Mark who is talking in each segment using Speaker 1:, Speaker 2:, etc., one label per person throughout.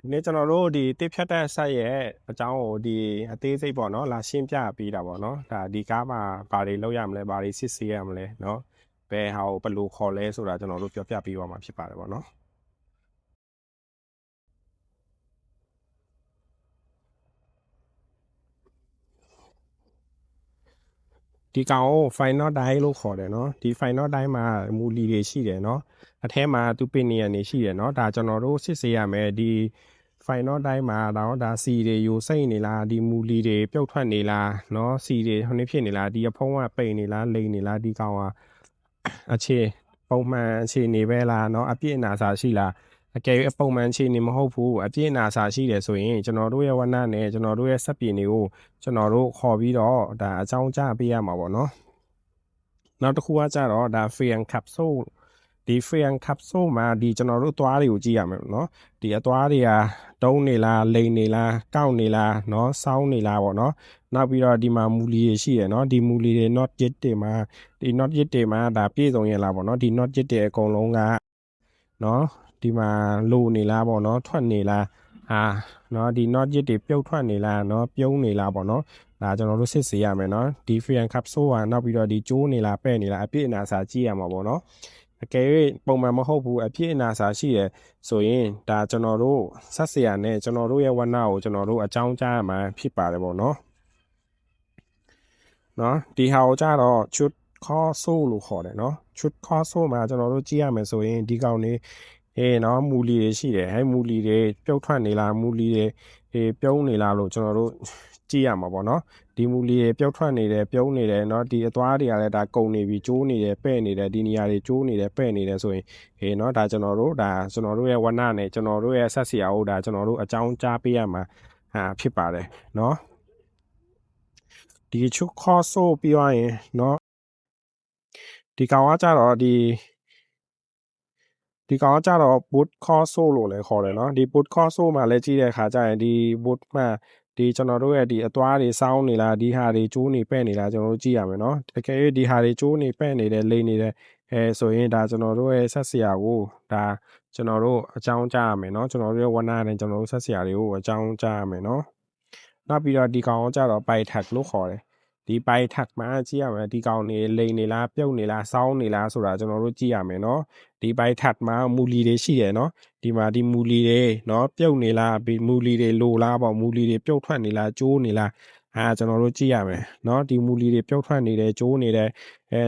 Speaker 1: ဒီနေ့ကျွန်တော်တို့ဒီတစ်ဖြတ်တဲ့ဆက်ရဲ့အကြောင်းကိုဒီအသေးစိတ်ပေါ့နော်လာရှင်းပြပေးတာပေါ့နော်ဒါဒီကားမှာဘာတွေလုပ်ရမလဲဘာတွေစစ်ဆေးရမလဲเนาะဘယ်ဟာကိုဘယ်လိုခေါ်လဲဆိုတာကျွန်တော်တို့ပြောပြပေးပါမှာဖြစ်ပါတယ်ပေါ့နော်ဒီကောင်ကို final die လို့ခေါ်တယ်เนาะဒီ final die မှာမူလီတွေရှိတယ်เนาะအထဲမှာသူပင်နေရနေရှိတယ်เนาะဒါကျွန်တော်တို့စစ်ဆေးရမယ်ဒီ final die မှာတော့ဒါစီတွေယူစိတ်နေလားဒီမူလီတွေပြုတ်ထွက်နေလားเนาะစီတွေဟိုနေ့ဖြစ်နေလားဒီအဖုံးကပိန်နေလားလိန်နေလားဒီကောင်ကအခြေပုံမှန်အခြေအနေပဲလားเนาะအပြည့်အနာစာရှိလားအကယ်၍ပုံမှန်အခြေအနေမဟုတ်ဘူးအပြည့်အနာစာရှိတယ်ဆိုရင်ကျွန်တော်တို့ရဲ့ဝဏ္ဏနဲ့ကျွန်တော်တို့ရဲ့စက်ပြင်တွေကိုကျွန်တော်တို့ခေါ်ပြီးတော့ဒါအကြောင်းကြားပေးရမှာပေါ့နော်နောက်တစ်ခုကကြတော့ဒါ Freon capsule ဒီ Freon capsule မှာဒီကျွန်တော်တို့သွားတွေကိုကြည့်ရမယ်เนาะဒီအသွားတွေကတုံးနေလားလိန်နေလားကောက်နေလားเนาะစောင်းနေလားပေါ့เนาะနောက်ပြီးတော့ဒီမှာမူလီတွေရှိရเนาะဒီမူလီတွေ not yet တွေမှာဒီ not yet တွေမှာဒါပြည့်စုံရလားပေါ့เนาะဒီ not yet တွေအကုန်လုံးကเนาะဒီမှာလိုနေလားပေါ့เนาะထွက်နေလားဟာเนาะဒီ not yet တွေပြုတ်ထွက်နေလားเนาะပြုံးနေလားပေါ့เนาะဒါကျွန်တော်တို့စစ်ဆေးရမယ်เนาะဒီ Freon capsule ကနောက်ပြီးတော့ဒီကျိုးနေလားပဲ့နေလားအပြည့်အနာစာကြည့်ရမှာပေါ့เนาะအကယ်၍ပုံမှန်မဟုတ်ဘူးအပြည့်အနာစာရှိတယ်ဆိုရင်ဒါကျွန်တော်တို့ဆက်เสียနဲ့ကျွန်တော်တို့ရဲ့ဝဏ္ဏကိုကျွန်တော်တို့အကြောင်းကြားရမှာဖြစ်ပါတယ်ပေါ့เนาะဒီဟာကိုကြတော့ချွတ်ခေါ်ဆိုးလို့ခေါ်တယ်เนาะချွတ်ခေါ်ဆိုးမှာကျွန်တော်တို့ကြည့်ရမယ်ဆိုရင်ဒီကောင်နေเนาะမူလီတွေရှိတယ်ဟဲ့မူလီတွေပြုတ်ထွက်နေလားမူလီတွေပြုံးနေလားလို့ကျွန်တော်တို့ကြည့်ရမှာပေါ့เนาะဒီမူလီတွေပြုတ်ထွက်နေတယ်ပြုံးနေတယ်เนาะဒီအသွားတွေကလည်းဒါကုံနေပြီကျိုးနေတယ်ပဲ့နေတယ်ဒီနေရာတွေကျိုးနေတယ်ပဲ့နေတယ်ဆိုရင်เนาะဒါကျွန်တော်တို့ရဲ့ဝဏ္ဏနဲ့ကျွန်တော်တို့ရဲ့ဆက်เสียဟုတ်ဒါကျွန်တော်တို့အကြောင်းကြားပေးရမှာဖြစ်ပါတယ်เนาะဒီချွတ်ခေါ်ဆိုးပြီးသွားရင်เนาะဒီကောင်ကကြတော့ဒီကောင်ကကြတော့ boot call so လို့လည်းခေါ်တယ်เนาะဒီ boot call so မှာလည်းကြည့်တဲ့အခါကျရင်ဒီ boot မှာဒီကျွန်တော်တို့ရဲ့ဒီအသွားတွေစောင်းနေလားဒီဟာတွေကျိုးနေပဲ့နေလားကျွန်တော်တို့ကြည့်ရမယ်เนาะတကယ်၍ဒီဟာတွေကျိုးနေပဲ့နေတယ်လိမ့်နေတယ်ဆိုရင်ဒါကျွန်တော်တို့ရဲ့ဆက်เสียကိုဒါကျွန်တော်တို့အကြောင်းကြားရမယ်เนาะကျွန်တော်တို့ရဲ့ဝဏ္ဏနဲ့ကျွန်တော်တို့ဆက်เสียတွေကိုအကြောင်းကြားရမယ်เนาะနောက်ပြီးတော့ဒီကောင်ကကြတော့ by tag လို့ခေါ်တယ်ဒီပိုင်ထက်မှာကြည့်ရမယ်ဒီကောင်နေလိန်နေလားပြုတ်နေလားစောင်းနေလားဆိုတာကျွန်တော်တို့ကြည့်ရမယ်เนาะဒီပိုင်ထက်မှာမူလီတွေရှိတယ်เนาะဒီမှာဒီမူလီတွေเนาะပြုတ်နေလားမူလီတွေလိုလားပေါ့မူလီတွေပြုတ်ထွက်နေလားကျိုးနေလားကျွန်တော်တို့ကြည့်ရမယ်เนาะဒီမူလီတွေပြုတ်ထွက်နေတယ်ကျိုးနေတယ်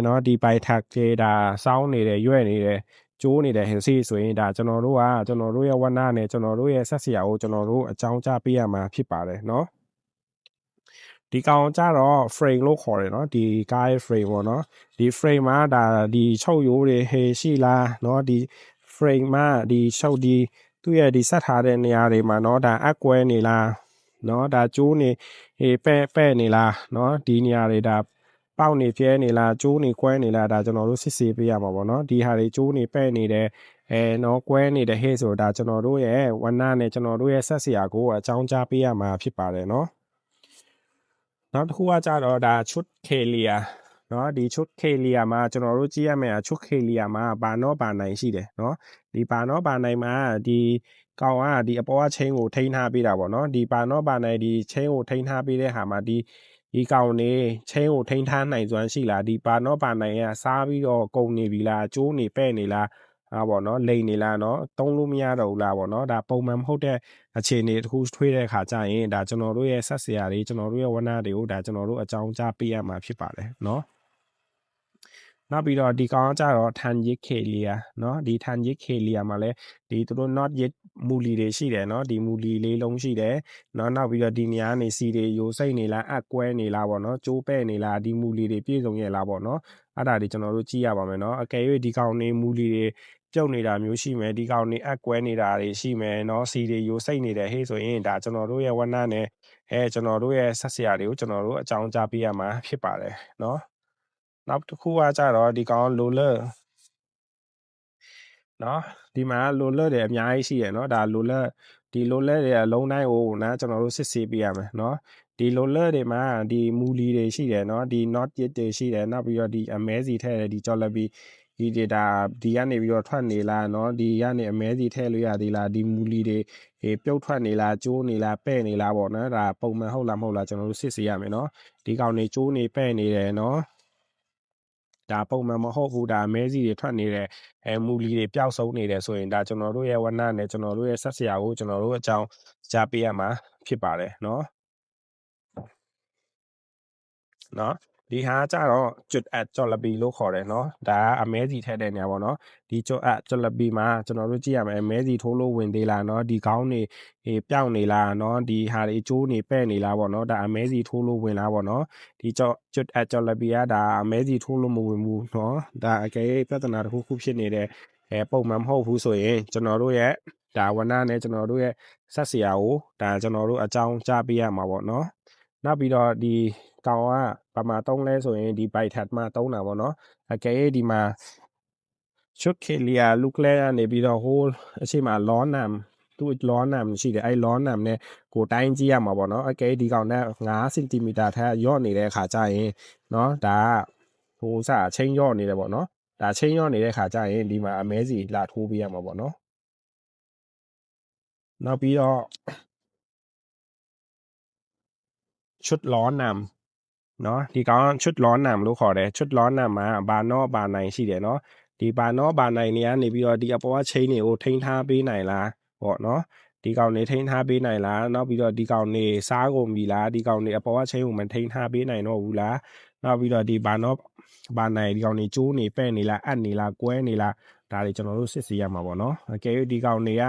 Speaker 1: เนาะဒီပိုင်ထက်တွေဒါစောင်းနေတယ်ရွက်နေတယ်ကျိုးနေတယ်ဟင်စီဆိုရင်ဒါကျွန်တော်တို့ရဲ့ဝဏ္ဏနဲ့ကျွန်တော်တို့ရဲ့ဆက်เสียကိုကျွန်တော်တို့အကြောင်းကြားပေးရမှာဖြစ်ပါတယ်เนาะဒီကောင်ကြတော့ frame လို့ခေါ်တယ်เนาะဒီကားရဲ့ frame ပေါ့เนาะဒီ frame မှာဒါဒီချုပ်ရိုးတွေဟေရှိလားเนาะဒီ frame မှာဒီချုပ်ဒီသူ့ရဲ့ဒီဆက်ထားတဲ့နေရာတွေမှာเนาะဒါအကွဲနေလားเนาะဒါကျိုးနေပဲ့နေလားเนาะဒီနေရာတွေဒါပေါက်နေပြဲနေလားကျိုးနေကွဲနေလားဒါကျွန်တော်တို့စစ်ဆေးပေးရမှာပေါ့เนาะဒီဟာတွေကျိုးနေပဲ့နေတယ်เนาะကွဲနေတဲ့ဟဲ့ဆိုဒါကျွန်တော်တို့ရဲ့ဝဏ္ဏနဲ့ကျွန်တော်တို့ရဲ့ဆက်เสียကိုအကြောင်းကြားပေးရမှာဖြစ်ပါတယ်เนาะနောက်တစ်ခုကကြတော့ဒါချွတ်ခေလီယာเนาะဒီချွတ်ခေလီယာမှာကျွန်တော်တို့ကြည့်ရမယ်ချွတ်ခေလီယာမှာဘာနောဘာနိုင်ရှိတယ်เนาะဒီဘာနောဘာနိုင်မှာဒီကောင်ကဒီအပေါ်ကချင်းကိုထိန်းထားပေးတာပေါ့เนาะဒီဘာနောဘာနိုင်ဒီချင်းကိုထိန်းထားပေးတဲ့ဟာမှာဒီကောင်နေချင်းကိုထိန်းထားနိုင်စွမ်းရှိလားဒီဘာနောဘာနိုင်ကစားပြီးတော့ကုန်နေပြီလားကျိုးနေပဲ့နေလားပေါ့เนาะလိန်နေလားเนาะတုံးလို့မရတော့ဘူးလားပေါ့เนาะဒါပုံမှန်မဟုတ်တဲ့အခြေအနေတစ်ခုထွေးတဲ့ခါကျရင်ဒါကျွန်တော်တို့ရဲ့ဆက်เสียတွေကျွန်တော်တို့ရဲ့ဝဏ္ဏတွေကိုဒါကျွန်တော်တို့အကြောင်းကြားပေးရမှာဖြစ်ပါတယ်เนาะနောက်ပြီးတော့ဒီကောင်ကကြတော့ tan yit kelia เนาะဒီ tan yit kelia မှာလည်းဒီသူတို့ not yet မူလီတွေရှိတယ်เนาะဒီမူလီလေးလုံးရှိတယ်เนาะနောက်ပြီးတော့ဒီနေရာနေစီတွေယိုစိတ်နေလားအကွဲနေလားပေါ့เนาะကျိုးပဲ့နေလားဒီမူလီတွေပြည့်စုံရဲ့လားပေါ့เนาะအဲ့ဒါတွေကျွန်တော်တို့ကြည့်ရပါမယ်เนาะအကယ်၍ဒီကောင်နေမူလီတွေပြုတ်နေတာမျိုးရှိမယ်ဒီကောင်နေအကွဲနေတာတွေရှိမယ်เนาะစီတွေယိုစိတ်နေတယ်ဟေးဆိုရင်ဒါကျွန်တော်တို့ရဲ့ဝဏ္ဏနဲ့ကျွန်တော်တို့ရဲ့ဆက်เสียတွေကိုကျွန်တော်တို့အကြောင်းကြားပေးရမှာဖြစ်ပါတယ်เนาะနောက်တစ်ခုကကြတော့ဒီကောင်လိုလเนาะဒီမှာလိုလတွေအများကြီးရှိရเนาะဒါလိုလဒီလိုလတွေအလုံးတိုင်းကိုนะကျွန်တော်တို့စစ်ဆေးပေးရမယ်เนาะဒီလိုလတွေမှာဒီမူလီတွေရှိတယ်เนาะဒီ not yet တွေရှိတယ်နောက်ပြီးတော့ဒီအမဲစီထဲတယ်ဒီ jollibee ဒီ ဒီကနေပြီးတော့ထွက်နေလားเนาะဒီကနေအမဲစီထည့်လို့ရသေးလားဒီမူလီတွေပြုတ်ထွက်နေလားကျိုးနေလားပဲ့နေလားပေါ့နော်ဒါပုံမှန်ဟုတ်လားမဟုတ်လားကျွန်တော်တို့စစ်ဆေးရမယ်เนาะဒီကောင်နေကျိုးနေပဲ့နေတယ်เนาะဒါပုံမှန်မဟုတ်ဘူးဒါအမဲစီတွေထွက်နေတဲ့မူလီတွေပျောက်ဆုံးနေတယ်ဆိုရင်ဒါကျွန်တော်တို့ရဲ့ဝနနဲ့ကျွန်တော်တို့ရဲ့ဆက်ဆရာကိုကျွန်တော်တို့အကြောင်းကြားပေးရမှာဖြစ်ပါတယ်เนาะနော်ဒီဟာကြတော့ကျွတ်အပ်ကြော်လပီလို့ခေါ်တယ်နော်ဒါကအမဲစီထည့်တဲ့နေရာပေါ့နော်ဒီကျွတ်အပ်ကြော်လပီမှာကျွန်တော်တို့ကြည့်ရမယ်အမဲစီထိုးလို့ဝင်သေးလားနော်ဒီကောင်းနေပျောက်နေလားနော်ဒီဟာတွေအကျိုးနေပဲ့နေလားပေါ့နော်ဒါအမဲစီထိုးလို့ဝင်လားပေါ့နော်ဒီကျွတ်အပ်ကြော်လပီကဒါအမဲစီထိုးလို့မဝင်ဘူးနော်ဒါအကယ်ပြဿနာတစ်ခုခုဖြစ်နေတဲ့ပုံမှန်မဟုတ်ဘူးဆိုရင်ကျွန်တော်တို့ရဲ့ဒါဝနနဲ့ကျွန်တော်တို့ရဲ့ဆက်ဆရာကိုဒါကျွန်တော်တို့အကြောင်းကြားပေးရမှာပေါ့နော်နောက်ပြီးတော့ဒီကောင်ကဘာမှတုံးလဲဆိုရင်ဒီ byte hat မှာတုံးတာပေါ့နော်အကယ်၍ဒီမှာ short clear look လဲနေပြီးတော့ဟိုအချိန်မှာ law num သူ့ law num ရှိတယ်အဲ့ law num နဲ့ကိုတိုင်းကြည့်ရမှာပေါ့နော်အကယ်ဒီကောင်နဲ့5 cm ထက်ရော့နေတဲ့အခါကျရင်เนาะဒါဟိုစချင်းရော့နေတယ်ပေါ့နော်ဒါချင်းရော့နေတဲ့အခါကျရင်ဒီမှာအမဲစီလာထိုးပေးရမှာပေါ့နော်နောက်ပြီးတော့ ชุดล้อนำเนาะဒီကောင်ชุดล้อนำလို့ခေါ်တယ်ชุดล้อนำမှာဘာနောဘာနိုင်ရှိတယ်เนาะဒီဘာနောဘာနိုင်နေကနေပြီးတော့ဒီအပေါ်ကချင်းတွေကိုထိန်းထားပေးနိုင်လားပေါ့เนาะဒီကောင်နေထိန်းထားပေးနိုင်လားနောက်ပြီးတော့ဒီကောင်နေစားကုန်ပြီလားဒီကောင်နေအပေါ်ကချင်းကိုမထိန်းထားပေးနိုင်တော့ဘူးလားနောက်ပြီးတော့ဒီဘာနောဘာနိုင်ဒီကောင်နေကျိုးနေပဲ့နေလားအပ်နေလားကွဲနေလားဒါတွေကျွန်တော်တို့စစ်ဆေးရမှာပေါ့เนาะအကယ်၍ဒီကောင်တွေက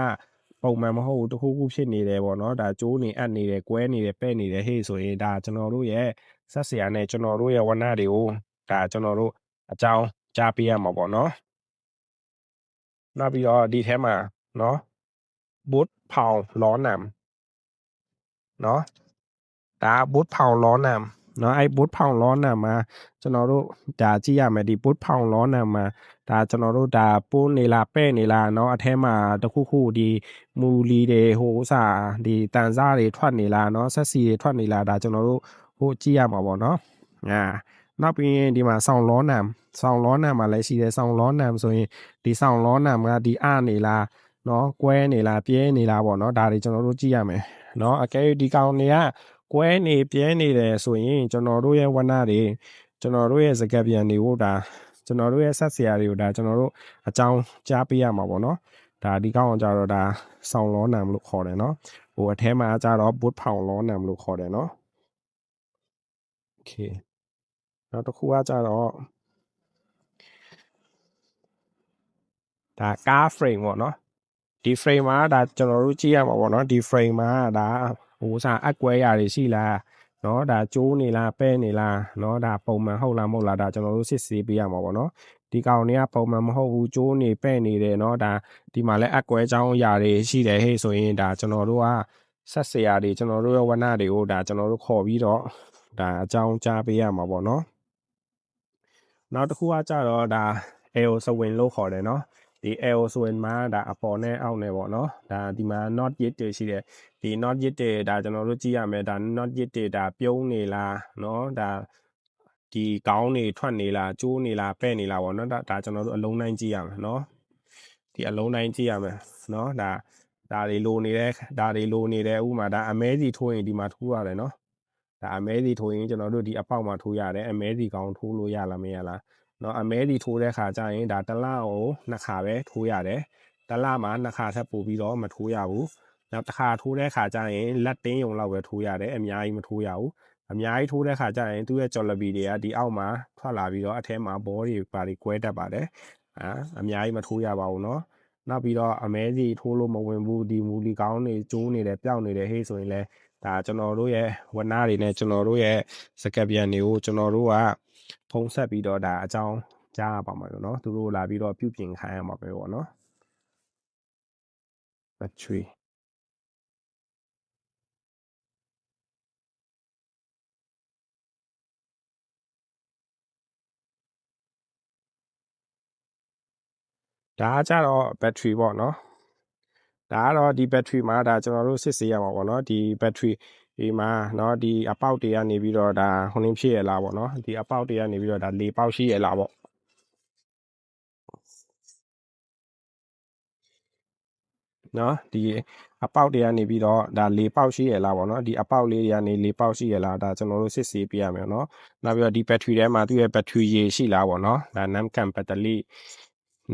Speaker 1: ပုံမှန်မဟုတ်ဘူးတခုခုဖြစ်နေတယ်ပေါ့နော်ဒါကျိုးနေအပ်နေတယ်ကွဲနေတယ်ပဲ့နေတယ်ဟေ့ဆိုရင်ဒါကျွန်တော်တို့ရဲ့ဆက်ဆရာနဲ့ကျွန်တော်တို့ရဲ့ဝနတွေကိုဒါကျွန်တော်တို့အကြောင်းကြားပေးရမှာပေါ့နော်နောက်ပြီးတော့ဒီထဲမှာနော် boot ဖောင်ล้อนำเนาะဒါ boot ဖောင်ล้อนำเนาะအဲ့ boot ဖောင်ล้อนำမှာကျွန်တော်တို့ဒါကြည့်ရမယ်ဒီ boot ဖောင်ล้อนำမှာဒါကျွန်တော်တို့ဒါပိုးနေလားပဲ့နေလားเนาะအထဲမှာတခုခုဒီမူလီတွေဟိုဥစားဒီတန်စားတွေထွက်နေလားเนาะဆက်စီတွေထွက်နေလားဒါကျွန်တော်တို့ဟိုကြည့်ရမှာပေါ့เนาะနောက်ပြီးရင်ဒီမှာဆောင်းล้อนำမှာလည်းရှိတယ်ဆောင်းล้อนำဆိုရင်ဒီဆောင်းล้อนำကဒီအနေလားเนาะကွဲနေလားပြဲနေလားပေါ့เนาะဒါတွေကျွန်တော်တို့ကြည့်ရမယ်เนาะအကယ်ဒီကောင်တွေကကွဲနေပြဲနေတယ်ဆိုရင်ကျွန်တော်တို့ရဲ့ဝနတွေကျွန်တော်တို့ရဲ့စကားပြန်တွေကိုဒါကျွန်တော်တို့ရဲ့ဆက်ဆရာတွေကိုဒါကျွန်တော်တို့အကြောင်းကြားပေးရမှာပေါ့နော်ဒါဒီကောင်ကကြတော့ဒါဆောင်းล้อนำလို့ခေါ်တယ်နော်ဟိုအထဲမှာကြတော့ boot ဖောင်ล้อนำလို့ခေါ်တယ်နော်โอเคနောက်တစ်ခုကကြတော့ဒါကား frame ပေါ့နော်ဒီ frame မှာဒါကျွန်တော်တို့ကြည့်ရမှာပေါ့နော်ဒီ frame မှာဒါဟိုစားအကွဲရတွေရှိလားเนาะဒါကျိုးနေလားပဲနေလားเนาะဒါပုံမှန်ဟုတ်လားမဟုတ်လားဒါကျွန်တော်တို့စစ်ဆေးပေးရမှာပေါ့နော်ဒီကောင်တွေကပုံမှန်မဟုတ်ဘူးကျိုးနေပဲ့နေတယ်เนาะဒါဒီမှာလည်းအကွဲချောင်းရာတွေရှိတယ်ဟေ့ဆိုရင်ဒါကျွန်တော်တို့ကဆက်ဆရာတွေကျွန်တော်တို့ရဲ့ဝနတွေကိုဒါကျွန်တော်တို့ခေါ်ပြီးတော့ဒါအကြောင်းကြားပေးရမှာပေါ့နော်နောက်တစ်ခုကကြတော့ဒါ AO စဝင်လို့ခေါ်တယ်เนาะဒီ AO စဝင်မှာဒါအပေါ်နဲ့အောက်နဲ့ပေါ့เนาะဒါဒီမှာ not yet တွေရှိတယ်ဒီ not yet တွေဒါကျွန်တော်တို့ကြည့်ရမယ်ဒါ not yet တွေဒါပြုံးနေလားเนาะဒါဒီကောင်းနေထွက်နေလားကျိုးနေလားပဲ့နေလားပေါ့เนาะဒါကျွန်တော်တို့အလုံးတိုင်းကြည့်ရမယ်เนาะဒီအလုံးတိုင်းကြည့်ရမယ်เนาะဒါတွေလိုနေတဲ့ဒါတွေလိုနေတယ်ဥပမာဒါအမဲစီထိုးရင်ဒီမှာထိုးရတယ်เนาะဒါအမဲစီထိုးရင်ကျွန်တော်တို့ဒီအပေါက်မှာထိုးရတယ်အမဲစီကောင်းထိုးလို့ရလားမရလားเนาะအမဲစီထိုးတဲ့ခါကျရင်ဒါတစ်လကိုနှစ်ခါပဲထိုးရတယ်တစ်လမှာနှစ်ခါထပ်ပို့ပြီးတော့မထိုးရဘူးနောက်တစ်ခါထိုးတဲ့ခါကျရင်လက်တင်းယုံလောက်ပဲထိုးရတယ်အများကြီးမထိုးရဘူးအများကြီးထိုးတဲ့ခါကျရင်သူ့ရဲ့ကြော်လပီတွေကဒီအောက်မှာထွက်လာပြီးတော့အထဲမှာဘောတွေပါတွေကွဲတတ်ပါတယ်အများကြီးမထိုးရပါဘူးเนาะနောက်ပြီးတော့အမဲစီထိုးလို့မဝင်ဘူးဒီမူလီကောင်းနေကျိုးနေတယ်ပျောက်နေတယ်ဟေ့ဆိုရင်လည်းဒါကျွန်တော်တို့ရဲ့ဝနတွေနဲ့ကျွန်တော်တို့ရဲ့စကပ်ပြန်တွေကိုကျွန်တော်တို့ကဖုံးဆက်ပြီးတော့ဒါအကြောင်းကြားရပါမှာเนาะသူတို့လာပြီးတော့ပြုပြင်ခိုင်းရမှာပဲပေါ့เนาะ battery ဒါကြတော့ battery ပေါ့เนาะဒါကတော့ဒီ battery မှာဒါကျွန်တော်တို့စစ်ဆေးရမှာပေါ့เนาะဒီ battery ဒီမှာเนาะဒီအပေါက်တွေကနေပြီးတော့ဒါဟိုနင်းဖြစ်ရလားပေါ့เนาะဒီအပေါက်တွေကနေပြီးတော့ဒါလေပေါက်ရှိရလားပေါ့ နော်ဒီအပေါက်တွေကနေပြီးတော့ဒါ၄ပေါက်ရှိရလားပေါ့နော်ဒီအပေါက်လေးတွေကနေ၄ပေါက်ရှိရလားဒါကျွန်တော်တို့စစ်ဆေးပြရမယ်နော်နောက်ပြီးတော့ဒီ battery ထဲမှာသူ့ရဲ့ battery ရေရှိလားပေါ့နော်ဒါ NamCam battery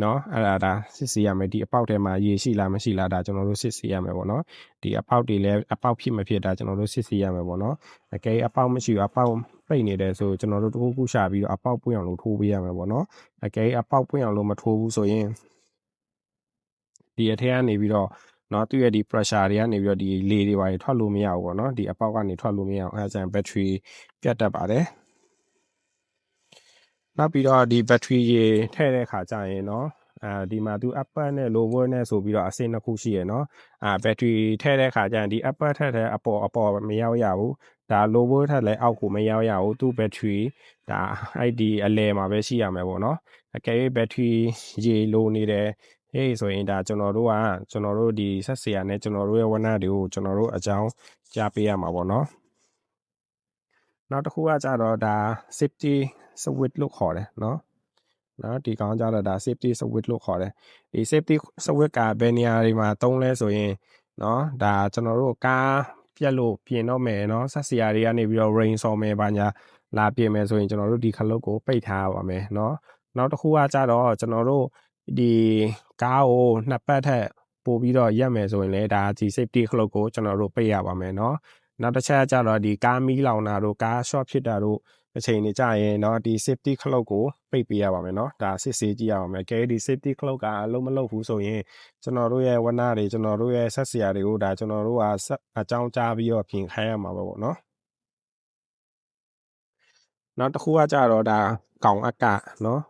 Speaker 1: နော်အဲ့ဒါစစ်ဆေးရမယ်ဒီအပေါက်ထဲမှာရေရှိလားမရှိလားဒါကျွန်တော်တို့စစ်ဆေးရမယ်ပေါ့နော်ဒီအပေါက်တွေလည်းအပေါက်ဖြစ်မဖြစ်ဒါကျွန်တော်တို့စစ်ဆေးရမယ်ပေါ့နော်အကယ်အပေါက်မရှိဘူးအပေါက်ပိတ်နေတယ်ဆိုကျွန်တော်တို့တစ်ခုခုရှာပြီးတော့အပေါက်ပွင့်အောင်လို့ထိုးပေးရမယ်ပေါ့နော်အကယ်အပေါက်ပွင့်အောင်လို့မထိုးဘူးဆိုရင်ဒီအထက်ကနေပြီးတော့နော်သူ့ရဲ့ဒီ pressure တွေကနေပြီးတော့ဒီလေတွေပါထွက်လို့မရဘူးပေါ့နော်ဒီအပေါက်ကနေထွက်လို့မရအောင်အဲဒါကျရင် battery ပြတ်တတ်ပါတယ်နောက်ပြီးတော့ဒီ battery ရေထည့်တဲ့ခါကျရင်နော်ဒီမှာသူ upper နဲ့ lower နဲ့ဆိုပြီးတော့အဆင့်နှစ်ခုရှိရနော်battery ထည့်တဲ့ခါကျရင်ဒီ upper ထည့်တဲ့အပေါ်မရောက်ရဘူးဒါ lower ထည့်လည်းအောက်ကိုမရောက်ရဘူးသူ battery ဒါအဲ့ဒီအလယ်မှာပဲရှိရမယ်ပေါ့နော်အကယ်၍ battery ရေလိုနေတယ်ဟေးဆိုရင်ဒါကျွန်တော်တို့ဒီဆက်เสียနဲ့ကျွန်တော်တို့ရဲ့ဝနတွေကိုကျွန်တော်တို့အကြောင်းကြားပေးရမှာပေါ့နော်နောက်တစ်ခုကကြတော့ဒါ safety switch လို့ခေါ်တယ်နော်ဒီကောင်ကြတော့ဒါ safety switch လို့ခေါ်တယ်ဒီ safety switch ကဘယ်နေရာတွေမှာသုံးလဲဆိုရင်နော်ဒါကျွန်တော်တို့ကားပြက်လို့ပြင်တော့မယ်နော်ဆက်စရာတွေကနေပြီးတော့ rain ဆော်မယ်ဘာညာလာပြင်မယ်ဆိုရင်ကျွန်တော်တို့ဒီခလုတ်ကိုပိတ်ထားရပါမယ်နော်နောက်တစ်ခုကကြတော့ကျွန်တော်တို့ဒီကားကိုနှစ်ပတ်ထက်ပို့ပြီးတော့ရက်မယ်ဆိုရင်လည်းဒါဒီ safety ခလုတ်ကိုကျွန်တော်တို့ပိတ်ရပါမယ်နော်နောက်တစ်ချက်ကျတော့ဒီကားမီးလောင်တာတို့ကား short ဖြစ်တာတို့အချိန်နေကြရင်เนาะဒီ safety ခလုတ်ကိုပိတ်ပေးရပါမယ်เนาะဒါစစ်ဆေးကြည့်ရအောင်မယ်ကဲဒီ safety ခလုတ်ကအလုံးမလုံးဘူးဆိုရင်ကျွန်တော်တို့ရဲ့ဝနတွေကျွန်တော်တို့ရဲ့ဆက်စရာတွေကိုဒါကျွန်တော်တို့ကအကြောင်းကြားပြီးတော့ပြင်ခိုင်းရမှာပေါ့เนาะနောက်တစ်ခုကကြတော့ဒါကောင်အကเนาะ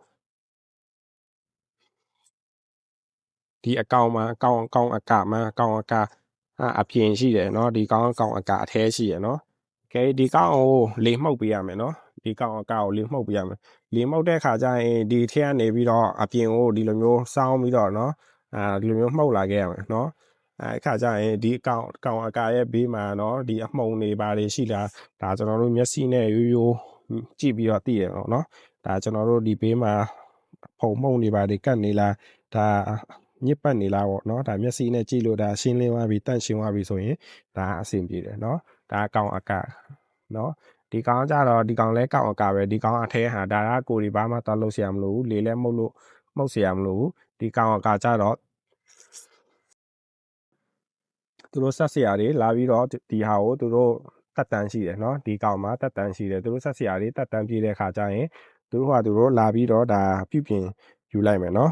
Speaker 1: ဒီအကောင်မှာကောင်အကမှာကောင်အကအပြင်ရှိတယ်เนาะဒီကောင်အကအထဲရှိရယ်เนาะကဲဒီကောင်ကိုလေမှုတ်ပေးရမယ်เนาะဒီကောင်အကကိုလေမှုတ်ပေးရမယ်လေမှုတ်တဲ့ခါကျရင်ဒီထက်ကနေပြီးတော့အပြင်ကိုဒီလိုမျိုးစောင်းပြီးတော့เนาะဒီလိုမျိုးမှုတ်လာခဲ့ရမယ်เนาะအခါကျရင်ဒီကောင်အကရဲ့ဘေးမှာเนาะဒီအမှုန်တွေပါတယ်ရှိလားဒါကျွန်တော်တို့မျက်စိနဲ့ရိုးရိုးကြည့်ပြီးတော့သိရအောင်เนาะဒါကျွန်တော်တို့ဒီဘေးမှာဖုံမှုန်တွေပါတယ်ကတ်နေလားဒါညစ်ပတ်နေလားပေါ့เนาะဒါမျက်စိနဲ့ကြည့်လို့ဒါရှင်းလင်းသွားပြီတန့်ရှင်းသွားပြီဆိုရင်ဒါအဆင်ပြေတယ်เนาะဒါကောင်အကเนาะဒီကောင်ကြတော့ဒီကောင်လဲကောင်အကပဲဒီကောင်အထဲဟာဒါကကိုယ်ဒီဘာမှတောက်လို့ဆရာမလို့ဘူးလေလဲမှုတ်ဆရာမလို့ဘူးဒီကောင်အကကြတော့သူတို့ဆက်ဆရာတွေလာပြီးတော့ဒီဟာကိုသူတို့တက်တန်းရှိတယ်เนาะဒီကောင်မှာတက်တန်းရှိတယ်သူတို့ဆက်ဆရာတွေတက်တန်းပြည့်တဲ့ခါကျရင်သူတို့လာပြီးတော့ဒါပြုပြင်ယူလိုက်မယ်เนาะ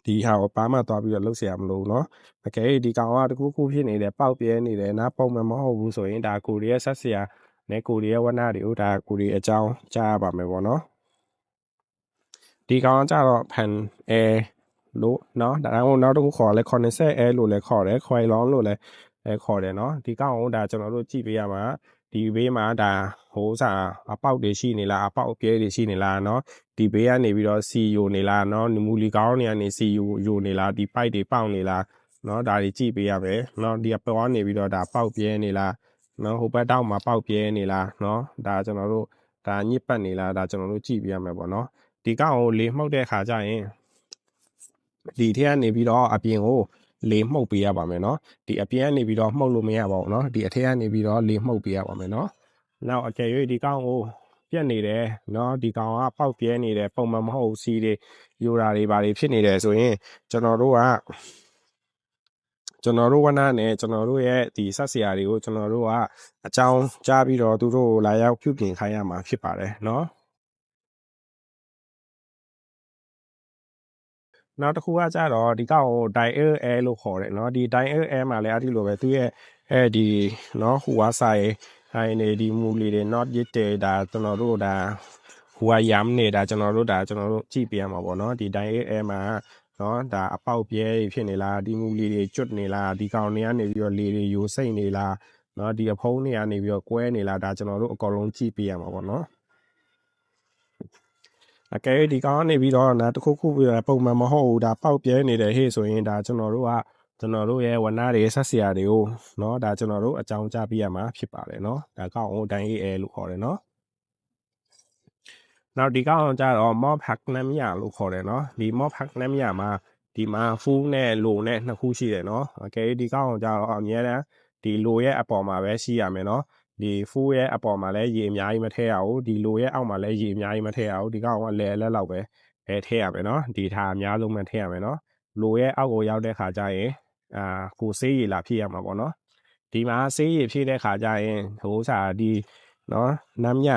Speaker 1: ဒီဟာကိုဘာမှသွားပြီးတော့လှုပ်เสียမလို့เนาะအကယ်ဒီကောင်ကတခုခုဖြစ်နေတယ်ပေါက်ပြဲနေတယ်နားပုံမှန်မဟုတ်ဘူးဆိုရင်ဒါကိုရီးယားဆက်เสียနဲ့ကိုရီးယားဝနတွေကိုဒါကိုရီးအကြောင်းကြားရပါမယ်ပေါ့เนาะဒီကောင်ကြတော့ fan air လို့เนาะဒါတော့နောက်တစ်ခုခေါ်လဲ condensate air လို့လည်းခေါ်တယ် coil on လို့လည်းခေါ်တယ်เนาะဒီကောင်ကိုဒါကျွန်တော်တို့ကြည့်ပေးရမှာဒီဘေးမှာဒါဟိုစာအပေါက်တွေရှိနေလားအပေါက်အပြဲတွေရှိနေလားเนาะဒီဘေးကနေပြီးတော့ CU နေလားเนาะမူလီကောင်းနေကနေ CU ယူနေလားဒီ pipe တွေပေါက်နေလားเนาะဒါတွေကြည့်ပေးရမယ်เนาะဒီအပေါ်ကနေပြီးတော့ဒါပေါက်ပြဲနေလားเนาะဟိုဘက်တောက်မှာပေါက်ပြဲနေလားเนาะဒါကျွန်တော်တို့ဒါညစ်ပတ်နေလားဒါကျွန်တော်တို့ကြည့်ပေးရမယ်ပေါ့เนาะဒီကောင်ကိုလေမှုတ်တဲ့ခါကျရင်ဒီထက်ကနေပြီးတော့အပြင်ကိုလေမှုတ်ပေးရပါမယ်เนาะဒီအပြင်ကနေပြီးတော့မှုတ်လို့မရပါဘူးเนาะဒီအထက်ကနေပြီးတော့လေမှုတ်ပေးရပါမယ်เนาะနောက်အကယ်၍ဒီကောင်ကိုပြက်နေတယ်เนาะဒီကောင်ကပေါက်ပြဲနေတယ်ပုံမှန်မဟုတ်စီးတွေယူတာတွေဘာတွေဖြစ်နေတယ်ဆိုရင်ကျွန်တော်တို့ဝနနဲ့ကျွန်တော်တို့ရဲ့ဒီဆက်စရာတွေကိုကျွန်တော်တို့ကအကြောင်းကြားပြီးတော့သူတို့ကိုလာရောက်ပြုပြင်ခိုင်းရမှာဖြစ်ပါတယ်เนาะနောက်တစ်ခုကကြတော့ဒီကောင်ကို dial air လို့ခေါ်တယ်เนาะဒီ dial air မှာလည်းအဲ့ဒီလိုပဲသူရဲ့ဒီเนาะဟိုဟာဆိုင်ဟိုင်းနေဒီမူလီတွေ not yet ဒါကျွန်တော်တို့ဒါဟိုဟာရမ်းနေတာကျွန်တော်တို့ကြည့်ပြရမှာပေါ့เนาะဒီ dial air မှာเนาะဒါအပေါက်ပြဲဖြစ်နေလားဒီမူလီတွေကျွတ်နေလားဒီကောင်တွေကနေပြီးတော့လေတွေယိုစိတ်နေလားเนาะဒီအဖုံးတွေကနေပြီးတော့ကွဲနေလားဒါကျွန်တော်တို့အကုန်လုံးကြည့်ပြရမှာပေါ့เนาะအကယ်ဒီကောင်ကနေပြီးတော့နာတခုခုပုံမှန်မဟုတ်ဘူးဒါပေါက်ပြဲနေတယ်ဟေ့ဆိုရင်ဒါကျွန်တော်တို့ရဲ့ဝနတွေဆက်စရာတွေကိုเนาะဒါကျွန်တော်တို့အကြောင်းကြားပြရမှာဖြစ်ပါတယ်เนาะဒါကောင်ကိုတိုင်းအေးလို့ခေါ်တယ်เนาะနောက်ဒီကောင်ကြတော့ mob hack နမ်ရလို့ခေါ်တယ်เนาะဒီ mob hack နမ်ရမှာဒီ ဒီမှာ full နဲ့လိုနဲ့နှစ်ခုရှိတယ်เนาะโอเคဒီကောင်းအောင်ကြတော့အများနဲ့ဒီလိုရဲ့အပေါ်မှာပဲရှိရမယ်เนาะဒီ full ရဲ့အပေါ်မှာလည်းရေအများကြီးမထည့်ရဘူးဒီလိုရဲ့အောက်မှာလည်းရေအများကြီးမထည့်ရဘူးဒီကောင်းကလဲလက်လောက်ပဲထည့်ရမယ်เนาะဒီထားအများဆုံးမှထည့်ရမယ်เนาะလိုရဲ့အောက်ကိုရောက်တဲ့ခါကျရင်ကိုဆေးရည်လာဖြည့်ရမှာပေါ့เนาะဒီမှာဆေးရည်ဖြည့်တဲ့ခါကျရင်ဟိုစာဒီเนาะน้ำย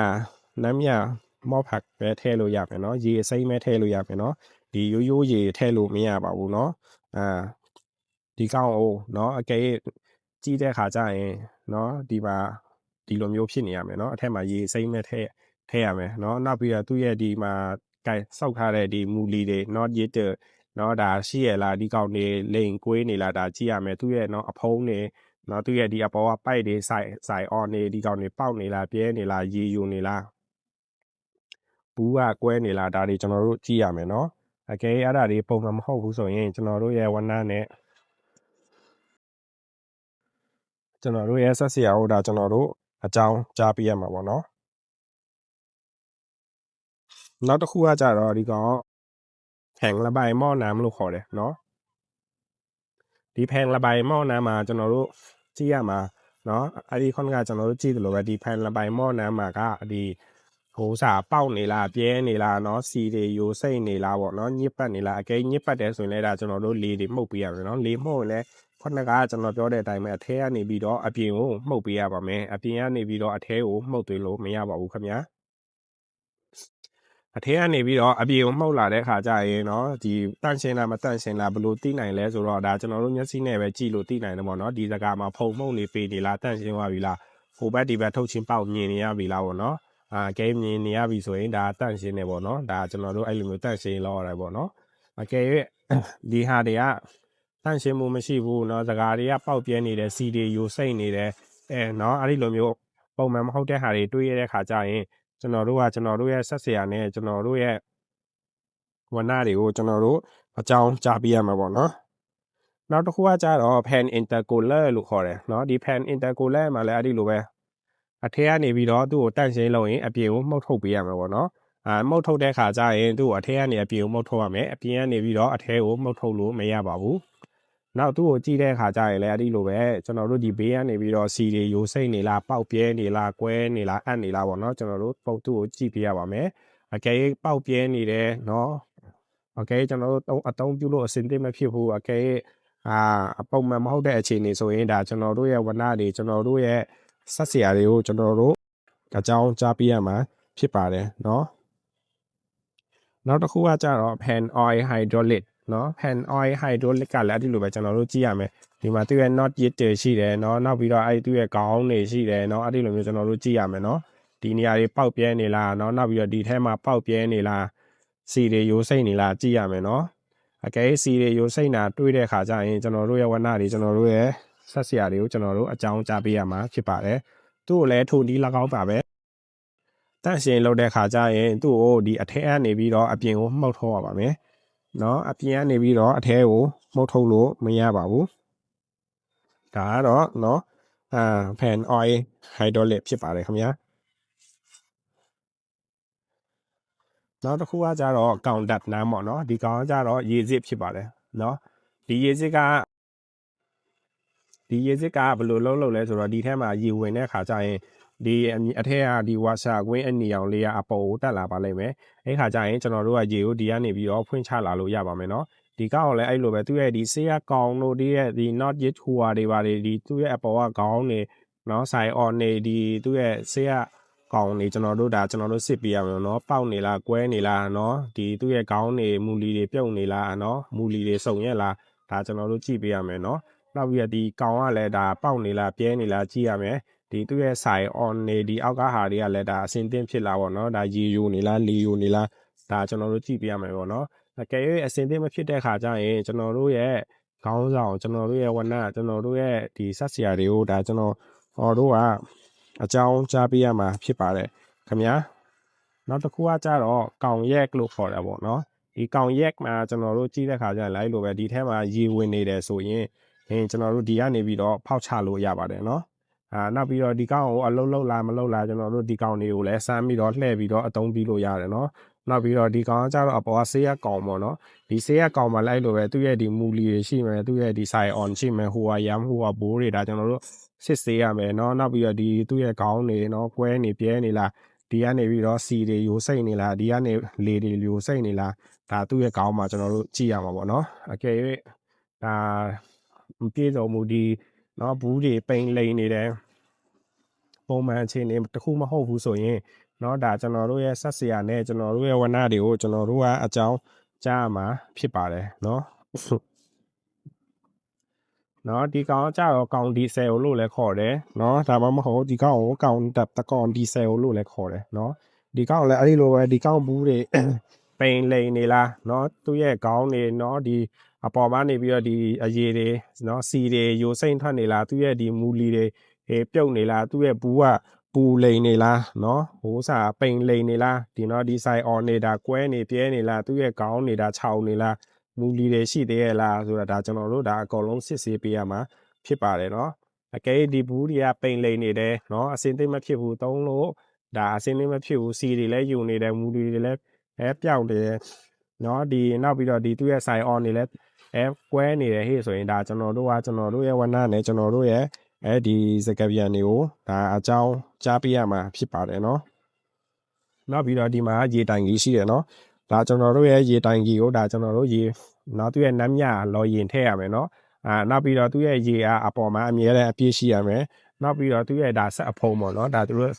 Speaker 1: าမော့ဖတ်ပဲထည့်လို့ရမယ်เนาะရေအစိမ်းပဲထည့်လို့ရမယ်เนาะဒီရိုးရိုးရေထည့်လို့မရပါဘူးเนาะဒီကောင်းအောင်เนาะအကယ်ကြည့်တဲ့ခါကျရင်เนาะဒီမှာဒီလိုမျိုးဖြစ်နေရမယ်เนาะအထက်မှာရေစိမ့်မဲ့ထည့်ရမယ်เนาะနောက်ပြီးတော့သူ့ရဲ့ဒီမှာကိုင်စောက်ထားတဲ့ဒီမူလီတွေ not yet เนาะဒါရှိရလားဒီကောင်းနေလိန်ကွေးနေလားဒါကြည့်ရမယ်သူ့ရဲ့เนาะအဖုံးနေเนาะသူ့ရဲ့ဒီအပေါ်ကပိုက်တွေစိုက် on နေဒီကောင်းနေပေါက်နေလားပြဲနေလားရေယူနေလားဘူးကကွဲနေလားဒါတွေကျွန်တော်တို့ကြည့်ရမယ်เนาะအကယ်အဲ့ဒါတွေပုံမှန်မဟုတ်ဘူးဆိုရင်ကျွန်တော်တို့ရဲ့ဝဏနဲ့ကျွန်တော်တို့ရဲ့ဆက်စရာဟိုဒါကျွန်တော်တို့အကြောင်းကြားပြရမှာပေါ့နော်နောက်တစ်ခုကကြတော့ဒီကောင်แผงระบายหม้อน้ำလို့ခေါ်တယ်เนาะဒီแผงระบายหม้อน้ำမှာကျွန်တော်တို့ကြည့်ရမှာเนาะအဲ့ဒီခုနကကျွန်တော်တို့ကြည့်တယ်လို့ပဲဒီแผงระบายหม้อน้ำမှာကဒီဟိုစာပေါက်နေလားပြဲနေလားเนาะစီတွေယိုစိတ်နေလားပေါ့เนาะညစ်ပတ်နေလားအကဲညစ်ပတ်တယ်ဆိုရင်လည်းဒါကျွန်တော်တို့လေတွေမှုတ်ပေးရမယ်เนาะလေမှုတ်ရင်လည်းခုနကကျွန်တော်ပြောတဲ့အတိုင်းပဲအထဲကနေပြီးတော့အပြင်ကိုမှုတ်ပေးရပါမယ်အပြင်ကနေပြီးတော့အထဲကိုမှုတ်သွင်းလို့မရပါဘူးခင်ဗျာအထဲကနေပြီးတော့အပြေကိုမှုတ်လာတဲ့ခါကျရင်เนาะဒီတန့်ရှင်းလားမတန့်ရှင်းလားဘလို့သိနိုင်လဲဆိုတော့ဒါကျွန်တော်တို့မျက်စိနဲ့ပဲကြည့်လို့သိနိုင်တယ်ပေါ့เนาะဒီစကားမှာဖုံမှုတ်နေပေနေလားတန့်ရှင်းသွားပြီလားဟိုဘက်ဒီဘက်ထုတ်ချင်းပေါက်မြင်နေရပြီလားပေါ့เนาะဂိမ်းမြင်နေရပြီဆိုရင်ဒါတန့်ရှင်းနေပေါ့เนาะဒါကျွန်တော်တို့အဲ့လိုမျိုးတန့်ရှင်းလောက်ရတယ်ပေါ့เนาะအကယ်၍ဒီဟာတွေကတန့်ရှင်းမှုမရှိဘူးเนาะစကားတွေကပေါက်ပြဲနေတယ်စီတွေယိုစိတ်နေတယ်เนาะအဲ့ဒီလိုမျိုးပုံမှန်မဟုတ်တဲ့ဟာတွေတွေးရတဲ့ခါကျရင်ကျွန်တော်တို့ရဲ့ဆက်စရာနဲ့ကျွန်တော်တို့ရဲ့ဝဏတွေကိုကျွန်တော်တို့အကြောင်းကြားပြရမှာပေါ့နော်နောက်တစ်ခုကကြတော့ pan intercooler လို့ခေါ်တယ်เนาะဒီ pan intercooler မှာလည်းအဲ့ဒီလိုပဲအထက်ကနေပြီးတော့သူ့ကိုတန့်ရှင်းလုပ်ရင်အပြင်ကိုမှုတ်ထုတ်ပေးရမှာပေါ့နော်မှုတ်ထုတ်တဲ့ခါကျရင်သူ့ကိုအထက်ကနေအပြင်ကိုမှုတ်ထုတ်ရမယ်အပြင်ကနေပြီးတော့အထဲကိုမှုတ်ထုတ်လို့မရပါဘူးနောက်သူ့ကိုကြည့်တဲ့အခါကျရင်လည်းအဲ့ဒီလိုပဲကျွန်တော်တို့ဒီဘေးကနေပြီးတော့စီတွေယိုစိတ်နေလားပေါက်ပြဲနေလားကွဲနေလားအပ်နေလားပေါ့နော်ကျွန်တော်တို့ပုံသူ့ကိုကြည့်ပြရပါမယ်အကယ်ပေါက်ပြဲနေတယ်နော်โอเคကျွန်တော်တို့အသုံးပြုလို့အဆင်သင့်မဖြစ်ဘူးအကယ်အပုံမှန်မဟုတ်တဲ့အခြေအနေဆိုရင်ဒါကျွန်တော်တို့ရဲ့ဝဏတွေကျွန်တော်တို့ရဲ့ဆက်စရာတွေကိုကျွန်တော်တို့အကြောင်းကြားပြရမှာဖြစ်ပါတယ်เนาะနောက်တစ်ခုကကြတော့ pan oil hydraulic เนาะ pan oil hydraulic ကလည်းအဲ့ဒီလိုပဲကျွန်တော်တို့ကြည့်ရမယ်ဒီမှာသူ့ရဲ့ not yet တွေရှိတယ်เนาะနောက်ပြီးတော့အဲ့သူ့ရဲ့ခေါင်းတွေရှိတယ်เนาะအဲ့ဒီလိုမျိုးကျွန်တော်တို့ကြည့်ရမယ်เนาะဒီနေရာတွေပေါက်ပြဲနေလားเนาะနောက်ပြီးတော့ဒီထဲမှာပေါက်ပြဲနေလားစီတွေရိုးစိတ်နေလားကြည့်ရမယ်เนาะအကယ်စီတွေရိုးစိတ်တာတွေးတဲ့ခါကျရင်ကျွန်တော်တို့ရဲ့ဝဏတွေကျွန်တော်တို့ရဲ့ဆက်စရာတွေကိုကျွန်တော်တို့အကြောင်းကြားပေးရမှာဖြစ်ပါတယ်သူ့ကိုလည်းထိုဒီ၎င်းပါပဲတန့်ရှင်းလုပ်တဲ့ခါကျရင်သူ့ကိုဒီအထက်ကနေပြီးတော့အပြင်ကိုမှုတ်ထုတ်ရပါမယ်เนาะအပြင်ကနေပြီးတော့အထဲကိုမှုတ်ထုတ်လို့မရပါဘူးဒါကတော့เนาะpan oil hydraulic ဖြစ်ပါတယ်ခင်ဗျာနောက်တစ်ခုကကြတော့ကောင်ဒတ်နားပေါ့เนาะဒီကောင်ကကြတော့ရေစစ်ဖြစ်ပါတယ်เนาะဒီရေစစ်ကဘယ်လိုလုပ်လဲဆိုတော့ဒီထဲမှာရေဝင်တဲ့ခါကျရင်ဒီအထက်ကဒီဝါရှာကွင်းအနီအောင်လေးကအပေါ်ကိုတက်လာပါလိမ့်မယ်အဲ့ခါကျရင်ကျွန်တော်တို့ကရေကိုဒီကနေပြီးတော့ဖွင့်ချလာလို့ရပါမယ်เนาะဒီကောက်လည်းအဲ့လိုပဲသူ့ရဲ့ဒီဆေးရကောင်တို့ဒီရဲ့ဒီ not yet ဟူဟာတွေပါတယ်ဒီသူ့ရဲ့အပေါ်ကခေါင်းနေเนาะဆိုင် on နေဒီသူ့ရဲ့ဆေးရကောင်နေကျွန်တော်တို့စစ်ပြရမယ်เนาะပေါက်နေလားကွဲနေလားเนาะဒီသူ့ရဲ့ခေါင်းနေမူလီတွေပြုတ်နေလားเนาะမူလီတွေစုံရက်လားဒါကျွန်တော်တို့ကြည့်ပေးရမယ်เนาะနောက်ပြီးတော့ဒီကောင်ကလည်းဒါပေါက်နေလားပြဲနေလားကြည့်ရမယ်ဒီသူ့ရဲ့ဆိုင် on နေဒီအောက်ကဟာတွေကလည်းဒါအစင်သင့်ဖြစ်လာပေါ့เนาะဒါရေယိုနေလားလေယိုနေလားဒါကျွန်တော်တို့ကြည့်ပေးရမယ်ပေါ့เนาะအကယ်၍အစင်သင့်မဖြစ်တဲ့ခါကျရင်ကျွန်တော်တို့ရဲ့ခေါင်းဆောင်ကျွန်တော်တို့ရဲ့ဝဏကျွန်တော်တို့ရဲ့ဒီဆက်စရာတွေကိုဒါကျွန်တော်တို့ကအကြောင်းကြားပေးရမှာဖြစ်ပါတယ်ခင်ဗျာနောက်တစ်ခုကကြတော့ကောင်ရက်လို့ခေါ်တာပေါ့เนาะဒီကောင်ရက်မှာကျွန်တော်တို့ကြည့်တဲ့ခါကျရင်လိုက်လို့ပဲဒီထဲမှာရေဝင်နေတယ်ဆိုရင်ကျွန်တော်တို့ဒီကနေပြီးတော့ဖောက်ချလို့ရပါတယ်เนาะနောက်ပြီးတော့ဒီကောင်ကိုအလုံးလုံးလားမလုံးလားကျွန်တော်တို့ဒီကောင်တွေကိုလည်းစမ်းပြီးတော့လှည့်ပြီးတော့အသုံးပြုလို့ရတယ်เนาะ နောက်ပြီးတော့ဒီကောင်ကကြတော့အပေါ်ကဆေးရကောင်ပေါ့နော်ဒီဆေးရကောင်မှာလိုက်လို့ပဲသူ့ရဲ့ဒီမူလီတွေရှိမယ်သူ့ရဲ့ဒီ side on ရှိမယ်ဟိုကရမ်းဟိုကဘိုးတွေဒါကျွန်တော်တို့စစ်ဆေးရမယ်เนาะနောက်ပြီးတော့ဒီသူ့ရဲ့ခေါင်းတွေเนาะကွဲနေပြဲနေလားဒီကနေပြီးတော့စီတွေယိုစိတ်နေလားဒီကနေလေတွေယိုစိတ်နေလားဒါသူ့ရဲ့ခေါင်းမှာကျွန်တော်တို့ကြည့်ရမှာပေါ့เนาะအကယ်၍ဒါမပြေစုံမှုဒီเนาะဘူးတွေပိန်လိန်နေတယ်ပုံမှန်အခြေအနေတခုမဟုတ်ဘူးဆိုရင်เนาะဒါကျွန်တော်တို့ရဲ့ဆက်စရာနဲ့ကျွန်တော်တို့ရဲ့ဝဏတွေကိုကျွန်တော်တို့ကအကြောင်းကြားရမှာဖြစ်ပါတယ်เนาะနော်ဒီကောင်ကြတော့ကောင်ဒီဆယ်လို့လည်းခေါ်တယ်နော်ဒါမှမဟုတ်ဒီကောင်ကိုကောင်တပ်တကောင်ဒီဆယ်လို့လည်းခေါ်တယ်နော်ဒီကောင်လည်းအဲ့ဒီလိုပဲဒီကောင်ဘူးတွေပိန်လိန်နေလားနော်သူ့ရဲ့ခေါင်းတွေနော်ဒီအပေါ်မှာနေပြီးတော့ဒီအရေတွေနော်စီတွေယိုစိမ့်ထွက်နေလားသူ့ရဲ့ဒီမူလီတွေပြုတ်နေလားသူ့ရဲ့ဘူးကပူလိန်နေလားနော်ဟိုးစာပိန်လိန်နေလားဒီနော်ဒီဆိုင်အော်နေတာကွဲနေပြဲနေလားသူ့ရဲ့ခေါင်းနေတာခြောက်နေလားမူလီတွေရှိသေးရဲ့လားဆိုတာဒါကျွန်တော်တို့ဒါအကုန်လုံးစစ်ဆေးပေးရမှာဖြစ်ပါတယ်เนาะအကယ်ဒီဘူးတွေကပိန်လိန်နေတယ်เนาะအစင်းသိမ့်မဖြစ်ဘူးသုံးလို့ဒါအစင်းသိမ့်မဖြစ်ဘူးစီတွေလည်းယူနေတယ်မူတွေလည်းပြောက်တယ်เนาะဒီနောက်ပြီးတော့ဒီသူ့ရဲ့ side on တွေလည်းကွဲနေတယ်ဟေ့ဆိုရင်ဒါကျွန်တော်တို့ရဲ့ဝဏနဲ့ကျွန်တော်တို့ရဲ့ဒီစကပြန်တွေကိုဒါအကြောင်းကြားပေးရမှာဖြစ်ပါတယ်เนาะနောက်ပြီးတော့ဒီမှာရေတိုင်ကြီးရှိတယ်เนาะဒါကျွန်တော်တို့ရဲ့ရေတိုင်ကြီးကိုဒါကျွန်တော်တို့ရေနောက်သူ့ရဲ့နမ်းမြလော်ရင်ထည့်ရမယ်เนาะနောက်ပြီးတော့သူ့ရဲ့ရေအားအပေါ်မှာအမြဲတမ်းအပြည့်ရှိရမယ်နောက်ပြီးတော့သူ့ရဲ့ဒါဆက်အဖုံပေါ့နော်ဒါသူတို့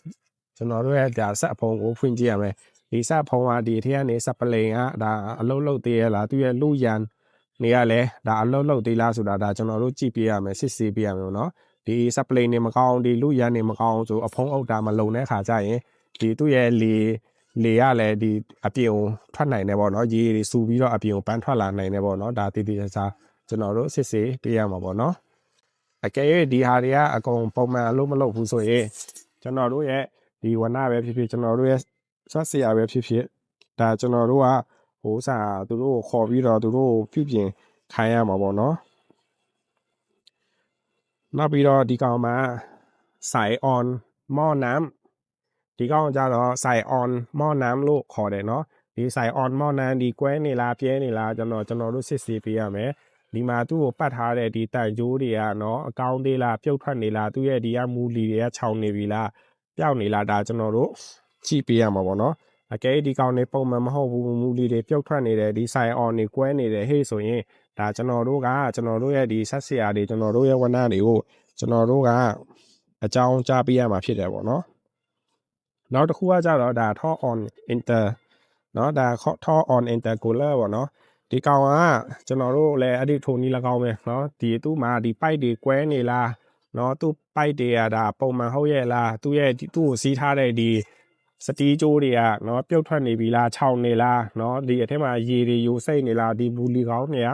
Speaker 1: ကျွန်တော်တို့ရဲ့ဒါဆက်အဖုံကိုဖွင့်ကြည့်ရမယ်ဒီဆက်အဖုံကဒီထဲကနေစပလိန်ကဒါအလုံးလုံးသေးရလားသူ့ရဲ့လူရန်နေရလဲဒါအလုံးလုံးသေးလားဆိုတာဒါကျွန်တော်တို့ကြည့်ပြရမယ်စစ်ဆေးပြရမယ်နော်ဒီစပလိန်နေမကောင်းဒီလူရန်နေမကောင်းဆိုအဖုံအုပ်တာမလုံတဲ့ခါကျရင်ဒီသူ့ရဲ့လေရလည်းဒီအပြင်ကိုထွက်နိုင်တယ်ပေါ့နော်ရေတွေစူပြီးတော့အပြင်ကိုပန်းထွက်လာနိုင်တယ်ပေါ့နော်ဒါတည်တည်ချာကျွန်တော်တို့စစ်ဆေးပေးရမှာပေါ့နော်အကယ်၍ဒီဟာတွေကအကုန်ပုံမှန်အလုပ်မလုပ်ဘူးဆိုရင်ကျွန်တော်တို့ရဲ့ဒီဝဏပဲဖြစ်ဖြစ်ကျွန်တော်တို့ရဲ့ဆွတ်စရာပဲဖြစ်ဖြစ်ဒါကျွန်တော်တို့ကဟိုစာသူတို့ကိုခေါ်ပြီးတော့သူတို့ကိုပြုပြင်ခိုင်းရမှာပေါ့နော်နောက်ပြီးတော့ဒီကောင်မှာside on မော့น้ำဒီကောင်ကြတော့ side on မော့น้ำလို့ခေါ်တယ်เนาะဒီ side on မော့น้ำဒီကွဲနေလားပြဲနေလားကျွန်တော်တို့စစ်ဆေးပေးရမယ်ဒီမှာသူ့ကိုပတ်ထားတဲ့ဒီတိုက်ကြိုးတွေကနော်အကောင်းသေးလားပြုတ်ထွက်နေလားသူ့ရဲ့ဒီကမူလီတွေကခြောင်နေပြီလားပျောက်နေလားဒါကျွန်တော်တို့ကြည့်ပေးရမှာပေါ့နော်အကယ်ဒီကောင်နေပုံမှန်မဟုတ်ဘူးမူလီတွေပြုတ်ထွက်နေတယ်ဒီ side on တွေကွဲနေတယ်ဟေ့ဆိုရင်ဒါကျွန်တော်တို့ရဲ့ဒီဆက်စရာတွေကျွန်တော်တို့ရဲ့ဝဏတွေကိုကျွန်တော်တို့ကအကြောင်းကြားပေးရမှာဖြစ်တယ်ပေါ့နော်နောက်တစ်ခုကကြတော့ဒါ talk on inter เนาะဒါtalk on intercooler ပေါ့နော်ဒီကောင်ကကျွန်တော်တို့လည်းအဲ့ဒီထုံကြီး၎င်းပဲเนาะဒီသူ့မှာဒီ pipe တွေကွဲနေလားเนาะသူ့ pipe တွေကဒါပုံမှန်ဟုတ်ရဲ့လားသူ့ကိုစီးထားတဲ့ဒီစတီးကြိုးတွေကเนาะပြုတ်ထွက်နေပြီလားခြောင်နေလားเนาะဒီအထက်မှာရေတွေယိုစိတ်နေလားဒီဘူးလီကောင်းတွေက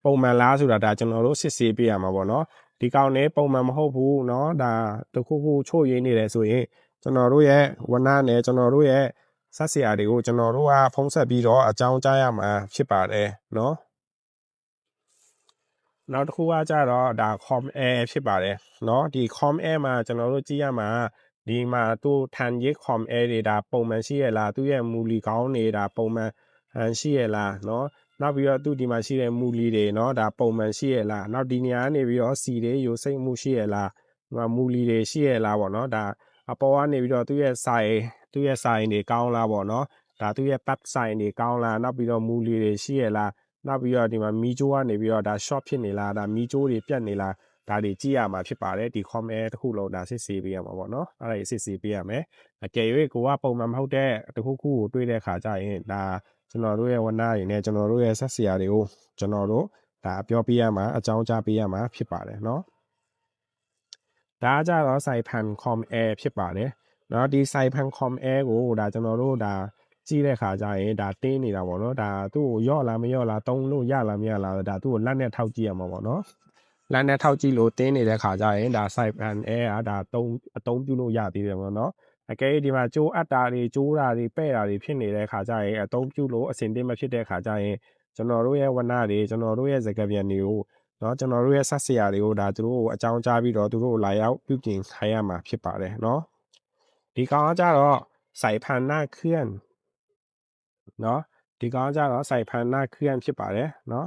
Speaker 1: ပုံမှန်လားဆိုတာဒါကျွန်တော်တို့စစ်ဆေးပြရမှာပေါ့เนาะဒီကောင်နဲ့ပုံမှန်မဟုတ်ဘူးเนาะဒါတခုခုချို့ရင်းနေတယ်ဆိုရင်ကျွန်တော်တို့ရဲ့ဝဏနဲ့ကျွန်တော်တို့ရဲ့ဆက်စရာတွေကိုကျွန်တော်တို့ကဖုံးဆက်ပြီးတော့အကြောင်းကြားရမှာဖြစ်ပါတယ်เนาะနောက်တစ်ခုကကြတော့ဒါ com air ဖြစ်ပါတယ်เนาะဒီ com air မှာကျွန်တော်တို့ကြည့်ရမှာဒီမှာသူထန်ရေး com air တွေဒါပုံမှန်ရှိရလားသူရဲ့မူလီကောင်းနေတာပုံမှန်ရှိရလားเนาะနောက်ပြီးတော့သူဒီမှာရှိတဲ့မူလီတွေเนาะဒါပုံမှန်ရှိရလားနောက်ဒီနေရာကနေပြီးတော့စီတွေရိုစိတ်မှုရှိရလားမူလီတွေရှိရလားပေါ့เนาะဒါအပေါ်ကနေပြီးတော့သူရဲ့ဆိုင်တွေကောင်းလားပေါ့နော်ဒါသူရဲ့ pad ဆိုင်တွေကောင်းလားနောက်ပြီးတော့မူလီတွေရှိရလားနောက်ပြီးတော့ဒီမှာမီဂျိုးကနေပြီးတော့ဒါ short ဖြစ်နေလားဒါမီဂျိုးတွေပြတ်နေလားဒါတွေကြည့်ရမှာဖြစ်ပါတယ်ဒီ com air တစ်ခုလုံးဒါစစ်ဆေးပေးရမှာပေါ့နော်အဲ့ဒါစစ်ဆေးပေးရမယ်အကယ်၍ကိုကပုံမှန်မဟုတ်တဲ့တစ်ခုခုကိုတွေးတဲ့ခါကျရင်ဒါကျွန်တော်တို့ရဲ့ဝဏတွေနဲ့ကျွန်တော်တို့ရဲ့ဆက်စရာတွေကိုကျွန်တော်တို့ဒါပြောပေးရမှာအကြောင်းကြားပေးရမှာဖြစ်ပါတယ်နော်ဒါကြတော့ side pan com air ဖြစ်ပါတယ်เนาะဒီ side pan com air ကိုဒါကျွန်တော်တို့ဒါကြည့်တဲ့ခါကျရင်ဒါတင်းနေတာပေါ့နော်ဒါသူ့ကိုရော့လားမရော့လားတုံးလို့ရလားမရလားဒါသူ့ကိုလက်နဲ့ထောက်ကြည့်ရမှာပေါ့နော်လက်နဲ့ထောက်ကြည့်လို့တင်းနေတဲ့ခါကျရင်ဒါ side pan air ကဒါအသုံးပြုလို့ရသေးတယ်ပေါ့နော်အကယ်ဒီမှာကျိုးအပ်တာတွေကျိုးတာတွေပဲ့တာတွေဖြစ်နေတဲ့ခါကျရင်အသုံးပြုလို့အဆင်သင့်မဖြစ်တဲ့ခါကျရင်ကျွန်တော်တို့ရဲ့ဝဏတွေကျွန်တော်တို့ရဲ့စကားပြန်တွေကိုเนาะကျွန်တော်တို့ရဲ့ဆက်စရာတွေကိုဒါသူတို့ကိုအကြောင်းကြားပြီးတော့သူတို့ကိုလာရောက်ပြုပြင်ခိုင်းရမှာဖြစ်ပါတယ်เนาะဒီကောင်ကကြတော့စိုက်ဖန်နာเคลื่อน နော်ဒီကောင်ကြတော့စိုက်ဖန်နာခရမ်းဖြစ်ပါတယ်နော်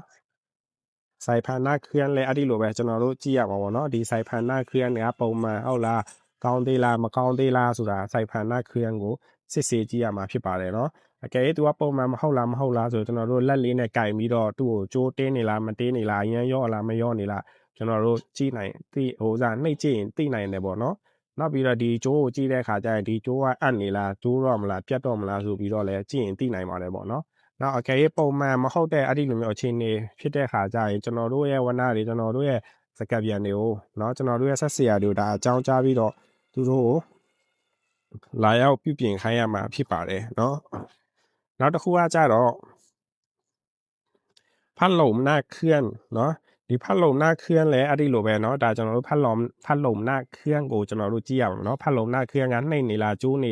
Speaker 1: စိုက်ဖန်နာခရမ်းလည်းအဲ့ဒီလိုပဲကျွန်တော်တို့ကြည့်ရမှာပေါ့နော်ဒီစိုက်ဖန်နာခရမ်းကပုံမှန်ဟုတ်လားကောင်းသေးလားမကောင်းသေးလားဆိုတာစိုက်ဖန်နာခရမ်းကိုစစ်ဆေးကြည့်ရမှာဖြစ်ပါတယ်နော်အကယ်၍သူကပုံမှန်မဟုတ်လားဆိုကျွန်တော်တို့လက်လေးနဲ့ကင်ပြီးတော့သူ့ကိုကြိုးတင်းနေလားမတင်းနေလားရမ်းရော့လားမရော့နေလားကျွန်တော်တို့ကြည့်နိုင်သိဟိုစားနှိပ်ကြည့်ရင်သိနိုင်တယ်ပေါ့နော်နောက်ပြီးတော့ဒီကြိုးကိုကြည့်တဲ့အခါကျရင်ဒီကြိုးကအပ်နေလားကျိုးတော့မလားပြတ်တော့မလားဆိုပြီးတော့လည်းကြည့်ရင်သိနိုင်ပါတယ်ပေါ့နော်နောက်အကယ်၍ပုံမှန်မဟုတ်တဲ့အဲ့ဒီလိုမျိုးအခြေအနေဖြစ်တဲ့အခါကျရင်ကျွန်တော်တို့ရဲ့ဝနတွေကျွန်တော်တို့ရဲ့စကပ်ပြန်တွေကိုเนาะကျွန်တော်တို့ရဲ့ဆက်စရာတွေကိုဒါအကြောင်းကြားပြီးတော့သူတို့ကိုလာရောက်ပြုပြင်ခိုင်းရမှာဖြစ်ပါတယ်เนาะနောက်တစ်ခုကကြတော့ဖတ်လုံหน้าเคลื่อนเนาะဒီဖတ်လုံหน้าเคลื่อนလည်းအဲ့ဒီလိုပဲเนาะဒါကျွန်တော်တို့ဖတ်လုံหน้าเคลื่อนကိုကျွန်တော်တို့ကြည့်ရမှာเนาะဖတ်လုံหน้าเคลื่อนကနှိမ့်နေလားကျိုးနေ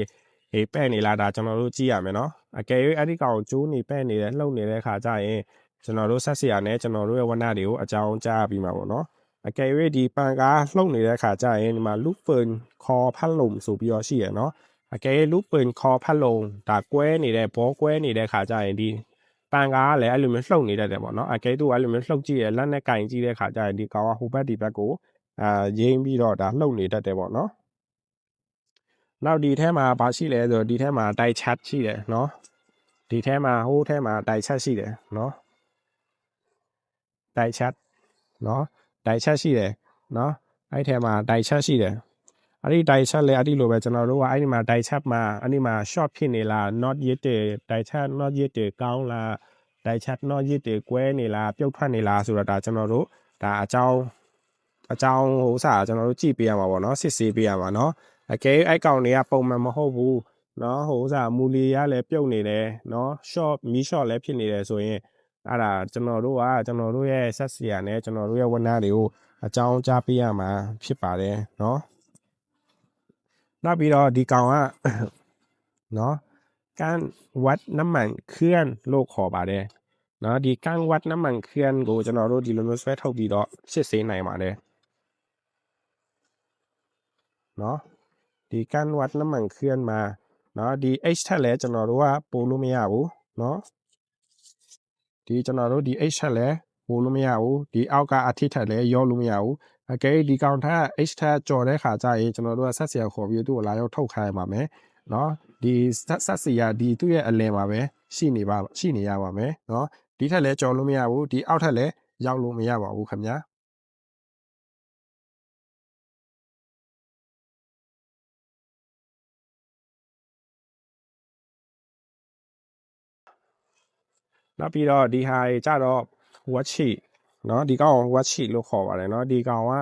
Speaker 1: ပဲ့နေလားဒါကျွန်တော်တို့ကြည့်ရမယ်เนาะအကယ်၍အဲ့ဒီကောင်ကျိုးနေပဲ့နေတယ်လှုပ်နေတဲ့ခါကျရင်ကျွန်တော်တို့ဆက်စရာနဲ့ကျွန်တော်တို့ရဲ့ဝနတွေကိုအကြောင်းကြားပြီးမှာပေါ့เนาะအကယ်၍ဒီပန်ကားလှုပ်နေတဲ့ခါကျရင်ဒီမှာလူပွန်ခေါ်ဖတ်လုံဆိုပြီးတော့ရှိရเนาะအကယ်၍လူပွန်ခေါ်ဖတ်လုံဒါကွဲနေတဲ့ဘောကွဲနေတဲ့ခါကျရင်ဒီပန်ကားကလည်းအဲ့လိုမျိုးလှုပ်နေတတ်တယ်ပေါ့နော်အကဲသူအဲ့လိုမျိုးလှုပ်ကြည့်ရလက်နဲ့ကင်ကြည့်တဲ့ခါကျရင်ဒီကောင်ကဟိုဘက်ဒီဘက်ကိုရင်းပြီးတော့ဒါလှုပ်နေတတ်တယ်ပေါ့နော်နောက်ဒီထဲမှာဘာရှိလဲဆိုတော့ဒီထဲမှာတိုက်ချက်ရှိတယ်နော်ဒီထဲမှာဟိုးထဲမှာတိုက်ချက်ရှိတယ်နော်တိုက်ချက်နော်တိုက်ချက်ရှိတယ်နော်အဲ့ထဲမှာတိုက်ချက်ရှိတယ်အဲ့ဒီတိုက်ချက်လည်းအဲ့ဒီလိုပဲကျွန်တော်တို့ကအဲ့ဒီမှာတိုက်ချက်မှာအဲ့ဒီမှာ short ဖြစ်နေလား not yet တိုက်ချက် not yet ကောင်းလားတိုက်ချက် not yet ကွဲနေလားပြုတ်ထွက်နေလားဆိုတော့ဒါကျွန်တော်တို့ဒါအကြောင်းဟိုစားကျွန်တော်တို့ကြည့်ပေးရမှာပေါ့နော်စစ်ဆေးပေးရမှာနော်အကယ်အဲ့ကောင်တွေကပုံမှန်မဟုတ်ဘူးနော်ဟိုစားမူလီရလည်းပြုတ်နေတယ်နော် short မီး short လည်းဖြစ်နေတယ်ဆိုရင်အဲ့ဒါကျွန်တော်တို့ရဲ့ဆက်စီရနဲ့ကျွန်တော်တို့ရဲ့ဝနတွေကိုအကြောင်းကြားပေးရမှာဖြစ်ပါတယ်နော်နောက်ပြီးတော့ဒီကောင်ကနော်ကန်ဝတ်น้ำมันเคลื่อนလို့ခေါ်ပါတယ်နော်ဒီကန်ဝတ်น้ำมันเคลื่อนကိုကျွန်တော်တို့ဒီလိုမျိုးဆွဲထုတ်ပြီးတော့စစ်ဆေးနိုင်ပါတယ်နော်ဒီကန်ဝတ်น้ำมันเคลื่อนมาနော်ဒီ H ထက်လည်းကျွန်တော်တို့ကပို့လို့မရဘူးနော်ဒီကျွန်တော်တို့ဒီ H ထက်လည်းပို့လို့မရဘူးဒီအောက်ကအထစ်ထက်လည်းရောလို့မရဘူးအကယ်ဒီကောင်ထက် H ထက်ကြော်တဲ့ခါကျရင်ကျွန်တော်တို့ကဆက်စရာခေါ်ပြီးသူ့ကိုလာရောက်ထုတ်ခိုင်းပါမယ်နော်ဒီဆက်စရာဒီသူ့ရဲ့အလယ်မှာပဲရှိနေရပါမယ်နော်ဒီထက်လည်းကြော်လို့မရဘူးဒီအောက်ထက်လည်းရောက်လို့မရပါဘူးခင်ဗျာနောက်ပြီးတော့ဒီဟာကြတော့ဝက်ချီနော်ဒီကောင်ဝက်ချီလို့ခေါ်ပါတယ်နော်ဒီကောင်က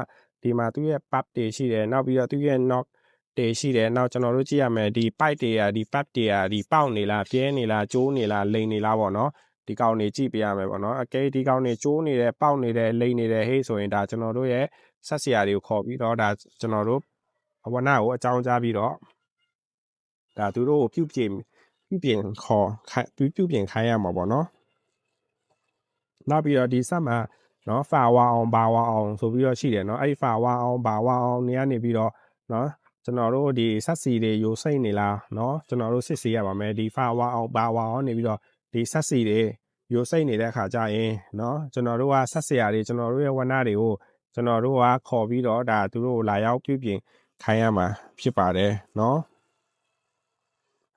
Speaker 1: ဒီမှာသူ့ရဲ့ pub တွေရှိတယ်နောက်ပြီးတော့သူ့ရဲ့ knock တွေရှိတယ်နောက်ကျွန်တော်တို့ကြည့်ရမယ်ဒီ pipe တွေကဒီ pub တွေကဒီပေါက်နေလားပြဲနေလားကျိုးနေလားလိမ်နေလားပေါ့နော်ဒီကောင်တွေကြည့်ပြရမယ်ပေါ့နော်အကဲဒီကောင်တွေကျိုးနေတယ်ပေါက်နေတယ်လိမ်နေတယ်ဟေးဆိုရင်ဒါကျွန်တော်တို့ရဲ့ဆက်စရာတွေကိုခေါ်ပြီးတော့ဒါကျွန်တော်တို့အဝနာကိုအကြောင်းကြားပြီးတော့ဒါသူတို့ကိုပြုပြင်ခိုင်းရမှာပေါ့နော်နောက်ပြီးတော့ဒီဆက်မှာနော်ဖာဝါအောင်ဘာဝါအောင်ဆိုပြီးတော့ရှိတယ်နော်အဲ့ဖာဝါအောင်ဘာဝါအောင်နေကနေပြီးတော့နော်ကျွန်တော်တို့ဒီဆက်စီတွေယိုစိတ်နေလားနော်ကျွန်တော်တို့စစ်စီရပါမယ်ဒီဖာဝါအောင်ဘာဝါအောင်နေပြီးတော့ဒီဆက်စီတွေယိုစိတ်နေတဲ့အခါကျရင်နော်ကျွန်တော်တို့ကဆက်စရာတွေကျွန်တော်တို့ရဲ့ဝနတွေကိုကျွန်တော်တို့ကခေါ်ပြီးတော့ဒါသူတို့လာရောက်ပြုပြင်ခိုင်းရမှာဖြစ်ပါတယ်နော်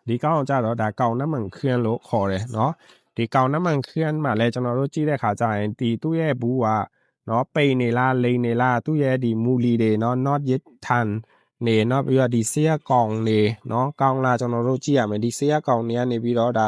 Speaker 1: ဒီကောင်ကြတော့ဒါကောင်น้ำมันเคลื่อนလို့ခေါ်တယ်နော်ဒီကောင်น้ำมันเคลื่อนမှာလဲကျွန်တော်တို့ကြည့်တဲ့ခါကျရင်ဒီသူ့ရဲ့ဘူးကနော်ပိန်နေလားလိန်နေလားသူ့ရဲ့ဒီမူလီတွေနော် not yet tan နေနော်ပြီးတော့ဒီဆေးရကောင်နေနော်ကောင်းလားကျွန်တော်တို့ကြည့်ရမယ်ဒီဆေးရကောင်နေကနေပြီးတော့ဒါ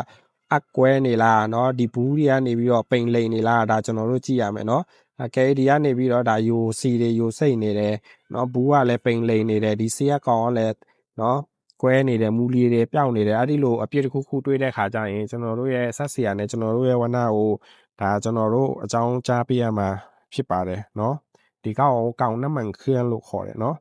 Speaker 1: အကွဲနေလားနော်ဒီဘူးတွေကနေပြီးတော့ပိန်လိန်နေလားဒါကျွန်တော်တို့ကြည့်ရမယ်နော်အကဲဒီကနေပြီးတော့ဒါယိုစီတွေယိုစိတ်နေတယ်နော်ဘူးကလည်းပိန်လိန်နေတယ်ဒီဆေးရကောင်ကလည်းနော်ကွဲနေတယ်မူလီတွေပျောက်နေတယ်အဲ့ဒီလိုအပြစ်တစ်ခုခုတွေးတဲ့ခါကျရင်ကျွန်တော်တို့ရဲ့ဆက်စီရနဲ့ကျွန်တော်တို့ရဲ့ဝနကိုဒါကျွန်တော်တို့အကြောင်းကြားပေးရမှာဖြစ်ပါတယ်เนาะဒီကောင်น้ำมันเคลื่อนလို့ခေါ်တယ်เนาะ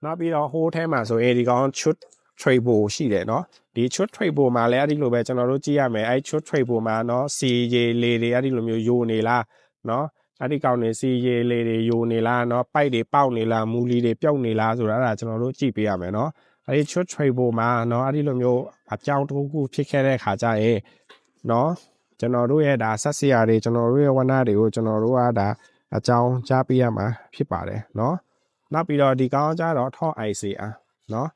Speaker 1: နောက်ပြီးတော့ဟိုးထဲမှာဆိုရင်ဒီကောင်ချွတ် trade bowl ရှိတယ်เนาะဒီချွတ် trade bowl မှာလည်းအဲ့ဒီလိုပဲကျွန်တော်တို့ကြည့်ရမယ်အဲ့ချွတ် trade bowl မှာเนาะစီရေလေတွေအဲ့ဒီလိုမျိုးယိုနေလားเนาะအဲ့ဒီကောင်နေစီရေလေတွေယိုနေလားเนาะပိုက်တွေပေါက်နေလားမူလီတွေပြုတ်နေလားဆိုတာအဲ့ဒါကျွန်တော်တို့ကြည့်ပေးရမယ်เนาะ အဲ့ဒီချွတ်ထွေပေါ်မှာเนาะအဲ့ဒီလိုမျိုးအကြောင်းတစ်ခုဖြစ်ခဲ့တဲ့ခါကြရင်เนาะကျွန်တော်တို့ရဲ့ဒါဆက်စရာတွေကျွန်တော်တို့ရဲ့ဝဏ္ဏတွေကိုကျွန်တော်တို့ကဒါအကြောင်းကြားပေးရမှာဖြစ်ပါတယ်เนาะနောက်ပြီးတော့ဒီကောင်းကြတော့ထော့ ICR เนาะ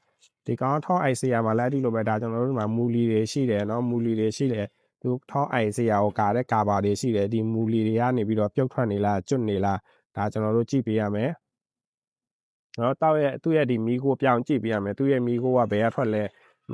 Speaker 1: ဒီကောင်းထော့ ICR မှာလည်းအဲ့ဒီလိုပဲဒါကျွန်တော်တို့မှာမူလီတွေရှိတယ်เนาะမူလီတွေရှိတယ်သူထော့ ICR ကိုကာတဲ့ကာဘာတွေရှိတယ်ဒီမူလီတွေကနေပြီးတော့ပြုတ်ထွက်နေလားကျွတ်နေလားဒါကျွန်တော်တို့ကြည့်ပေးရမယ်နော်တောက်ရဲ့သူ့ရဲ့ဒီမီကိုပြောင်းကြည့်ပြရမယ်သူ့ရဲ့မီကိုကဘယ်ကထွက်လဲ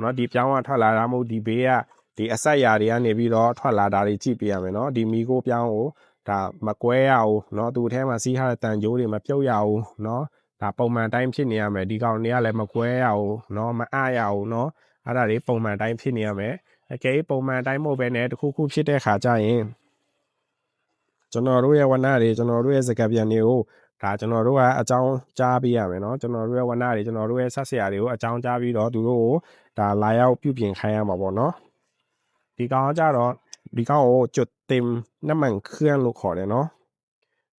Speaker 1: နော်ဒီပြောင်းကထွက်လာတာမဟုတ်ဒီဘေးကဒီအဆက်ရာတွေကနေပြီးတော့ထွက်လာတာတွေကြည့်ပြရမယ်နော်ဒီမီကိုပြောင်းကိုဒါမကွဲရအောင်နော်သူ့ထဲမှာစီးထားတဲ့တန်ကြိုးတွေမပြုတ်ရအောင်နော်ဒါပုံမှန်တိုင်းဖြစ်နေရမယ်ဒီကောင်တွေကလည်းမကွဲရအောင်နော်မအားရအောင်နော်အဲ့ဒါတွေပုံမှန်တိုင်းဖြစ်နေရမယ်အကယ်ပုံမှန်တိုင်းမဟုတ်ဘဲနဲ့တခုခုဖြစ်တဲ့ခါကျရင်ကျွန်တော်တို့ရဲ့ဝဏ္ဏတွေကျွန်တော်တို့ရဲ့စကားပြန်တွေကိုဒါကျွန်တော်တို့ကအကြောင်းကြားပေးရမယ်เนาะကျွန်တော်တို့ရဲ့ဝဏ္ဏတွေကျွန်တော်တို့ရဲ့ဆက်ဆရာတွေကိုအကြောင်းကြားပြီးတော့သူတို့ကိုဒါလာရောက်ပြုပြင်ခိုင်းရမှာပေါ့เนาะဒီကောင်ကကြတော့ဒီကောင်ကိုจุดเต็มน้ำมันเครื่องလို့ခေါ်တယ်เนาะ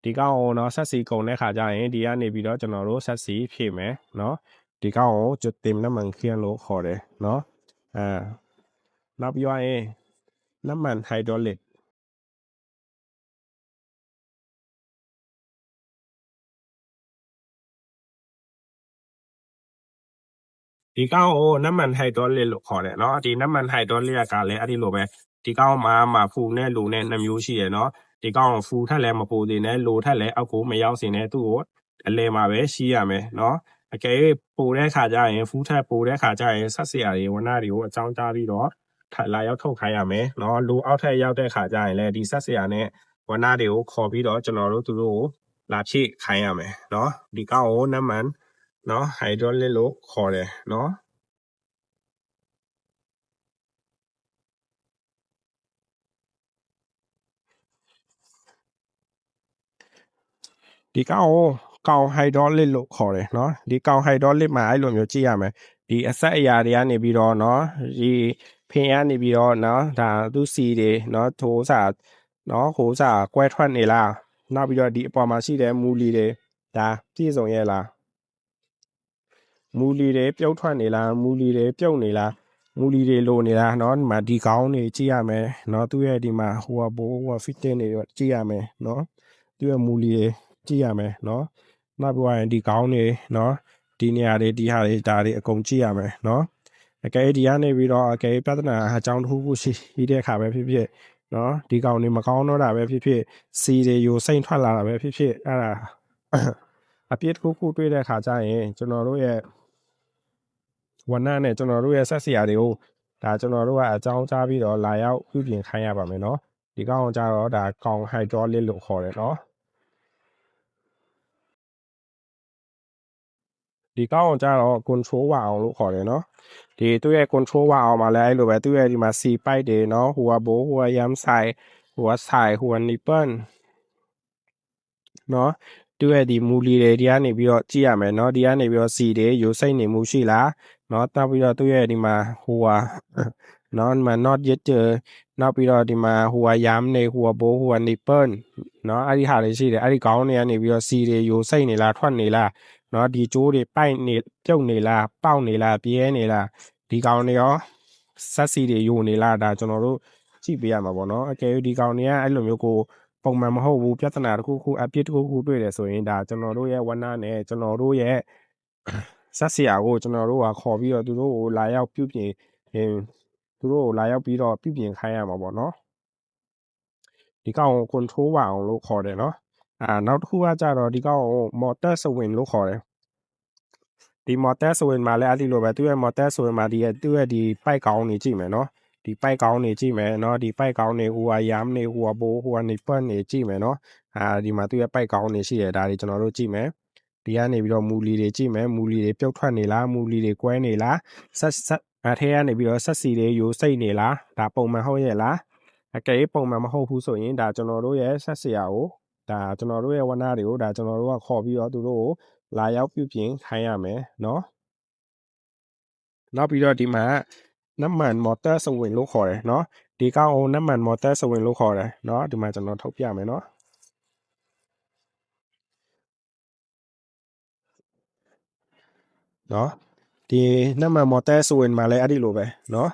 Speaker 1: ဒီကောင်ကိုเนาะဆက်စီကုန်တဲ့ခါကျရင်ဒီကနေပြီးတော့ကျွန်တော်တို့ဆက်စီဖြည့်မယ်เนาะဒီကောင်ကိုจุดเต็มน้ำมันเครื่องလို့ခေါ်တယ်เนาะနောက်ပြီးရင်น้ำมันไฮดรอลิกဒီကောင်းကိုน้ำมันไฮดรอลิกလို့ခေါ်တယ်เนาะဒီน้ำมันไฮดรอลิกကလည်းအဲ့ဒီလိုပဲဒီကောင်းမှာဖူနဲ့လိုနဲ့2မျိုးရှိရယ်เนาะဒီကောင်းကိုဖူထက်လည်းမပူသေးနဲ့လိုထက်လည်းအောက်ကိုမရောက်စင်နဲ့သူ့ကိုအလဲမှာပဲရှိရမယ်เนาะအကယ်၍ပိုတဲ့ခါကျရင်ဖူးထက်ပိုတဲ့ခါကျရင်ဆက်စရာတွေဝဏ္ဏတွေကိုအကြောင်းကြားပြီးတော့လာရောက်ထုတ်ခိုင်းရမယ်เนาะလိုအောက်ထက်ရောက်တဲ့ခါကျရင်လည်းဒီဆက်စရာနဲ့ဝဏ္ဏတွေကိုခေါ်ပြီးတော့ကျွန်တော်တို့သူတို့ကိုလာဖြည့်ခိုင်းရမယ်เนาะဒီကောင်းကိုน้ำมันเนาะไฮดรอลิกလို့ခေါ်တယ်เนาะဒီကောင်ကိုကောင်ဟိုက်ဒရလစ်လို့ခေါ်တယ်เนาะဒီကောင်ဟိုက်ဒရလစ်မှာအဲ့လိုမျိုးကြည့်ရမယ်ဒီအဆက်အရာတွေကနေပြီးတော့เนาะဒီဖင်ကနေပြီးတော့เนาะဒါသူစီတွေเนาะထိုးစာเนาะဟိုစာကွဲထွက်နေလားနောက်ပြီးတော့ဒီအပေါ်မှာရှိတဲ့မူလီတွေဒါပြည့်စုံရဲ့လားမူလီတွေပြုတ်ထွက်နေလားမူလီတွေပြုတ်နေလားမူလီတွေလိုနေတာเนาะဒီမှာဒီကောင်းတွေကြည့်ရမယ်เนาะသူ့ရဲ့ဒီမှာဟိုဘိုးဟို fitting တွေကြည့်ရမယ်เนาะသူ့ရဲ့မူလီတွေကြည့်ရမယ်เนาะနောက်ပြီးရင်ဒီကောင်းတွေเนาะဒီနေရာတွေဒီဟာတွေဒါတွေအကုန်ကြည့်ရမယ်เนาะအကယ်ဒီကနေပြီးတော့အကယ်ပြဿနာအကြောင်းတစ်ခုခုရှိတဲ့အခါပဲဖြစ်ဖြစ်เนาะဒီကောင်တွေမကောင်းတော့တာပဲဖြစ်ဖြစ်စီတွေယိုစိမ့်ထွက်လာတာပဲဖြစ်ဖြစ်အဲ့ဒါအပြစ်တစ်ခုခုတွေ့တဲ့အခါကျရင်ကျွန်တော်တို့ရဲ့ဝဏ္ဏနဲ့ကျွန်တော်တို့ရဲ့ဆက်စရာတွေကိုဒါကျွန်တော်တို့ကအကြောင်းကြားပြီးတော့လာရောက်ပြုပြင်ခိုင်းရပါမယ်เนาะဒီကောင်ကြတော့ဒါကောင်ဟိုက်ဒရလစ်လို့ခေါ်တယ်เนาะဒီကောင်းအောင်ကြတော့ control ဝအောင်လို့ခေါ်တယ်เนาะဒီသူ့ရဲ့ control ဝအောင်မှာလည်းအဲ့လိုပဲသူ့ရဲ့ဒီမှာ C pipe တွေเนาะဟိုကဘိုးဟိုကရမ်းဆိုင်ဟိုကဆိုင်ဟိုက nipple เนาะသူ့ရဲ့ဒီမူလီတွေဒီကနေပြီးတော့ကြည့်ရမယ်เนาะဒီကနေပြီးတော့ C တွေယိုစိတ်နေမှုရှိလားเนาะတောက်ပြီးတော့သူ့ရဲ့ဒီမှာဟိုကเนาะဒီမှာ not yet နောက်ပြီးတော့ဒီမှာဟိုကရမ်းနေဟိုကဘိုးဟိုက nipple เนาะအဲ့ဒီဟာတွေရှိတယ်အဲ့ဒီခေါင်းတွေကနေပြီးတော့ C တွေယိုစိတ်နေလားထွက်နေလားเนาะဒီကျိုးတွေပိုက်နေပြုတ်နေလားပေါက်နေလားပြဲနေလားဒီကောင်တွေရောဆက်စီတွေယိုနေလားဒါကျွန်တော်တို့ကြည့်ပေးရမှာပေါ့เนาะအကယ်၍ဒီကောင်တွေကအဲ့လိုမျိုးကိုပုံမှန်မဟုတ်ဘူးပြဿနာတစ်ခုခုအပြစ်တစ်ခုခုတွေ့တယ်ဆိုရင်ဒါကျွန်တော်တို့ရဲ့ဝဏ္ဏနဲ့ကျွန်တော်တို့ရဲ့ဆက်စရာကိုကျွန်တော်တို့ကခေါ်ပြီးတော့သူတို့ကိုလာရောက်ပြုပြင်သူတို့ကိုလာရောက်ပြီးတော့ပြုပြင်ခိုင်းရမှာပေါ့เนาะဒီကောင်ကို control ဝအောင်လို့ခေါ်တယ်เนาะနောက်တစ်ခုကကြတော့ဒီကောင်ကို motor swing လို့ခေါ်တယ်ဒီ motor swing မှာလည်းအဲ့ဒီလိုပဲသူ့ရဲ့ motor swing မှာသူ့ရဲ့ဒီ pipe ကောင်းနေကြည့်မယ်เนาะဒီ pipe ကောင်းနေကြည့်မယ်เนาะဒီ pipe ကောင်းနေဟိုကရမ်းနေဟိုကဘိုးဟိုက nipple နေကြည့်မယ်เนาะဒီမှာသူ့ရဲ့ pipe ကောင်းနေရှိတယ်ဒါတွေကျွန်တော်တို့ကြည့်မယ်ဒီကနေပြီးတော့မူလီတွေကြည့်မယ်မူလီတွေပြုတ်ထွက်နေလားမူလီတွေကွဲနေလားဆက်အထဲကနေပြီးတော့ဆက်စီတွေယိုစိတ်နေလားဒါပုံမှန်ဟုတ်ရဲ့လားအကယ်၍ပုံမှန်မဟုတ်ဘူးဆိုရင်ဒါကျွန်တော်တို့ရဲ့ဆက်စရာကိုဒါကျွန်တော်တို့ရဲ့ဝဏ္ဏတွေကိုဒါကျွန်တော်တို့ကခေါ်ပြီးတော့သူတို့ကိုလာရောက်ပြုပြင်ခိုင်းရမယ်เนาะနောက်ပြီးတော့ဒီမှာน้ำมันมอเตอร์สวิงလို့ခေါ်တယ်เนาะဒီကောင်ကိုน้ำมันมอเตอร์สวิงလို့ခေါ်တယ်เนาะဒီမှာကျွန်တော်ထုတ်ပြမယ်เนาะเนาะ ဒီနံပါတ်မော်တဲဆိုရင်မှလည်းအဲ့ဒီလိုပဲเนาะ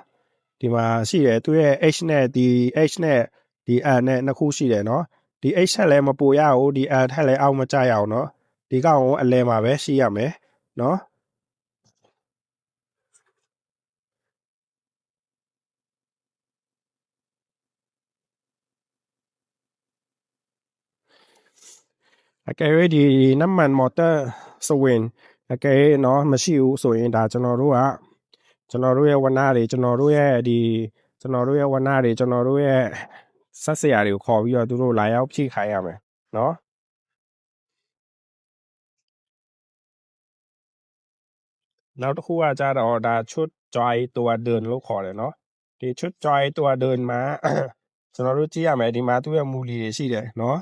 Speaker 1: ဒီမှာရှိတယ်သူရဲ့ H နဲ့ဒီ H နဲ့ဒီ R နဲ့နှစ်ခုရှိတယ်เนาะဒီ H ထက်လည်းမပိုရဘူးဒီ R ထက်လည်းအောက်မကျရအောင်เนาะဒီကောင်ကိုအလဲမှာပဲရှိရမယ်เนาะအကယ်၍ဒီနံပါတ်မော်တဲဆိုရင်အကယ်เนาะမရှိဘူးဆိုရင်ဒါကျွန်တော်တို့ရဲ့ဝဏ္ဏတွေကျွန်တော်တို့ရဲ့ဝဏ္ဏတွေကျွန်တော်တို့ရဲ့ဆက်စရာတွေကိုခေါ်ပြီးတော့သူတို့လာရောက်ဖြည့်ခိုင်းရမယ်เนาะနောက်တစ်ခုကကြတော့ဒါชุด joy ตัวเดินလို့ခေါ်တယ်เนาะဒီชุด joy ตัวเดินမှာကျွန်တော်တို့ကြည့်ရမယ်ဒီမှာသူ့ရဲ့မူလီတွေရှိတယ်เนาะ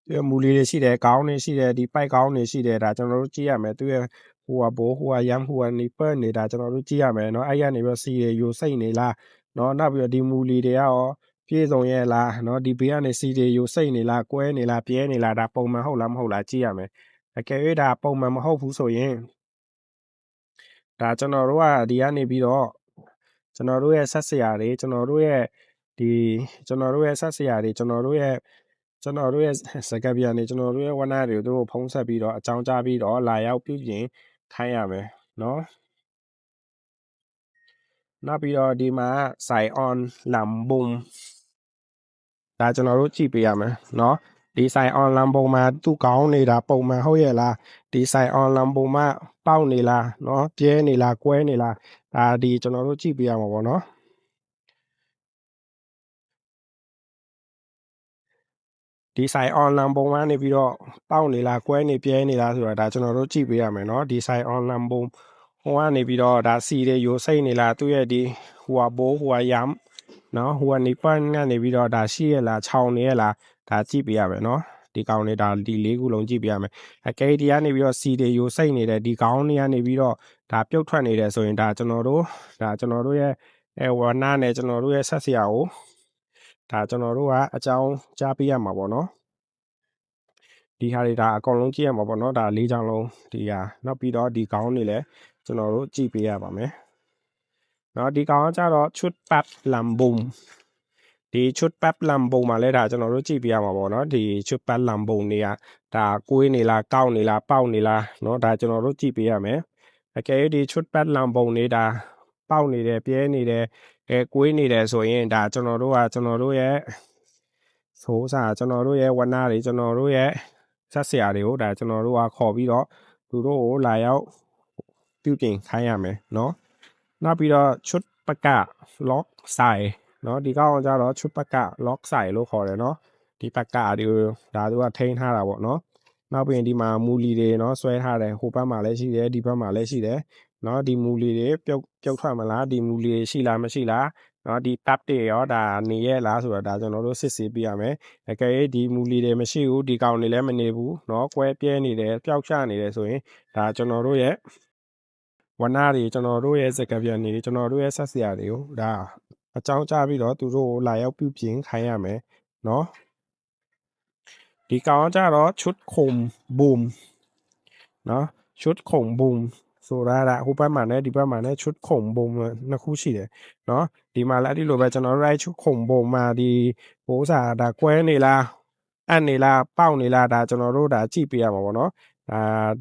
Speaker 1: သူ့ရဲ့မူလီတွေရှိတယ်ခေါင်းတွေရှိတယ်ဒီပိုက်ခေါင်းတွေရှိတယ်ဒါကျွန်တော်တို့ကြည့်ရမယ်သူ့ရဲ့ဟိုကဘိုးဟိုကရမ်းဟိုကနေပတ်နေတာကျွန်တော်တို့ကြည့်ရမယ်เนาะအဲ့ရနေပြီးစီတွေယိုစိတ်နေလားเนาะနောက်ပြီးတော့ဒီမူလီတွေကရောပြည့်စုံရဲ့လားเนาะဒီဘေးကနေစီတွေယိုစိတ်နေလားကွဲနေလားပြဲနေလားဒါပုံမှန်ဟုတ်လားမဟုတ်လားကြည့်ရမယ်အကယ်၍ဒါပုံမှန်မဟုတ်ဘူးဆိုရင်ဒါကျွန်တော်တို့ကဒီကနေပြီးတော့ကျွန်တော်တို့ရဲ့ဆက်စရာတွေကျွန်တော်တို့ရဲ့ဆက်စရာတွေကျွန်တော်တို့ရဲ့စကားပြန်နေကျွန်တော်တို့ရဲ့ဝဏ္ဏတွေကိုသူတို့ဖုံးဆက်ပြီးတော့အကြောင်းကြားပြီးတော့လာရောက်ပြုပြင်ခိုင်းရမယ်เนาะနောက်ပြီးတော့ဒီမှာ sign on လမ်ဘုံဒါကျွန်တော်တို့ကြည့်ပေးရမယ်เนาะဒီ sign on လမ်ဘုံမှာသူ့ကောင်းနေတာပုံမှန်ဟုတ်ရဲ့လားဒီ sign on လမ်ဘုံမှာပေါက်နေလားเนาะပြဲနေလားကွဲနေလားဒါဒီကျွန်တော်တို့ကြည့်ပေးရမှာပေါ့เนาะဒီ sign on လမ်ဘုံကနေပြီးတော့ပေါက်နေလားကွဲနေပြဲနေလားဆိုတာဒါကျွန်တော်တို့ကြည့်ပေးရမယ်เนาะဒီ sign on လမ်ဘုံဟိုကနေပြီးတော့ဒါစီတွေယိုစိတ်နေလားသူ့ရဲ့ဒီဟိုကဘိုးဟိုကရမ်းเนาะဟိုကနေပန်းကနေပြီးတော့ဒါရှိရလားခြောင်နေရလားဒါကြည့်ပေးရမယ်เนาะဒီကောင်လေးဒါဒီလေးခုလုံးကြည့်ပြရမယ်အကယ်ဒီကနေပြီးတော့စီတွေယိုစိတ်နေတယ်ဒီကောင်လေးကနေပြီးတော့ဒါပြုတ်ထွက်နေတယ်ဆိုရင်ဒါကျွန်တော်တို့ရဲ့ဝါနာနဲ့ကျွန်တော်တို့ရဲ့ဆက်စရာကိုဒါကျွန်တော်တို့ကအကြောင်းကြားပေးရမှာပေါ့နော်ဒီဟာတွေဒါအကုန်လုံးကြည့်ရမှာပေါ့နော်ဒါ၄ချောင်းလုံးဒီဟာနောက်ပြီးတော့ဒီကောင်တွေလည်းကျွန်တော်တို့ကြည့်ပေးရပါမယ်နော်ဒီကောင်ကကြတော့ชุดปั๊บลำบุมဒီชุดปั๊บลำบุมမှာလဲဒါကျွန်တော်တို့ကြည့်ပြရမှာပေါ့နော်ဒီชุดปั๊บลำบุมတွေကဒါကွေးနေလားကောက်နေလားပေါက်နေလားเนาะဒါကျွန်တော်တို့ကြည့်ပေးရမယ်အကယ်၍ဒီชุดปั๊บลำบุมတွေဒါပေါက်နေတယ်ပြဲနေတယ်ကွေးနေတယ်ဆိုရင်ဒါကျွန်တော်တို့ရဲ့ဆိုးစားကျွန်တော်တို့ရဲ့ဝဏ္ဏတွေကျွန်တော်တို့ရဲ့ဆက်စရာတွေကိုဒါကျွန်တော်တို့ကခေါ်ပြီးတော့သူတို့ကိုလာရောက်ပြုပြင်ခိုင်းရမယ်เนาะနောက်ပြီးတော့ชุดปะกะล็อกใส่เนาะဒီကောင်ကြတော့ชุดปะกะล็อกใส่လို့ခေါ်တယ်เนาะဒီปะกะဒီဒါသူကထိန်းထားတာပေါ့เนาะနောက်ပြီးဒီမှာမူလီတွေเนาะဆွဲထားတယ်ဟိုဘက်မှာလည်းရှိတယ်ဒီဘက်မှာလည်းရှိတယ်เนาะဒီမူလီတွေပြုတ်ထွက်မလားဒီမူလီတွေရှိလားမရှိလားเนาะဒီ tab တွေရောဒါနေရဲ့လားဆိုတော့ဒါကျွန်တော်တို့စစ်ဆေးပြရမယ်အကယ်၍ဒီမူလီတွေမရှိဘူးဒီကောင်တွေလည်းမနေဘူးเนาะကွဲပြဲနေတယ်ပျောက်ချနေတယ်ဆိုရင်ဒါကျွန်တော်တို့ရဲ့ဝဏ္ဏတွေကျွန်တော်တို့ရဲ့စကားပြန်တွေကျွန်တော်တို့ရဲ့ဆက်စရာတွေကိုဒါအကြောင်းကြားပြီးတော့သူတို့ကိုလာရောက်ပြုပြင်ခိုင်းရမယ်เนาะဒီကောင်ကြတော့ชุดข่มบูมเนาะชุดข่มบูมဆိုတာကဟိုဘက်မှာနဲ့ဒီဘက်မှာနဲ့ชุดข่มบูมနှစ်ခုရှိတယ်เนาะဒီမှာလည်းအဲ့ဒီလိုပဲကျွန်တော်တို့အဲ့ชุดข่มบูมမှာဒီဘိုးစာဒါကွဲနေလားအပ်နေလားပေါက်နေလားဒါကျွန်တော်တို့ဒါကြည့်ပေးရမှာပေါ့เนาะ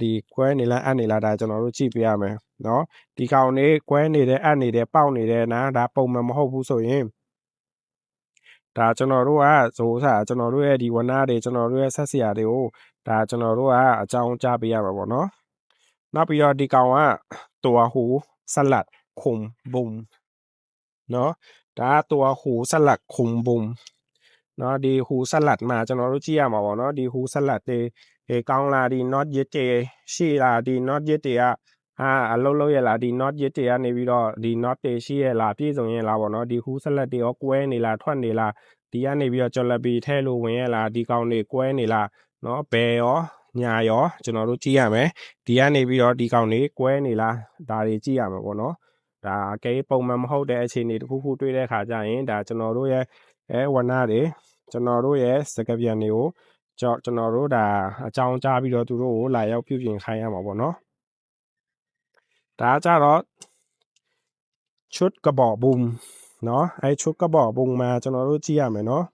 Speaker 1: ဒီကွဲနေလားအပ်နေလားဒါကျွန်တော်တို့ကြည့်ပေးရမယ်เนาะဒီကောင်လေးကွဲနေတယ်အပ်နေတယ်ပေါက်နေတယ်နာဒါပုံမှန်မဟုတ်ဘူးဆိုရင်ဒါကျွန်တော်တို့ကဆိုစားကျွန်တော်တို့ရဲ့ဒီဝဏ္ဏတွေကျွန်တော်တို့ရဲ့ဆက်စရာတွေကိုဒါကျွန်တော်တို့ကအကြောင်းကြားပေးရမှာပေါ့เนาะနောက်ပြီးတော့ဒီကောင်ကตัวหูสลัดคุมบุมเนาะဒါตัวหูสลัดคุมบุมเนาะဒီหูสลัดမှာကျွန်တော်တို့ကြည့်ရမှာပေါ့เนาะဒီหูสลัดတွေကောင်းလားဒီ not yet တွေရှိလားဒီ not yet တွေကအလုံးရလားဒီ not yet တွေကနေပြီးတော့ဒီ not တွေရှိရလားပြည့်စုံရလားပေါ့เนาะဒီหูสลัดတွေရောကွဲနေလားထွက်နေလားဒီကနေပြီးတော့ကြော်လက်ပီထဲလို့ဝင်ရလားဒီကောင်တွေကွဲနေလားเนาะဘယ်ရောညာရောကျွန်တော်တို့ကြည့်ရမယ်ဒီကနေပြီးတော့ဒီကောင်တွေကွဲနေလားဒါတွေကြည့်ရမှာပေါ့เนาะဒါကဲပုံမှန်မဟုတ်တဲ့အခြေအနေတစ်ခုခုတွေ့တဲ့ခါကျရင်ဒါကျွန်တော်တို့ရဲ့ဝဏ္ဏတွေကျွန်တော်တို့ရဲ့စကားပြန်တွေကိုကျွန်တော်တို့ဒါအကြောင်းကြားပြီးတော့သူတို့ကိုလာရောက်ပြုပြင်ခိုင်းရမှာပေါ့เนาะ ဒါကြတော့ชุดกระบอกบุมเนาะชุดกระบอกบุมมาကျွန်တော်တို့ကြည့်ရမယ်เนาะ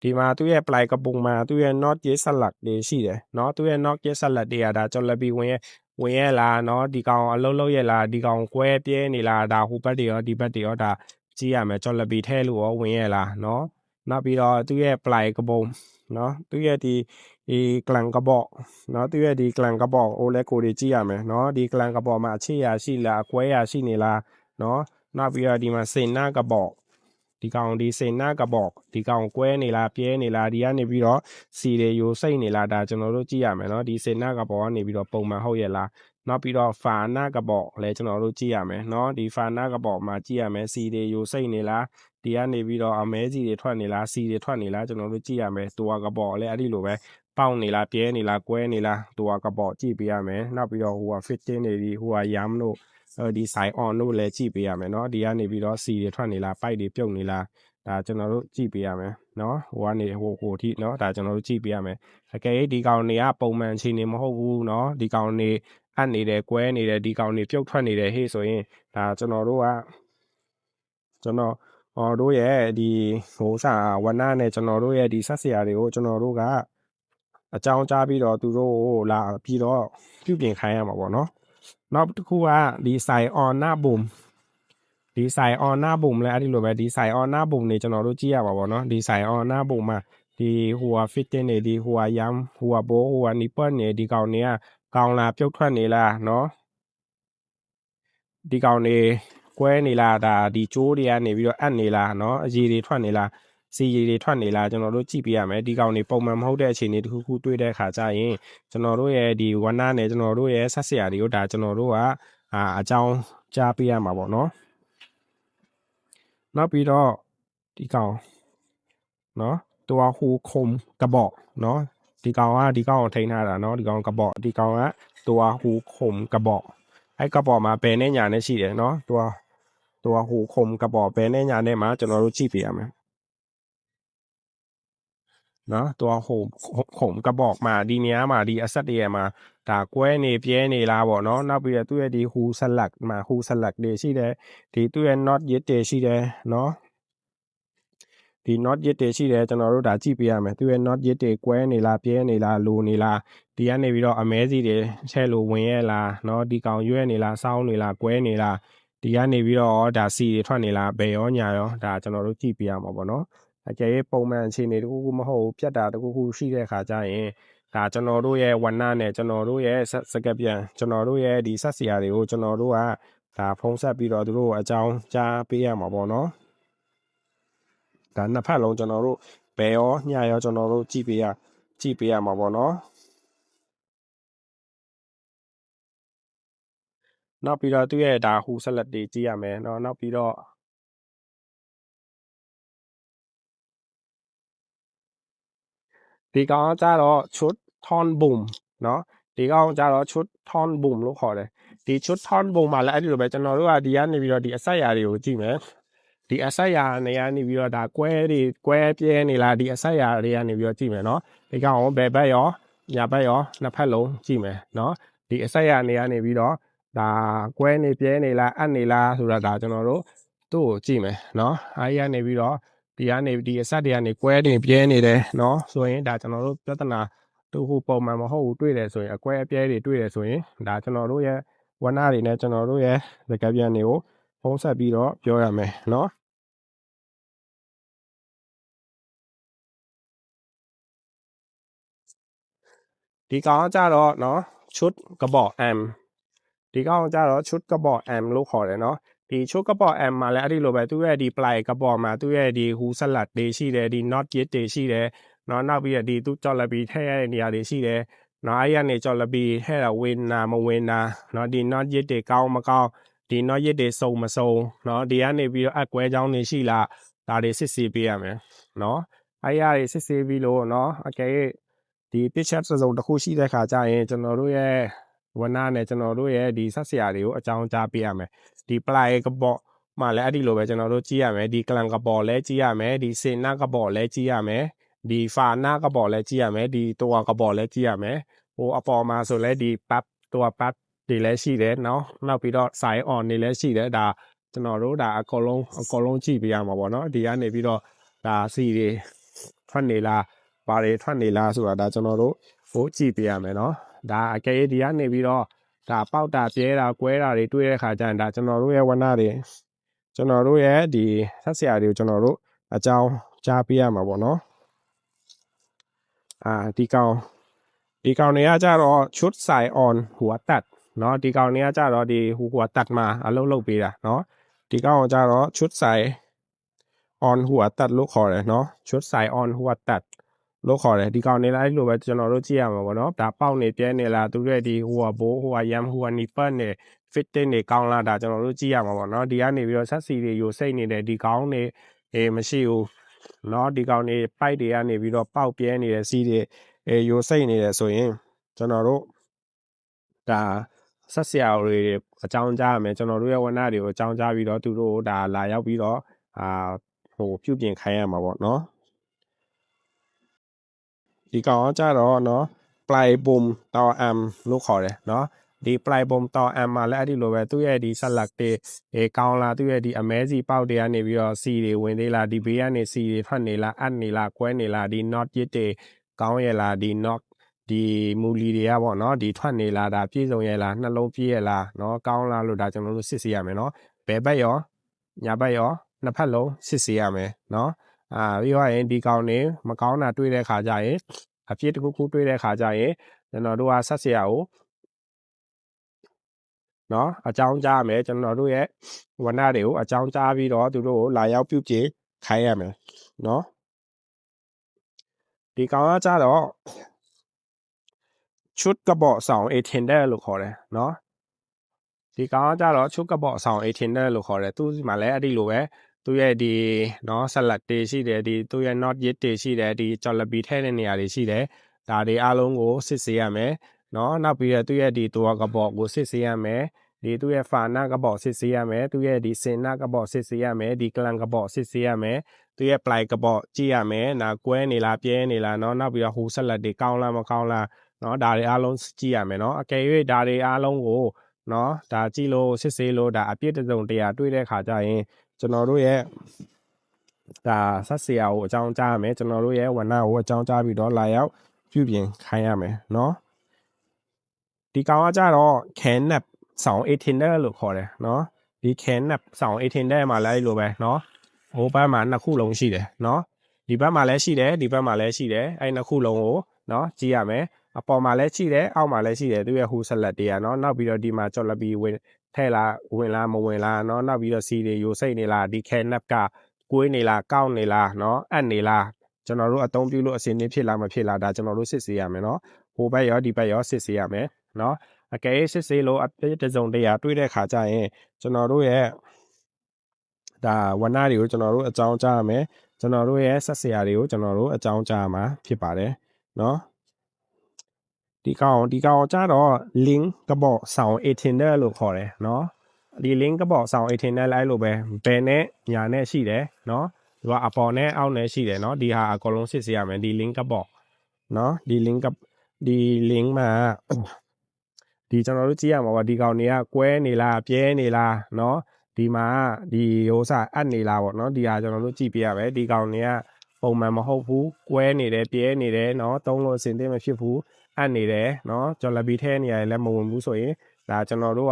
Speaker 1: ဒီမှာသူ့ရဲ့ပလိုက်ကပုံမှာသူ့ရဲ့ not yet select တွေရှိတယ်เนาะသူ့ရဲ့ not yet select တွေကဒါကျွန်တော်ပြီးဝင်ရလားเนาะဒီကောင်အလုံးလုံးရလားဒီကောင်ကွဲပြဲနေလားဒါဟိုဘက်တွေရောဒီဘက်တွေရောဒါကြည့်ရမယ်ကျွန်တော်ပြီးထဲလို့ရောဝင်ရလားเนาะနောက်ပြီးတော့သူ့ရဲ့ပလိုက်ကပုံเนาะသူ့ရဲ့ဒီကလန်ကဘော့เนาะသူ့ရဲ့ဒီကလန်ကဘော့အိုလဲကိုတွေကြည့်ရမယ်เนาะဒီကလန်ကဘော့မှာအခြေရရှိလားကွဲရရှိနေလားเนาะနောက်ပြီးတော့ဒီမှာစိန်နာကဘော့ဒီကောင်ဒီစိန်နာကဘော့ဒီကောင်ကွဲနေလားပြဲနေလားဒီကနေပြီးတော့စီတွေယိုစိတ်နေလားဒါကျွန်တော်တို့ကြည့်ရမယ်เนาะဒီစိန်နာကဘော့ကနေပြီးတော့ပုံမှန်ဟုတ်ရဲ့လားနောက်ပြီးတော့ဖာနာကဘော့လဲကျွန်တော်တို့ကြည့်ရမယ်เนาะဒီဖာနာကဘော့မှာကြည့်ရမယ်စီတွေယိုစိတ်နေလားဒီကနေပြီးတော့အမဲစီတွေထွက်နေလားစီတွေထွက်နေလားကျွန်တော်တို့ကြည့်ရမယ်တူကဘော့လဲအဲ့ဒီလိုပဲပေါက်နေလားပြဲနေလားကွဲနေလားတူကဘော့ကြည့်ပေးရမယ်နောက်ပြီးတော့ဟိုက fitting နေပြီဟိုက yam တို့ဒီ side on တို့လည်းကြည့်ပေးရမယ်เนาะဒီကနေပြီးတော့စီတွေထွက်နေလားပိုက်တွေပြုတ်နေလားဒါကျွန်တော်တို့ကြည့်ပေးရမယ်เนาะဟိုကနေဟိုထိเนาะဒါကျွန်တော်တို့ကြည့်ပေးရမယ်အကယ်၍ဒီကောင်တွေကပုံမှန်အခြေအနေမဟုတ်ဘူးเนาะဒီကောင်တွေအပ်နေတယ်ကွဲနေတယ်ဒီကောင်တွေပြုတ်ထွက်နေတယ်ဟေ့ဆိုရင်ဒါကျွန်တော်တို့တို့ရဲ့ဒီဟိုစာဝနနဲ့ကျွန်တော်တို့ရဲ့ဒီဆက်စရာတွေကိုကျွန်တော်တို့ကအကြောင်းကြားပြီးတော့သူတို့လာပြီးတော့ပြုပြင်ခိုင်းရမှာပေါ့เนาะနောက်တစ်ခုကဒီ side on หน้าบุมဒီ side on หน้าบุมလဲအဲ့ဒီလိုပဲဒီ side on หน้าบุมနေကျွန်တော်တို့ကြည့်ရပါပေါ့เนาะဒီ side on หน้าบุมမှာဒီဟိုဟာ fitting နေဒီဟိုဟာ yam ဟိုဟာဘိုးဟိုဟာ nipple နေဒီကောင်တွေကကောင်လာပြုတ်ထွက်နေလားเนาะဒီကောင်တွေကွဲနေလားဒါဒီကျိုးတွေကနေပြီးတော့အပ်နေလားเนาะအရေတွေထွက်နေလားစီရီတွေထွက်နေလားကျွန်တော်တို့ကြည့်ပြရမယ်ဒီကောင်တွေပုံမှန်မဟုတ်တဲ့အခြေအနေတစ်ခုခုတွေ့တဲ့အခါကျရင်ကျွန်တော်တို့ရဲ့ဒီဝနနဲ့ကျွန်တော်တို့ရဲ့ဆက်စရာတွေကိုဒါကျွန်တော်တို့ကအကြောင်းကြားပေးရမှာပေါ့เนาะနောက်ပြီးတော့ဒီကောင်เนาะตัวဟူခုံကဘော့เนาะဒီကောင်ကိုထိန်းထားတာเนาะဒီကောင်ကဘော့ဒီကောင်ကตัวဟူခုံကဘော့အဲ့ကဘော့မှာဘယ်နဲ့ညာနဲ့ရှိတယ်เนาะตัวဟူခုံကဘော့ဘယ်နဲ့ညာနဲ့မှာကျွန်တော်တို့ကြည့်ပြရမယ်เนาะตัวခုံကဘော့မှာဒီနေရာမှာဒီအဆက်တရမှာဒါကွဲနေပြဲနေလားပေါ့เนาะနောက်ပြီးတော့သူ့ရဲ့ဒီဟူဆလတ်မှာဟူဆလတ်တွေရှိတယ်ဒီသူ့ရဲ့ not yet တွေရှိတယ်เนาะဒီ not yet တွေရှိတယ်ကျွန်တော်တို့ဒါကြည့်ပြရမယ်သူရဲ့ not yet တွေကွဲနေလားပြဲနေလားလိုနေလားဒီကနေပြီးတော့အမဲစီတွေချဲ့လို့ဝင်ရလားเนาะဒီကောင်ရွဲ့နေလားစောင်းနေလားကွဲနေလားဒီကနေပြီးတော့ဒါစီတွေထွက်နေလားဘယ်ရောညာရောဒါကျွန်တော်တို့ကြည့်ပြရမှာပေါ့เนาะအကျယ်ပုံမှန်အခြေအနေတခုခုမဟုတ်ဘူးပြတ်တာတခုခုရှိတဲ့အခါကျရင်ဒါကျွန်တော်တို့ရဲ့ဝဏ္ဏနဲ့ကျွန်တော်တို့ရဲ့စကပြန်ကျွန်တော်တို့ရဲ့ဒီဆက်စရာတွေကိုကျွန်တော်တို့ကဒါဖုံးဆက်ပြီးတော့သူတို့အကြောင်းကြားပေးရမှာပေါ့เนาะဒါနှစ်ဖက်လုံးကျွန်တော်တို့ဘယ်ရောညရောကျွန်တော်တို့ကြည့်ပေးရမှာပေါ့နော်နောက်ပြီးတော့သူ့ရဲ့ဒါဟူဆက်လက်တွေကြည့်ရမယ်เนาะနောက်ပြီးတော့ဒီကောင်ကြတော့ชุดท่อนบุ่มเนาะဒီကောင်ကြတော့ชุดท่อนบุ่มလို့ခေါ်တယ်ဒီชุดท่อนบุ่มမှာလည်းအဲ့ဒီလိုပဲကျွန်တော်တို့ကဒီကနေပြီးတော့ဒီအဆက်ရာတွေကိုကြည့်မယ်ဒီအဆက်ရာနေရာနေပြီးတော့ဒါကွဲပြဲနေလားဒီအဆက်ရာတွေကနေပြီးတော့ကြည့်မယ်เนาะဒီကောင်ဘယ်ဘက်ရောညာဘက်ရောနှစ်ဖက်လုံးကြည့်မယ်เนาะဒီအဆက်ရာနေရာနေပြီးတော့ဒါကွဲနေပြဲနေလားအပ်နေလားဆိုတာဒါကျွန်တော်တို့သူ့ကိုကြည့်မယ်เนาะအားရနေပြီးတော့ဒီကနေဒီအဆက်တွေကနေကွဲနေပြဲနေတယ်เนาะဆိုရင်ဒါကျွန်တော်တို့ပြဿနာတူဟိုပုံမှန်မဟုတ်ဘူးတွေ့တယ်ဆိုရင်အကွဲအပြဲတွေတွေ့တယ်ဆိုရင်ဒါကျွန်တော်တို့ရဲ့ဝဏ္ဏတွေနဲ့ကျွန်တော်တို့ရဲ့စကားပြန်တွေကိုဖုံးဆက်ပြီးတော့ပြောရမယ်เนาะဒီကောင်ကြတော့เนาะชุดกระบอกแอมဒီကောင်ကြတော့ชุดกระบอกแอมလို့ခေါ်တယ်เนาะဒီชุดกระบอกแอมမှာလည်းအဲ့ဒီလိုပဲသူ့ရဲ့ဒီ play ကဘောမှာသူ့ရဲ့ဒီဟူဆလတ်တွေရှိတယ်ဒီ not yet တွေရှိတယ်เนาะနောက်ပြီးတော့ဒီသူကြော်လက်ပြီးထည့်ရတဲ့နေရာတွေရှိတယ်เนาะအဲ့ရနေကြော်လက်ပြီးထည့်တာဝင်နာမဝင်နာเนาะဒီ not yet တွေကောင်းမကောင်းဒီ not yet တွေစုံမစုံเนาะဒီကနေပြီးတော့အကွဲကြောင်းတွေရှိလားဒါတွေစစ်ဆေးပေးရမယ်เนาะအဲ့ရတွေစစ်ဆေးပြီးလို့เนาะအကယ်ဒီ picture စုံတစ်ခုရှိတဲ့ခါကျရင်ကျွန်တော်တို့ရဲ့ဝဏ္ဏနဲ့ကျွန်တော်တို့ရဲ့ဒီဆက်စရာတွေကိုအကြောင်းကြားပေးရမယ်ဒီ play ကဘောမှာလည်းအဲ့ဒီလိုပဲကျွန်တော်တို့ကြည့်ရမယ်ဒီကလန်ကဘောလည်းကြည့်ရမယ်ဒီစင်နာကဘောလည်းကြည့်ရမယ်ဒီဖာနာကဘောလည်းကြည့်ရမယ်ဒီตัวကဘောလည်းကြည့်ရမယ်ဟိုအပေါ်မှာဆိုလဲဒီပတ်ตัวပတ် ဒီလည်းရှိတယ်နော်နောက်ပြီးတော့ sign on နေလည်းရှိတယ်ဒါကျွန်တော်တို့ဒါအကုန်လုံးကြည့်ပြရမှာပေါ့နော်ဒီကနေပြီးတော့ဒါစီတွေထွက်နေလားဘာတွေထွက်နေလားဆိုတာဒါကျွန်တော်တို့ဟိုကြည့်ပြရမယ်နော်ဒါအကယ်ဒီကနေပြီးတော့ဒါပေါက်တာပြဲတာကွဲတာတွေတွေ့တဲ့ခါကျရင်ဒါကျွန်တော်တို့ရဲ့ဝဏတွေကျွန်တော်တို့ရဲ့ဒီဆက်ဆရာတွေကိုကျွန်တော်တို့အကြောင်းကြားပြရမှာပေါ့နော်ဒီကောင်တွေကကြတော့ชุด sign on หัวตัดเนาะဒီကောင်တွေကကြတော့ဒီหัวตัดมาအလုပ်လုပ်ပေးတာเนาะဒီကောင်ကကြတော့ชุด sign on หัวตัดလို့ခေါ်တယ်เนาะชุด sign on หัวตัดလို့ခေါ်တယ်ဒီကောင်တွေလည်းအဲ့လိုပဲကျွန်တော်တို့ကြည့်ရမှာပေါ့နော်ဒါပေါက်နေပြဲနေလားသူတို့ရဲ့ဒီဟိုဘိုးဟိုရမ်ဟိုနီပတ်နေ fitting တွေကောင်းလားဒါကျွန်တော်တို့ကြည့်ရမှာပေါ့နော်ဒီကနေပြီးတော့ဆက်စီတွေယူစိတ်နေတဲ့ဒီကောင်တွေမရှိဘူးเนาะဒီကောင်တွေပိုက်တွေကနေပြီးတော့ပေါက်ပြဲနေတဲ့စီးတွေယူစိတ်နေတယ်ဆိုရင်ကျွန်တော်တို့ဒါဆက်ဆရာတွေအကြောင်းကြားရမယ်ကျွန်တော်တို့ရဲ့ဝဏတွေကိုအကြောင်းကြားပြီးတော့သူတို့ဒါလာရောက်ပြီးတော့ဟိုပြုပြင်ခိုင်းရမှာပေါ့နော်ဒီကောင်ကကြတော့เนาะ play boom ต่อ am လို့ခေါ်တယ်เนาะဒီ play boom ต่อ am မှာလည်းအဲ့ဒီလိုပဲသူ့ရဲ့ဒီ select တွေကောင်းလားသူ့ရဲ့ဒီအမဲစီပေါက်တွေကနေပြီးတော့ C တွေဝင်သေးလားဒီဘေးကနေ C တွေထွက်နေလားအပ်နေလားကွဲနေလားဒီ not ရစ်တွေကောင်းရဲ့လားဒီ not ဒီမူလီတွေကပေါ့နော်ဒီထွက်နေလားဒါပြည့်စုံရဲ့လားနှလုံးပြည့်ရဲ့လားเนาะကောင်းလားလို့ဒါကျွန်တော်တို့စစ်ဆေးရမယ်เนาะဘယ်ဘက်ရောညာဘက်ရောနှစ်ဖက်လုံးစစ်ဆေးရမယ်เนาะပြီးတော့ရင်ဒီကောင်နေမကောင်းတာတွေ့တဲ့ခါကျရင်အပြစ်တစ်ခုခုတွေ့တဲ့ခါကျရင်ကျွန်တော်တို့ကဆက်ဆရာကိုเนาะအကြောင်းကြားမယ်ကျွန်တော်တို့ရဲ့ဝဏတွေကိုအကြောင်းကြားပြီးတော့သူတို့ကိုလာရောက်ပြုပြင်ခိုင်းရမယ်เนาะဒီကောင်ကကြတော့ชุดกระบอก2 attender လို့ခေါ်တယ်เนาะဒီကောင်ကကြတော့ชุดกระบอก2 attender လို့ခေါ်တယ်သူ့မှာလည်းအဲ့ဒီလိုပဲသူရဲ့ဒီเนาะ select တွေရှိတယ်ဒီသူရဲ့ not yet တွေရှိတယ်ဒီ jollibee ထဲတဲ့နေရာတွေရှိတယ်ဒါတွေအားလုံးကိုစစ်ဆေးရမယ်เนาะနောက်ပြီးတော့သူရဲ့ဒီตัวกระบอกကိုစစ်ဆေးရမယ်ဒီသူရဲ့ဖာနာကဘော့စစ်ဆေးရမယ်သူရဲ့ဒီစင်နာကဘော့စစ်ဆေးရမယ်ဒီကလန်ကဘော့စစ်ဆေးရမယ်သူရဲ့ play ကဘော့ကြည့်ရမယ်နာကွဲနေလားပြဲနေလားเนาะနောက်ပြီးတော့ဟိုဆက်လက်တွေကောင်းလားမကောင်းလားเนาะဒါတွေအားလုံးကြည့်ရမယ်เนาะအကယ်၍ဒါတွေအားလုံးကိုเนาะဒါကြည့်လို့စစ်ဆေးလို့ဒါအပြည့်တစုံတရာတွေ့တဲ့ခါကျရင်ကျွန်တော်တို့ရဲ့ဒါဆက်ဆရာကိုအကြောင်းကြားရမယ်ကျွန်တော်တို့ရဲ့ဝဏကိုအကြောင်းကြားပြီးတော့လာရောက်ပြုပြင်ခိုင်းရမယ်เนาะဒီကောင်ကကြတော့ can nap 2 attender လို့ခေါ်တယ်เนาะဒီ can nap 2 attender မှာလည်းလိုပဲเนาะဟိုဘက်မှာနှစ်ခုလုံးရှိတယ်เนาะဒီဘက်မှာလည်းရှိတယ်ဒီဘက်မှာလည်းရှိတယ်အဲ့နှစ်ခုလုံးကိုเนาะကြည့်ရမယ်အပေါ်မှာလည်းရှိတယ်အောက်မှာလည်းရှိတယ်သူရဲ့ who select တွေကเนาะနောက်ပြီးတော့ဒီမှာ jollibee ဝင်ထဲလားဝင်လားမဝင်လားเนาะနောက်ပြီးတော့ C တွေယူစိတ်နေလားဒီ can nap ကကွေးနေလားကောက်နေလားเนาะအပ်နေလားကျွန်တော်တို့အသုံးပြုလို့အစင်းနေဖြစ်လားမဖြစ်လားဒါကျွန်တော်တို့စစ်ဆေးရမယ်เนาะဟိုဘက်ရောဒီဘက်ရောစစ်ဆေးရမယ်เนาะအကယ်စစ်ဆေးလို့အပြည့်တစုံတရာတွေ့တဲ့ခါကျရင်ကျွန်တော်တို့ရဲ့ဒါဝဏတွေကိုကျွန်တော်တို့အကြောင်းကြားရမယ်ကျွန်တော်တို့ရဲ့ဆက်ဆရာတွေကိုကျွန်တော်တို့အကြောင်းကြားမှာဖြစ်ပါတယ်เนาะဒီကောင်ကြတော့ link ကဘော့ဆောင် attender လို့ခေါ်တယ်เนาะဒီ link ကဘော့ဆောင် attender လိုက်လို့ပဲဘယ်နဲ့ညာနဲ့ရှိတယ်เนาะဒီကအပေါ်နဲ့အောက်နဲ့ရှိတယ်เนาะဒီဟာအကုန်လုံးစစ်ဆေးရမယ်ဒီ link ကဘော့เนาะဒီ link မှာဒီကျွန်တော်တို့ကြည့်ရမှာပါဒီကောင်တွေကကွဲနေလားပြဲနေလားเนาะဒီမှာဒီဟိုစားအပ်နေလားပေါ့เนาะဒီဟာကျွန်တော်တို့ကြည့်ပြရမယ်ဒီကောင်တွေကပုံမှန်မဟုတ်ဘူးကွဲနေတယ်ပြဲနေတယ်เนาะသုံးလို့အဆင်သင့်မဖြစ်ဘူးအပ်နေတယ်เนาะဂျော်လဘီထဲနေရတယ်လည်းမဝင်ဘူးဆိုရင်ဒါကျွန်တော်တို့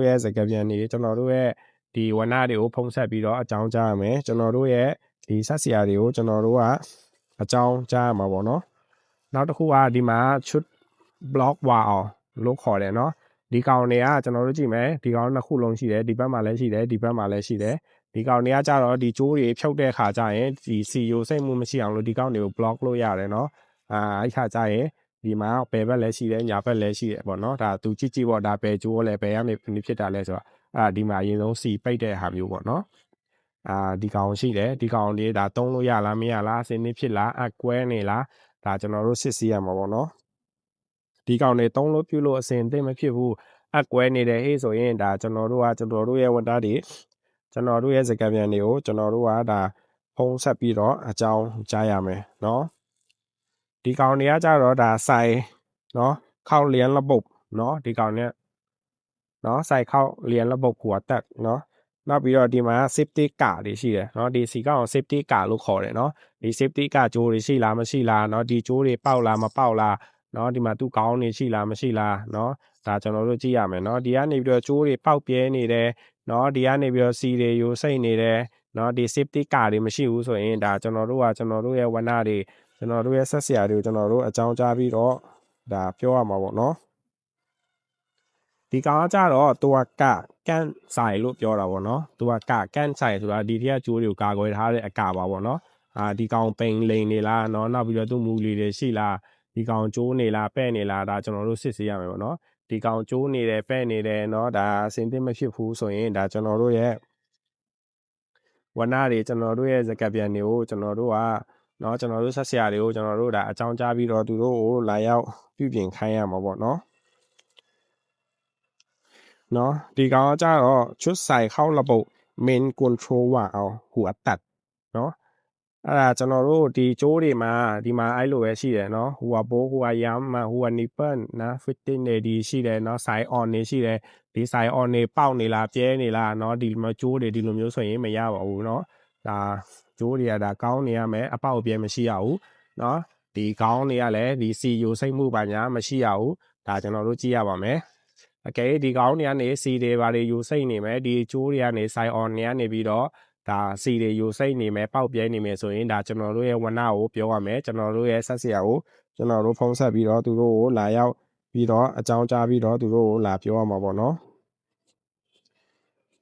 Speaker 1: ရဲ့စကားပြန်နေကျွန်တော်တို့ရဲ့ဒီဝဏတွေကိုဖုံးဆက်ပြီးတော့အကြောင်းကြားရမယ်ကျွန်တော်တို့ရဲ့ဒီဆက်ဆရာတွေကိုကျွန်တော်တို့ကအကြောင်းကြားရမှာပေါ့เนาะနောက်တစ်ခုကဒီမှာชุด block wowလို့ခေါ်တယ်เนาะဒီကောင်တွေကကျွန်တော်တို့ကြည့်မယ်ဒီကောင်နှစ်ခုလုံးရှိတယ်ဒီဘက်မှာလည်းရှိတယ်ဒီဘက်မှာလည်းရှိတယ်ဒီကောင်တွေကကြတော့ဒီကျိုးတွေဖြုတ်တဲ့ခါကျရင်ဒီ CEO စိတ်မှုမရှိအောင်လို့ဒီကောင်တွေကို block လုပ်ရတယ်เนาะအဲ့ခါကျရင်ဒီမှာဘယ်ဘက်လည်းရှိတယ်ညာဘက်လည်းရှိတယ်ပေါ့เนาะဒါသူကြည့်ပေါ့ဒါဘယ်ကျိုးလဲဘယ်ကနေဖြစ်တာလဲဆိုတော့ဒီမှာအရင်ဆုံး C ပိတ်တဲ့ဟာမျိုးပေါ့เนาะဒီကောင်ရှိတယ်ဒီကောင်လေးဒါသုံးလို့ရလားမရလားအစင်းနေဖြစ်လားအကွဲနေလားဒါကျွန်တော်တို့စစ်ဆေးရမှာပေါ့เนาะဒီကောင်တွေသုံးလို့ပြုလို့အစင်သိမဖြစ်ဘူးအကွဲနေတယ်ဟေးဆိုရင်ဒါကျွန်တော်တို့ရဲ့ဝန်သားတွေကျွန်တော်တို့ရဲ့စကားပြန်တွေကိုကျွန်တော်တို့ကဒါဖုံးဆက်ပြီးတော့အကြောင်းကြားရမယ်เนาะဒီကောင်တွေကကြတော့ဒါဆိုင်เนาะခောက်လျံระบบเนาะဒီကောင်เนี่ย နော်စိုက်ခောက်เรียนระบบหัวตัดနော်နောက်ပြီးတော့ဒီမှာ safety card တွေရှိတယ်နော်ဒီစီကောင် safety card လို့ခေါ်တယ်နော်ဒီ safety card ကြိုးတွေရှိလားမရှိလားနော်ဒီကြိုးတွေပေါက်လားမပေါက်လားနော်ဒီမှာသူ့ကောင်းနေရှိလားမရှိလားနော်ဒါကျွန်တော်တို့ကြည့်ရမယ်နော်ဒီကနေပြီးတော့ကြိုးတွေပေါက်ပြဲနေတယ်နော်ဒီကနေပြီးတော့စီတွေယိုစိတ်နေတယ်နော်ဒီ safety card တွေမရှိဘူးဆိုရင်ဒါကျွန်တော်တို့ရဲ့ဝနတွေကျွန်တော်တို့ရဲ့ဆက်ဆရာတွေကိုကျွန်တော်တို့အကြောင်းကြားပြီးတော့ဒါပြောရမှာပေါ့နော်ဒီကောင်ကကြတော့သူကကန့်ဆိုင်လို့ပြောတာပေါ့နော်သူကကန့်ဆိုင်ဆိုတာဒီထက်ကျိုးတွေကိုကာကွယ်ထားတဲ့အကာပါပေါ့နော်ဒီကောင်ပိန်လိန်နေလားနော်နောက်ပြီးတော့သူ့မူလီတွေရှိလားဒီကောင်ကျိုးနေလားပဲ့နေလားဒါကျွန်တော်တို့စစ်ဆေးရမယ်ပေါ့နော်ဒီကောင်ကျိုးနေတယ်ပဲ့နေတယ်နော်ဒါအစင်သင့်မဖြစ်ဘူးဆိုရင်ဒါကျွန်တော်တို့ရဲ့ဝနတွေကျွန်တော်တို့ရဲ့စကပ်ပြန်တွေကိုကျွန်တော်တို့ကနော်ကျွန်တော်တို့ဆက်ဆရာတွေကိုကျွန်တော်တို့ဒါအကြောင်းကြားပြီးတော့သူတို့ကိုလာရောက်ပြုပြင်ခိုင်းရမှာပေါ့နော်နော်ဒီကောင်ကကြတော့ชุดใส่เข้าระบบ main control ว่าเอาหัวตัดနော်အဲ့ဒါကျွန်တော်တို့ဒီကြိုးတွေမှာဒီမှာအဲ့လိုပဲရှိတယ်နော်ဟိုကဘိုးဟိုကရမ်းမှာဟိုက nipple နော် fitting တွေဒီရှိတယ်နော် side on နေရှိတယ်ဒီ side on နေပေါက်နေလားပြဲနေလားနော်ဒီမှာကြိုးတွေဒီလိုမျိုးဆိုရင်မရပါဘူးနော်ဒါကြိုးတွေကဒါကောင်းနေရမယ်အပေါက်ပြဲမရှိရဘူးနော်ဒီကောင်းတွေကလည်းဒီ CO စိတ်မှုပါညာမရှိရဘူးဒါကျွန်တော်တို့ကြည့်ရပါမယ်အကယ်ဒီကောင်းတွေကနေ C တွေဘာတွေယူစိတ်နေမယ်ဒီကျိုးတွေကနေ side on တွေကနေပြီးတော့ဒါ C တွေယူစိတ်နေမယ်ပေါက်ပြဲနေမယ်ဆိုရင်ဒါကျွန်တော်တို့ရဲ့ဝနကိုပြောရမယ်ကျွန်တော်တို့ရဲ့ဆက်ဆရာကိုကျွန်တော်တို့ဖုံးဆက်ပြီးတော့သူတို့ကိုလာရောက်ပြီးတော့အကြောင်းကြားပြီးတော့သူတို့ကိုလာပြောရမှာပေါ့နော်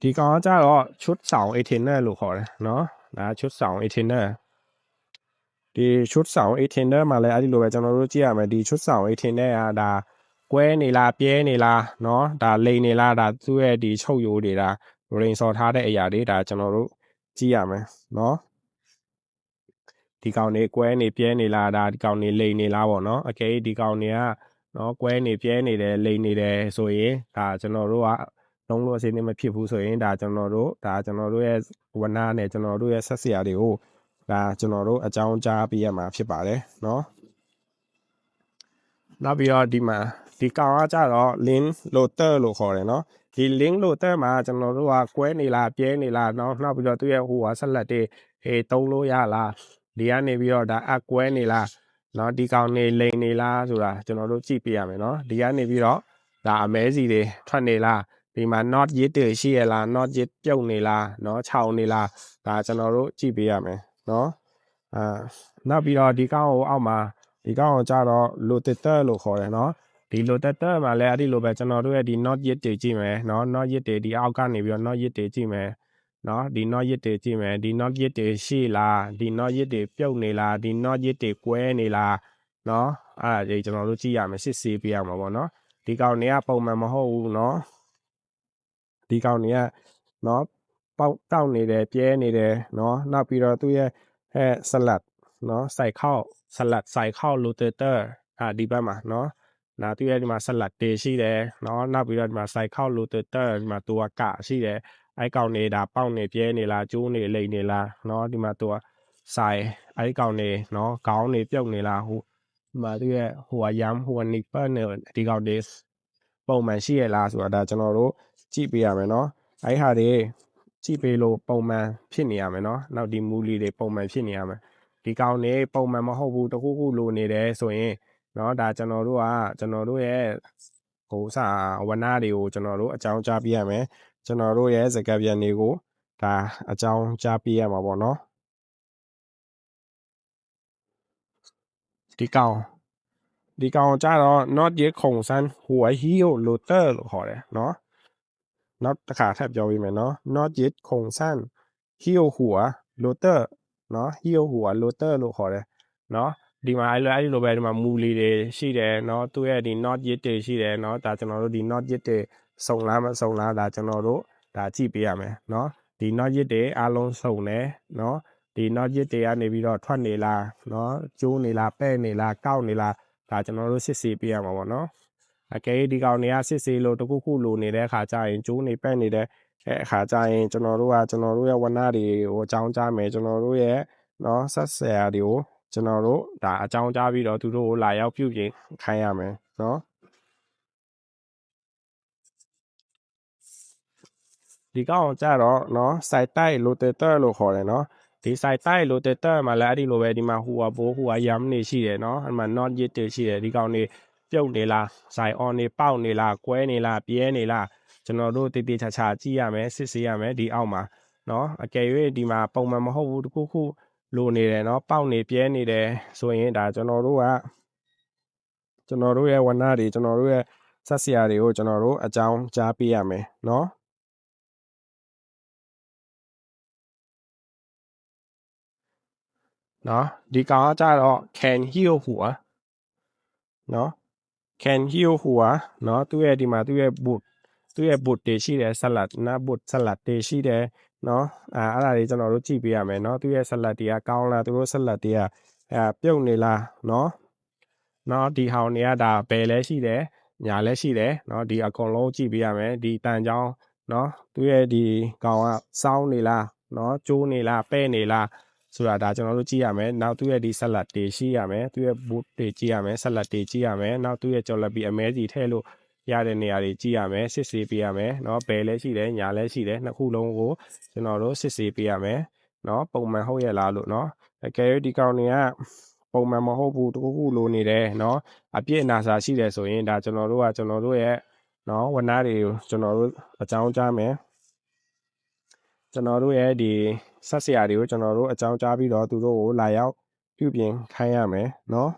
Speaker 1: ဒီကောင်ကကြတော့ชุด2 18လို့ခေါ်တယ်နော်ဒါชุด2 18ဒီชุด2 18မှာလည်းအဲ့ဒီလိုပဲကျွန်တော်တို့ကြည့်ရမယ်ဒီชุด2 18ကဒါကွဲနေလားပြဲနေလားเนาะဒါလိန်နေလားဒါသူ့ရဲ့ဒီချုပ်ရိုးတွေဒါရင်စော်ထားတဲ့အရာတွေဒါကျွန်တော်တို့ကြည့်ရမယ်เนาะဒီကောင်နေကွဲနေပြဲနေလားဒါဒီကောင်နေလိန်နေလားပေါ့เนาะအကယ်ဒီကောင်နေကเนาะကွဲနေပြဲနေတယ်လိန်နေတယ်ဆိုရင်ဒါကျွန်တော်တို့ကလုံးလို့အစိမ့်မဖြစ်ဘူးဆိုရင်ဒါကျွန်တော်တို့ရဲ့ဝနာနဲ့ကျွန်တော်တို့ရဲ့ဆက်ဆရာတွေကိုဒါကျွန်တော်တို့အကြောင်းကြားပေးရမှာဖြစ်ပါတယ်เนาะနောက်ပြီးတော့ဒီမှာဒီကောင်ကကြတော့ link loader လို့ခေါ်တယ်เนาะဒီ link loader မှာကျွန်တော်တို့ကကွဲနေလားပြဲနေလားเนาะနောက်ပြီးတော့သူ့ရဲ့ဟိုကဆက်လက်တွေတုံးလို့ရလားဒီကနေပြီးတော့ဒါအကွဲနေလားเนาะဒီကောင်နေလိန်နေလားဆိုတာကျွန်တော်တို့ကြည့်ပြရမယ်เนาะဒီကနေပြီးတော့ဒါအမဲစီတွေထွက်နေလားဒီမှာ not yet တွေရှိရလား not yet ပြုတ်နေလားเนาะခြောင်နေလားဒါကျွန်တော်တို့ကြည့်ပြရမယ်เนาะနောက်ပြီးတော့ဒီကောင်ကိုအောက်မှာဒီကောင်ကိုကြတော့ locator လို့ခေါ်တယ်เนาะဒီ locator မှာလည်းအဲ့ဒီလိုပဲကျွန်တော်တို့ရဲ့ဒီ not yet တွေကြည့်မယ်เนาะ not yet တွေဒီအောက်ကနေပြီးတော့ not yet တွေကြည့်မယ်เนาะဒီ not yet တွေကြည့်မယ်ဒီ not yet တွေရှိလားဒီ not yet တွေပြုတ်နေလားဒီ not yet တွေကွဲနေလားเนาะအဲ့ဒါကြီးကျွန်တော်တို့ကြည့်ရမယ်စစ်ဆေးပြရမှာပေါ့เนาะဒီကောင်တွေကပုံမှန်မဟုတ်ဘူးเนาะဒီကောင်တွေကเนาะပေါက်တောက်နေတယ်ပြဲနေတယ်เนาะနောက်ပြီးတော့သူ့ရဲ့ဆလတ်เนาะใส่เข้าสลัดใส่เข้า rotator ဒီဘက်မှာเนาะဒါသူရဲ့ဒီမှာဆလတ်တေရှိတယ်เนาะနောက်ပြီးတော့ဒီမှာใส่เข้า rotator ဒီမှာตัวကရှိတယ်အဲ့ကောင်နေဒါပေါက်နေပြဲနေလားကျိုးနေလိမ့်နေလားเนาะဒီမှာตัวใส่အဲ့ကောင်နေเนาะခေါင်းနေပြုတ်နေလားဟိုဒီမှာသူရဲ့ဟိုကရမ်းဟိုက nipple နေဒီကောင်နေပုံမှန်ရှိရလားဆိုတာဒါကျွန်တော်တို့ကြည့်ပေးရမယ်เนาะအဲ့ဟာတွေကြည့်ပေးလို့ပုံမှန်ဖြစ်နေရမယ်เนาะနောက်ဒီမူလီတွေပုံမှန်ဖြစ်နေရမယ်ဒီကောင်နေပုံမှန်မဟုတ်ဘူးတခုခုလိုနေတယ်ဆိုရင်เนาะဒါကျွန်တော်တို့ရဲ့ဟိုစာဝနတွေကိုကျွန်တော်တို့အကြောင်းကြားပြရမယ်ကျွန်တော်တို့ရဲ့စကားပြန်တွေကိုဒါအကြောင်းကြားပြရမှာပေါ့เนาะဒီကောင်ကြတော့ not yet ခုံစမ်းဟို heel loader လို့ခေါ်တယ်เนาะနောက်တစ်ခါထပ်ပြောပေးမယ်เนาะ not yet ခုံစမ်း heel หัว loader เนาะ heel หัว loader လို့ခေါ်တယ်เนาะဒီမှာအဲ့လိုပဲဒီမှာမူလီတွေရှိတယ်เนาะသူရဲ့ဒီ not yet တွေရှိတယ်เนาะဒါကျွန်တော်တို့ဒီ not yet တွေစုံလားမစုံလားဒါကျွန်တော်တို့ဒါကြည့်ပေးရမယ်เนาะဒီ not yet တွေအားလုံးစုံတယ်เนาะဒီ not yet တွေကနေပြီးတော့ထွက်နေလားเนาะကျိုးနေလားပဲ့နေလားကောက်နေလားဒါကျွန်တော်တို့စစ်ဆေးပေးရမှာပေါ့เนาะအကယ်ဒီကောင်တွေကစစ်ဆေးလို့တခုခုလိုနေတဲ့အခါကျရင်ကျိုးနေပဲ့နေတဲ့အခါကျရင်ကျွန်တော်တို့ရဲ့ဝနတွေကိုအကြောင်းကြားမယ်ကျွန်တော်တို့ရဲ့เนาะဆက်ဆရာတွေကိုကျွန်တော်တို့ဒါအကြောင်းကြားပြီးတော့သူတို့ကိုလာရောက်ပြုပြင်ခိုင်းရမယ်เนาะ ဒီကောင်ကြတော့နော်စိုက်တိုက် rotator လို့ခေါ်တယ်နော်ဒီစိုက်တိုက် rotator မှာလည်းအဲ့ဒီလိုပဲဒီမှာဟိုဟာဘိုးဟိုဟာယမ်နေရှိတယ်နော်အဲ့မှာ not yet တွေရှိတယ်ဒီကောင်နေပြုတ်နေလားစိုက် on နေပေါက်နေလားကွဲနေလားပြဲနေလားကျွန်တော်တို့တေးသေးချာချာကြည့်ရမယ်စစ်ဆေးရမယ်ဒီအောက်မှာနော်အကယ်၍ဒီမှာပုံမှန်မဟုတ်ဘူးတခုခုလိုနေတယ်နော်ပေါက်နေပြဲနေတယ်ဆိုရင်ဒါကျွန်တော်တို့ရဲ့ဝဏ္ဏတွေကျွန်တော်တို့ရဲ့ဆက်ဆရာတွေကိုကျွန်တော်တို့အကြောင်းကြားပေးရမယ်နော်နော်ဒီကောင်ကကြတော့ can heal ဟူอ่ะနော် can heal ဟူอ่ะနော်သူ့ရဲ့ဒီမှာသူ့ရဲ့ boot တွေရှိတယ် salad နာ boot salad တွေရှိတယ်နော်အဲ့ဒါတွေကျွန်တော်တို့ကြည့်ပေးရမယ်နော်သူ့ရဲ့ salad တွေကကောင်းလားသူတို့ salad တွေကပြုတ်နေလားနော်ဒီဟောင်တွေကဒါဘယ်လဲရှိတယ်ညာလဲရှိတယ်နော်ဒီအကုန်လုံးကြည့်ပေးရမယ်ဒီတန်ချောင်းနော်သူရဲ့ဒီကောင်ကစောင်းနေလားနော်ကျိုးနေလားပဲ့နေလားဆိုတာဒါကျွန်တော်တို့ကြည့်ရမယ်နောက်သူရဲ့ဒီ salad တွေရှိရမယ်သူရဲ့ boot တွေကြည့်ရမယ် salad တွေကြည့်ရမယ်နောက်သူရဲ့ကြော်လက်ပြီးအမဲစီထည့်လို့ရတဲ့နေရာတွေကြည့်ရမယ်စစ်ဆေးပေးရမယ်နော်ဘယ်လဲရှိတယ်ညာလဲရှိတယ်နှစ်ခုလုံးကိုကျွန်တော်တို့စစ်ဆေးပေးရမယ်နော်ပုံမှန်ဟုတ်ရဲ့လားလို့နော်အကယ်၍ဒီကောင်တွေကပုံမှန်မဟုတ်ဘူးတခုခုလိုနေတယ်နော်အပြည့်အနာစာရှိတယ်ဆိုရင်ဒါကျွန်တော်တို့ရဲ့နော်ဝဏ္ဏတွေကိုကျွန်တော်တို့အကြောင်းကြားမယ်ကျွန်တော်တို့ရဲ့ဒီဆက်ဆရာတွေကိုကျွန်တော်တို့အကြောင်းကြားပြီးတော့သူတို့ကိုလာရောက်ပြုပြင်ခိုင်းရမယ်နော်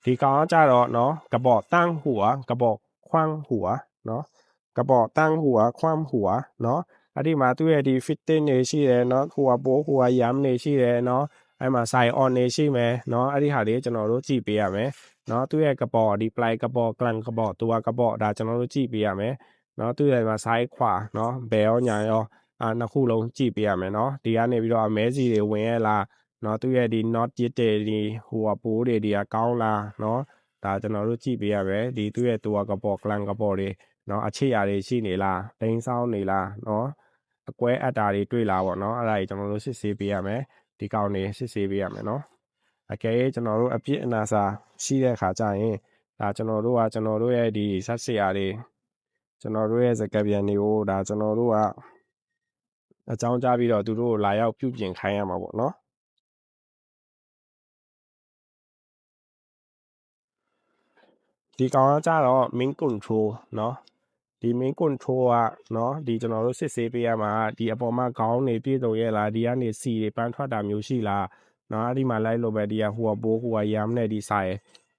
Speaker 1: ဒီကောင်ကကြတော့နော်ကပော့တန်းဟူอ่ะကပော့ခွန်းဟူอ่ะနော်ကပော့တန်းဟူอ่ะခွန်းဟူอ่ะနော်အဲ့ဒီမှာသူ့ရဲ့ဒီ fitting တွေရှိတယ်နော်ဟိုဟာပိုးဟိုဟာယမ်နေရှိတယ်နော်အဲ့မှာ side on နေရှိမယ်နော်အဲ့ဒီဟာတွေကျွန်တော်တို့ကြည့်ပေးရမယ်နော်သူ့ရဲ့ကပော့ဒီ ply ကပော့ clan ကပော့သူကကပော့ဒါကျွန်တော်တို့ကြည့်ပေးရမယ်နော်သူ့ရဲ့မှာ side ခွာနော်ဘယ်ရောညာရောနှစ်ခုလုံးကြည့်ပေးရမယ်နော်ဒီကနေပြီးတော့အမဲစီတွေဝင်ရလားနော်သူရဲ့ဒီ not yet တွေဒီဟိုဟာပိုးတွေကကောင်းလားနော်ဒါကျွန်တော်တို့ကြည့်ပေးရမယ်ဒီသူရဲ့ကပော့ clan ကပော့တွေနော်အခြေရာတွေရှိနေလားတိန်းဆောင်းနေလားနော်အကွဲအပ်တာတွေတွေ့လားပေါ့နော်အဲ့ဒါကြီးကျွန်တော်တို့စစ်ဆေးပေးရမယ်ဒီကောင်တွေစစ်ဆေးပေးရမယ်နော်အကယ်၍ကျွန်တော်တို့အပြစ်အနာစာရှိတဲ့ခါကျရင်ဒါကျွန်တော်တို့ရဲ့ဒီဆက်ဆရာတွေကျွန်တော်တို့ရဲ့စကားပြန်တွေကိုဒါကျွန်တော်တို့ကအကြောင်းကြားပြီးတော့သူတို့ကိုလာရောက်ပြုပြင်ခိုင်းရမှာပေါ့နော်ဒီကောင်ကကြတော့ main control နော်ဒီ main control ကနော်ဒီကျွန်တော်တို့စစ်ဆေးပေးရမှာဒီအပေါ်မှာခေါင်းနေပြည့်စုံရဲ့လားဒီကနေစီတွေပန်းထွက်တာမျိုးရှိလားနော်အဲ့ဒီမှာလိုက်လို့ပဲဒီကဟိုဘိုးဟိုကယမ်နဲ့ဒီဆိုင်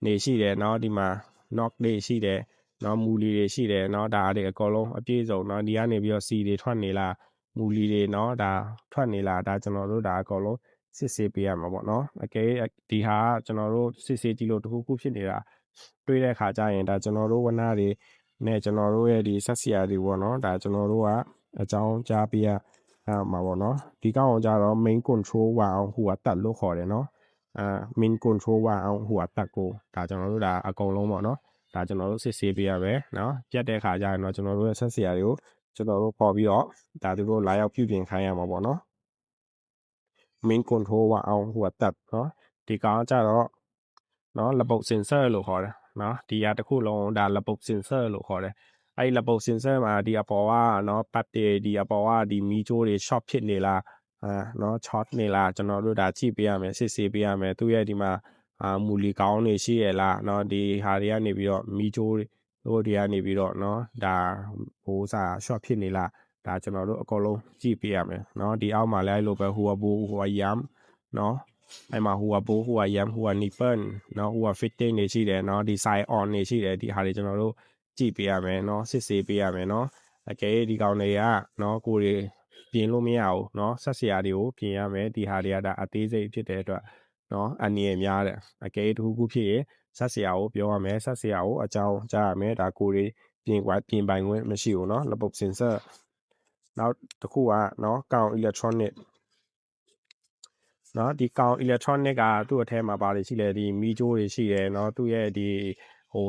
Speaker 1: နေရှိတယ်နော်ဒီမှာ knock တွေရှိတယ်နော်မူလီတွေရှိတယ်နော်ဒါတွေအကုန်လုံးအပြည့်စုံနော်ဒီကနေပြီးတော့စီတွေထွက်နေလားမူလီတွေနော်ဒါထွက်နေလားဒါကျွန်တော်တို့ဒါအကုန်လုံးစစ်ဆေးပေးရမှာပေါ့နော်အကယ်ဒီဟာကကျွန်တော်တို့စစ်ဆေးကြည့်လို့တခုခုဖြစ်နေတာတွေ့တဲ့ခါကျရင်ဒါကျွန်တော်တို့ဝဏ္ဏတွေနဲ့ကျွန်တော်တို့ရဲ့ဒီဆက်ဆရာတွေပေါ့နော်ဒါကျွန်တော်တို့ကအကြောင်းကြားပေးရမှာပေါ့နော်ဒီကောင်ကကြတော့ main control ဝအောင်ဟိုကတက်လို့ခေါ်တယ်နော်main control ဝအောင်ဟိုကတက်ကိုဒါကျွန်တော်တို့ဒါအကုန်လုံးပေါ့နော်ဒါကျွန်တော်တို့စစ်ဆေးပေးရမယ်နော်ပြတ်တဲ့ခါကျရင်တော့ကျွန်တော်တို့ရဲ့ဆက်ဆရာတွေကိုကျွန်တော်တို့ပေါ်ပြီးတော့ဒါသူတို့လာရောက်ပြုပြင်ခိုင်းရမှာပေါ့နော် main control ဝအောင်ဟိုကတက်နော်ဒီကောင်ကကြတော့နော်ระบบ sensor လို့ခေါ်တယ်နော်ဒီဟာတစ်ခုလုံးဒါระบบ sensor လို့ခေါ်တယ်အဲ့ระบบ sensor မှာဒီအပေါ်ကနော်ပတ်တွေဒီအပေါ်ကဒီမီးကြိုးတွေ short ဖြစ်နေလားနော် short နေလားကျွန်တော်တို့ဒါကြည့်ပေးရမယ်စစ်ဆေးပေးရမယ်သူရဲ့ဒီမှာမူလီကောင်းနေရှိရလားနော်ဒီဟာတွေကနေပြီးတော့မီးကြိုးတို့တွေကနေပြီးတော့နော်ဒါဘိုးစာ short ဖြစ်နေလားဒါကျွန်တော်တို့အကုန်လုံးကြည့်ပေးရမယ်နော်ဒီအောက်မှာလည်းအဲ့လိုပဲဟိုဘိုးဟိုယမ်နော်အဲ့မှာဟိုကဘိုးဟိုကယမ်ဟိုကနီပန်နော်ဟိုက fitting တွေရှိတယ်နော်ဒီ side on တွေရှိတယ်ဒီဟာတွေကျွန်တော်တို့ကြည့်ပေးရမယ်နော်စစ်ဆေးပေးရမယ်နော်အကယ်ဒီကောင်တွေကနော်ကိုတွေပြင်လို့မရဘူးနော်ဆက်ဆရာတွေကိုပြင်ရမယ်ဒီဟာတွေကဒါအသေးစိတ်ဖြစ်တဲ့အတွက်နော်အနည်းအများတဲ့အကယ်တခုခုဖြစ်ရင်ဆက်ဆရာကိုပြောရမယ်ဆက်ဆရာကိုအကြောင်းကြားရမယ်ဒါကိုတွေပြင်ပိုင်ခွင့်မရှိဘူးနော်ระบบ sensor နောက်တစ်ခုကနော်ကောင် electronic နော်ဒီကောင် electronic ကသူ့အထဲမှာပါတယ်ရှိလေဒီမီးကြိုးတွေရှိတယ်နော်သူ့ရဲ့ဒီဟို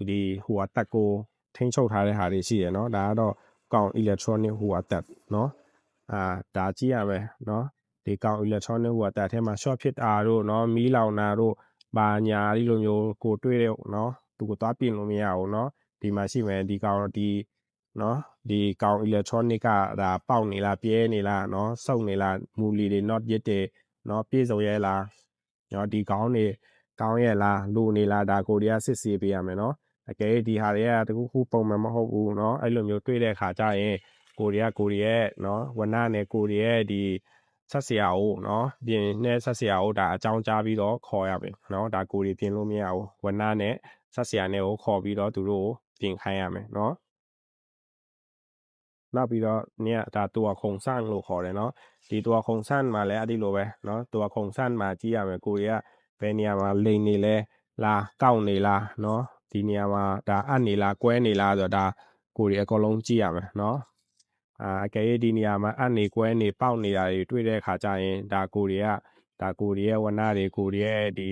Speaker 1: ဒီဟိုအတက်ကိုထိန်းချုပ်ထားတဲ့ဟာတွေရှိတယ်နော်ဒါကတော့ကောင် electronic ဟိုအတက်နော်ဒါကြည့်ရမယ်နော်ဒီကောင် electronic ဟိုအတက်အထဲမှာ short ဖြစ်တာတို့နော်မီးလောင်တာတို့ဘာညာဒီလိုမျိုးကိုတွေ့တဲ့နော်သူကိုသွားပြင်လို့မရဘူးနော် ဒီမှာရှိမယ်ဒီကောင်ဒီနော်ဒီကောင် electronic ကဒါပေါက်နေလားပြဲနေလားနော်စုပ်နေလားမူလီတွေ not ရစ်တွေနော်ပြည့်စုံရဲ့လားနော်ဒီကောင်တွေကောင်းရဲ့လားလိုနေလားဒါကိုရီးယားစစ်ဆေးပေးရမယ်နော်အကယ်ဒီဟာတွေကတခုခုပုံမှန်မဟုတ်ဘူးเนาะအဲ့လိုမျိုးတွေ့တဲ့ခါကျရင်ကိုရီးယားเนาะဝနနဲ့ကိုရီးယားဒီဆက်ဆရာကိုเนาะပြင်နဲ့ဆက်ဆရာကိုဒါအကြောင်းကြားပြီးတော့ခေါ်ရမယ်เนาะဒါကိုရီးပြင်လို့မရဘူးဝနနဲ့ဆက်ဆရာနဲ့ကိုခေါ်ပြီးတော့သူတို့ကိုပြင်ခိုင်းရမယ်เนาะနောက်ပြီးတော့เนี่ยဒါตัวโครงสร้างလို့ခေါ်တယ်เนาะဒီตัวโครงสร้างမှာလည်းအဲ့ဒီလိုပဲเนาะตัวโครงสร้างမှာကြည့်ရမယ်ကိုရီးယားဘယ်နေရာမှာလိန်နေလဲလားကောက်နေလားเนาะဒီနေရာမှာဒါအပ်နေလားကွဲနေလားဆိုတော့ဒါကိုရီးအကုန်လုံးကြည့်ရမယ်เนาะအကယ်၍ဒီနေရာမှာအပ်နေကွဲနေပေါက်နေတာတွေတွေ့တဲ့အခါကျရင်ဒါကိုရီးရဲ့ဝနတွေကိုရီးရဲ့ဒီ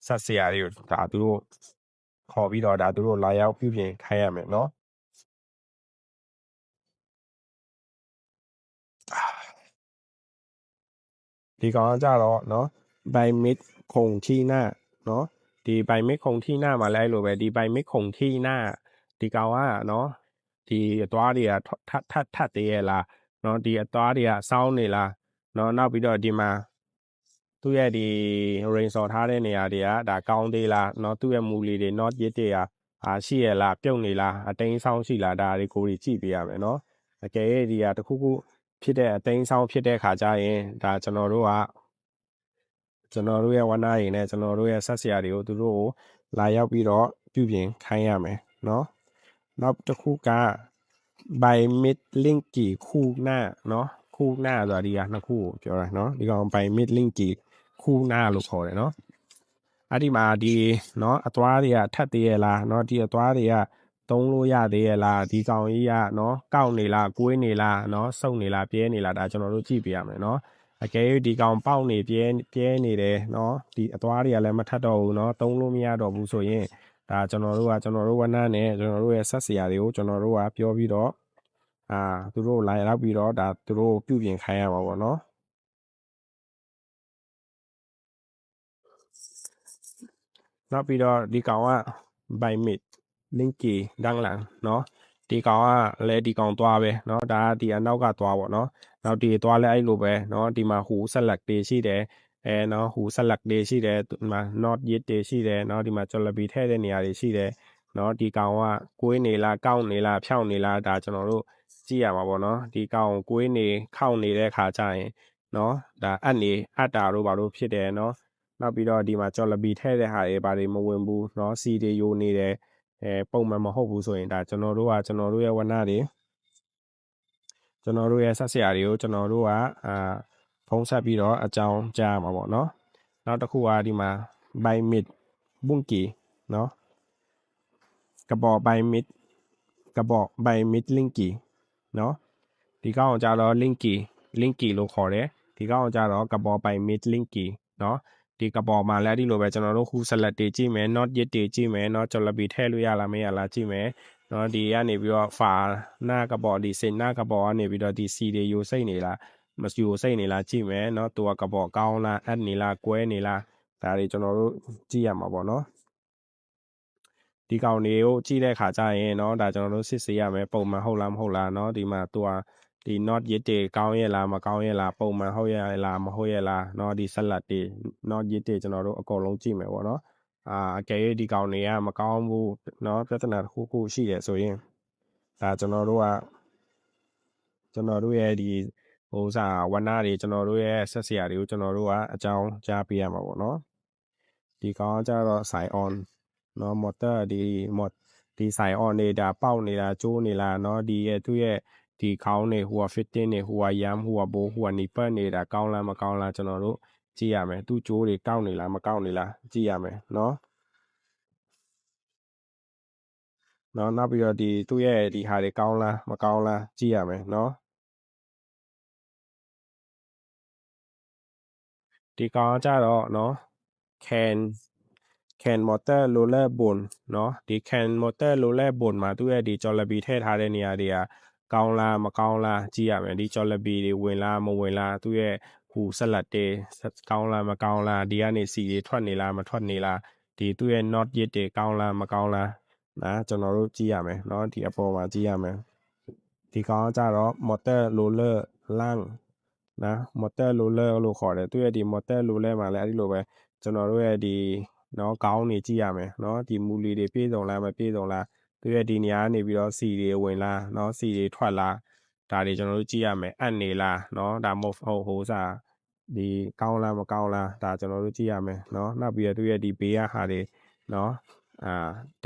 Speaker 1: ဆက်ဆရာတွေကိုဒါသူတို့ခေါ်ပြီးတော့ဒါသူတို့လာရောက်ပြုပြင်ခိုင်းရမယ်เนาะဒီကောင်ကကြတော့เนาะใบมิดคงที่หน้าเนาะဒီใบมิดคงที่หน้าမှာလဲလို့ပဲဒီใบมิดคงที่หน้าဒီကောင်ကเนาะဒီအသွားတွေကထပ်သေးရဲ့လားเนาะဒီအသွားတွေကစောင်းနေလားเนาะနောက်ပြီးတော့ဒီမှာသူ့ရဲ့ဒီ range စော်ထားတဲ့နေရာတွေကဒါကောင်းသေးလားเนาะသူ့ရဲ့မူလီတွေ not ရစ်တွေကရှိရလားပြုတ်နေလားအတိန်းဆောင်းရှိလားဒါတွေကိုကြည့်ပေးရမယ်เนาะအကယ်၍ဒီတခုခုဖြစ်တဲ့အသိန်းဆောင်းဖြစ်တဲ့ခါကျရင်ဒါကျွန်တော်တို့ရဲ့ဝနတွေနဲ့ကျွန်တော်တို့ရဲ့ဆက်ဆရာတွေကိုသူတို့ကိုလာရောက်ပြီးတော့ပြုပြင်ခိုင်းရမယ်เนาะနောက်တစ်ခုက by mid link กี่คู่หน้าเนาะคู่หน้าဆိုတာဒီကနှစ်ခုကိုပြောတာเนาะဒီကောင် by mid link กี่คู่หน้าလို့ခေါ်တယ်เนาะအဲ့ဒီမှာဒီเนาะအသွားတွေကထပ်သေးရလားเนาะဒီအသွားတွေကသုံးလို့ရသေးရလားဒီကောင်ကြီးကเนาะကောက်နေလားကွေးနေလားเนาะစုပ်နေလားပြဲနေလားဒါကျွန်တော်တို့ကြည့်ပြရမယ်เนาะအကယ်၍ဒီကောင်ပေါက်နေပြဲနေတယ်เนาะဒီအသွားတွေကလည်းမထပ်တော့ဘူးเนาะသုံးလို့မရတော့ဘူးဆိုရင်ဒါကျွန်တော်တို့ဝနနဲ့ကျွန်တော်တို့ရဲ့ဆက်ဆရာတွေကိုကျွန်တော်တို့ကပြောပြီးတော့သူတို့လာရောက်ပြီးတော့ဒါသူတို့ပြုပြင်ခိုင်းရမှာပေါ့เนาะနောက်ပြီးတော့ဒီကောင်က by mid linky ဒန်းလန်เนาะဒီကောင်ကလည်းဒီကောင်သွားပဲเนาะဒါကဒီအနောက်ကသွားပေါ့เนาะနောက်ဒီသွားလဲအဲ့လိုပဲเนาะဒီမှာဟူ select တွေရှိတယ်เนาะဟူ select တွေရှိတယ်ဒီမှာ not yet တွေရှိတယ်เนาะဒီမှာ jollibee ထည့်တဲ့နေရာတွေရှိတယ်เนาะဒီကောင်ကကွေးနေလားကောက်နေလားဖြောင်းနေလားဒါကျွန်တော်တို့ကြည့်ရမှာပေါ့เนาะဒီကောင်ကွေးနေခောက်နေတဲ့ခါကျရင်เนาะဒါအပ်တာတို့ဘာလို့ဖြစ်တယ်เนาะနောက်ပြီးတော့ဒီမှာ jollibee ထည့်တဲ့ဟာတွေဘာတွေမဝင်ဘူးเนาะစီတွေယိုနေတယ်ပုံမှန်မဟုတ်ဘူးဆိုရင်ဒါကျွန်တော်တို့ရဲ့ဝနတွေကျွန်တော်တို့ရဲ့ဆက်ဆရာတွေကိုကျွန်တော်တို့ကဖုံးဆက်ပြီးတော့အကြောင်းကြားမှာပေါ့เนาะနောက်တစ်ခုကဒီမှာ by mid บุ้งกีเนาะกระบอก by mid กระบอก by mid ลิงกีเนาะဒီကောင်ကြတော့ linky လို့ခေါ်တယ်ဒီကောင်ကြတော့ကပေါ် by mid linky เนาะဒီကပေါ်မှာလည်းဒီလိုပဲကျွန်တော်တို့ခု select တွေကြည့်မယ် not yet တွေကြည့်မယ်เนาะ jollibee ထည့်လို့ရလားမရလားကြည့်မယ်เนาะဒီကနေပြီးတော့ far หน้ากระบอกဒီစိတ်หน้ากระบอกကနေပြီးတော့ဒီ C တွေယူစိတ်နေလားမယူစိတ်နေလားကြည့်မယ်เนาะตัวกระบอกကောင်းလားအပ်နေလားကွဲနေလားဒါတွေကျွန်တော်တို့ကြည့်ရမှာပေါ့เนาะဒီကောင်တွေကိုကြည့်တဲ့ခါကျရင်เนาะဒါကျွန်တော်တို့စစ်ဆေးရမယ်ပုံမှန်ဟုတ်လားမဟုတ်လားเนาะဒီမှာဒီ not yet တွေကောင်းရဲ့လားမကောင်းရဲ့လားပုံမှန်ဟုတ်ရဲ့လားမဟုတ်ရဲ့လားเนาะဒီ salad တွေ not yet တွေကျွန်တော်တို့အကုန်လုံးကြည့်မယ်ပေါ့เนาะအကယ်၍ဒီကောင်တွေကမကောင်းဘူးเนาะပြဿနာတစ်ခုရှိတယ်ဆိုရင်ဒါကျွန်တော်တို့ရဲ့ဒီဝနတွေကျွန်တော်တို့ရဲ့ဆက်ဆရာတွေကိုကျွန်တော်တို့ကအကြောင်းကြားပေးရမှာပေါ့เนาะဒီကောင်ကကြတော့ sign on เนาะ motor ဒီ sign on နေတာပေါက်နေတာကျိုးနေလားเนาะသူရဲ့ဒီခေါင်းနေဟိုက fitting နေဟိုကရမ်းဟိုကဘိုးဟိုကနီပတ်နေတာကောင်းလားမကောင်းလားကျွန်တော်တို့ကြည့်ရမယ်သူ့ကျိုးတွေကောက်နေလားမကောက်နေလားကြည့်ရမယ်เนาะနောက်ပြီးတော့သူ့ရဲ့ဒီဟာတွေကောင်းလားမကောင်းလားကြည့်ရမယ်เนาะဒီကောင်ကြတော့เนาะ can motor roller bone เนาะဒီ can motor roller bone မှာသူ့ရဲ့ဒီ jollibee ထည့်ထားတဲ့နေရာတွေကကောင်းလားမကောင်းလားကြည့်ရမယ်ဒီ jollibee တွေဝင်လားမဝင်လားသူ့ရဲ့ဟူ salad တွေကောင်းလားမကောင်းလားဒီကနေစီတွေထွက်နေလားမထွက်နေလားဒီသူ့ရဲ့ not yet တွေကောင်းလားမကောင်းလား နော်ကျွန်တော်တို့ကြည့်ရမယ်နော်ဒီအပေါ်မှာကြည့်ရမယ်ဒီကောင်ကြတော့ motor roller လမ်းနော် motor roller လို့ခေါ်တယ်သူရဲ့ဒီ motor roller မှာလည်းအဲ့ဒီလိုပဲကျွန်တော်တို့ရဲ့ဒီနော်ခေါင်းနေကြည့်ရမယ်နော်ဒီမူလီတွေပြေဆုံးလားမပြေဆုံးလားသူရဲ့ဒီနေရာနေပြီးတော့စီတွေဝင်လားနော်စီတွေထွက်လားဒါတွေကျွန်တော်တို့ကြည့်ရမယ်အပ်နေလားနော်ဒါမဟုတ်ဟိုစားဒီကောင်းလားမကောင်းလားဒါကျွန်တော်တို့ကြည့်ရမယ်နော်နောက်ပြီးတော့သူရဲ့ဒီဘေးကဟာတွေနော်